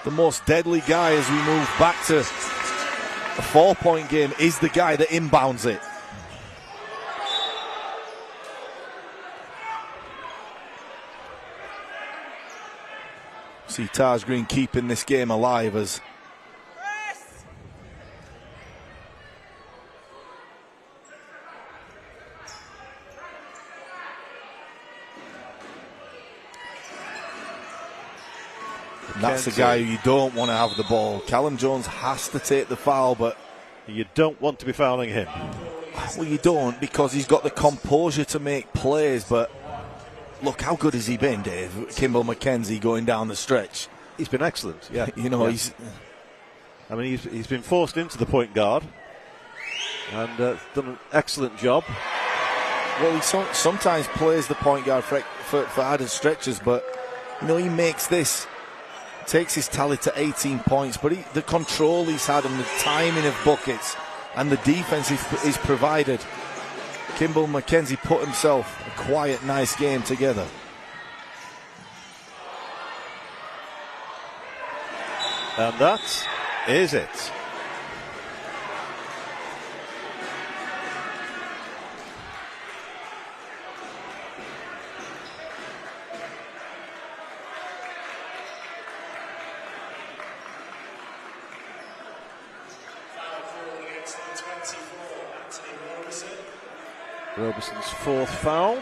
the most deadly guy as we move back to a 4-point game is the guy that inbounds it. See Taj Green keeping this game alive as that's the guy who you don't want to have the ball. Callum Jones has to take the foul, but you don't want to be fouling him. Well, you don't, because he's got the composure to make plays, but look, how good has he been, Dave? Kimball McKenzie going down the stretch. He's been excellent, yeah. You know, yeah. He's been forced into the point guard and done an excellent job. Well, he sometimes plays the point guard for added stretches, but, you know, he makes this, takes his tally to 18 points, but the control he's had and the timing of buckets and the defense he's provided, Kimball McKenzie put himself a quiet, nice game together. And that is it. Robeson's fourth foul.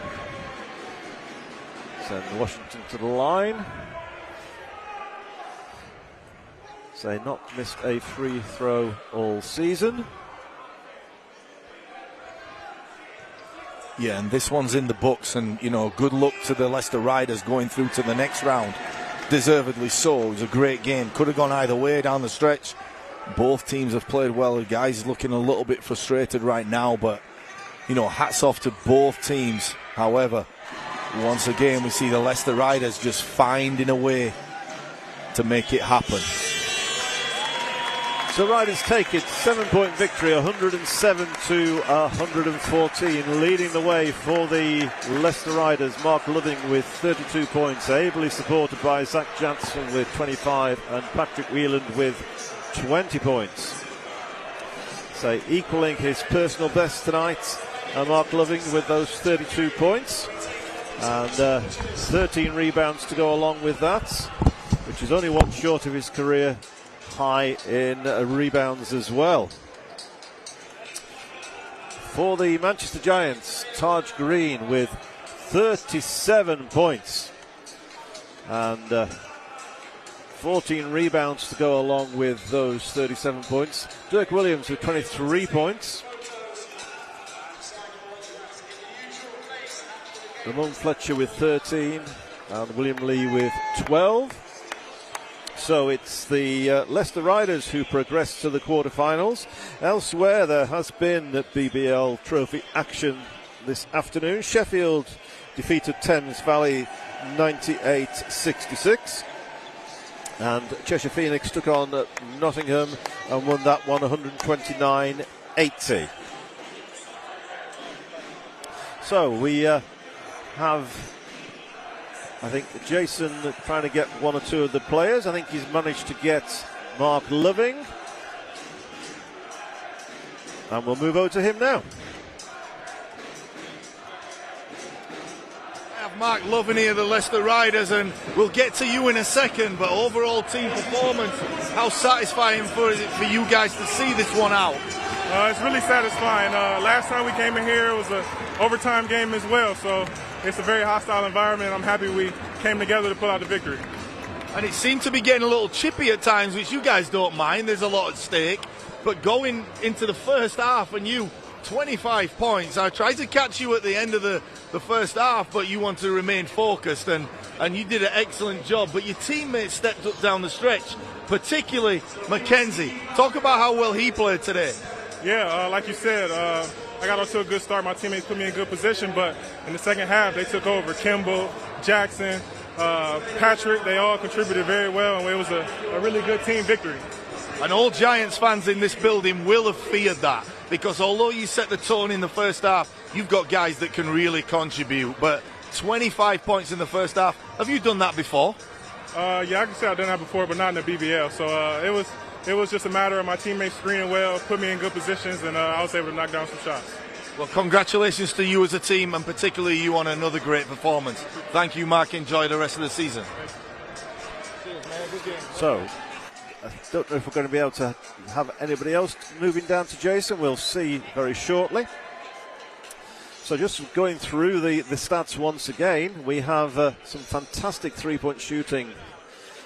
Send Washington to the line. Say not missed a free throw all season. Yeah, and this one's in the books, and, you know, good luck to the Leicester Riders going through to the next round. Deservedly so. It was a great game. Could have gone either way down the stretch. Both teams have played well. The guy's looking a little bit frustrated right now, but, you know, hats off to both teams. However, once again, we see the Leicester Riders just finding a way to make it happen. So Riders take it, 7-point victory, 107 to 114, leading the way for the Leicester Riders. Mark Loving with 32 points, ably supported by Zach Janssen with 25 and Patrick Wheeland with 20 points. So equaling his personal best tonight, Mark Loving with those 32 points and 13 rebounds to go along with that, which is only one short of his career high in rebounds as well. For the Manchester Giants, Taj Green with 37 points and 14 rebounds to go along with those 37 points. Dirk Williams with 23 points. Ramon Fletcher with 13 and William Lee with 12. So it's the Leicester Riders who progress to the quarterfinals. Elsewhere, there has been BBL Trophy action this afternoon. Sheffield defeated Thames Valley 98-66. And Cheshire Phoenix took on Nottingham and won that one 129-80. So we have, I think, Jason trying to get one or two of the players. I think he's managed to get Mark Loving. And we'll move over to him now. Mark Loving here, the Leicester Riders, and we'll get to you in a second, but overall team performance, how satisfying is it for you guys to see this one out? It's really satisfying. Last time we came in here, it was an overtime game as well, so it's a very hostile environment. I'm happy we came together to pull out the victory. And it seemed to be getting a little chippy at times, which you guys don't mind. There's a lot at stake, but going into the first half and you 25 points. I tried to catch you at the end of the first half, but you want to remain focused, and you did an excellent job. But your teammates stepped up down the stretch, particularly Mackenzie. Talk about how well he played today. Yeah, like you said, I got off to a good start. My teammates put me in good position, but in the second half, they took over. Kimball, Jackson, Patrick, they all contributed very well, and it was a really good team victory. And all Giants fans in this building will have feared that, because although you set the tone in the first half, you've got guys that can really contribute. But 25 points in the first half, have you done that before? Yeah, I can say I've done that before, but not in the BBL. So it was just a matter of my teammates screening well, put me in good positions, and I was able to knock down some shots. Well, congratulations to you as a team, and particularly you on another great performance. Thank you, Mark. Enjoy the rest of the season. So, I don't know if we're going to be able to have anybody else moving down to Jason. We'll see very shortly. So just going through the stats once again, we have some fantastic three-point shooting.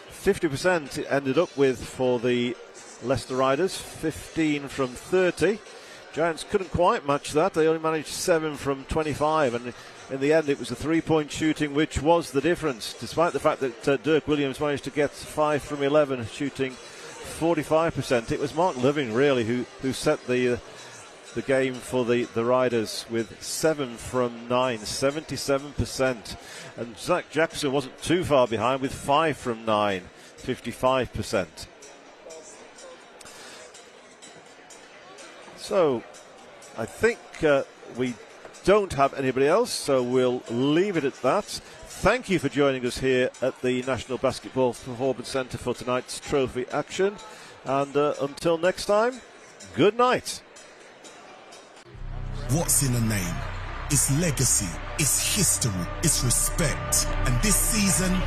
50% it ended up with for the Leicester Riders, 15 from 30. Giants couldn't quite match that. They only managed 7 from 25, and in the end it was the three-point shooting which was the difference, despite the fact that Dirk Williams managed to get 5 from 11, shooting 45%. It was Mark Loving really who set the game for the Riders with 7 from 9, 77%. And Zach Jackson wasn't too far behind with 5 from 9, 55%. So I think we don't have anybody else, so we'll leave it at that. Thank you for joining us here at the National Basketball Performance Centre for tonight's trophy action. And until next time, good night. What's in a name? It's legacy, it's history, it's respect. And this season,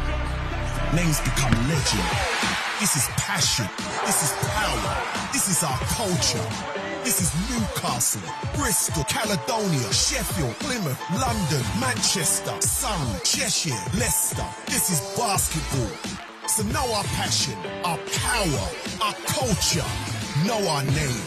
names become legend. This is passion, this is power, this is our culture. This is Newcastle, Bristol, Caledonia, Sheffield, Plymouth, London, Manchester, Surrey, Cheshire, Leicester. This is basketball. So know our passion, our power, our culture. Know our name.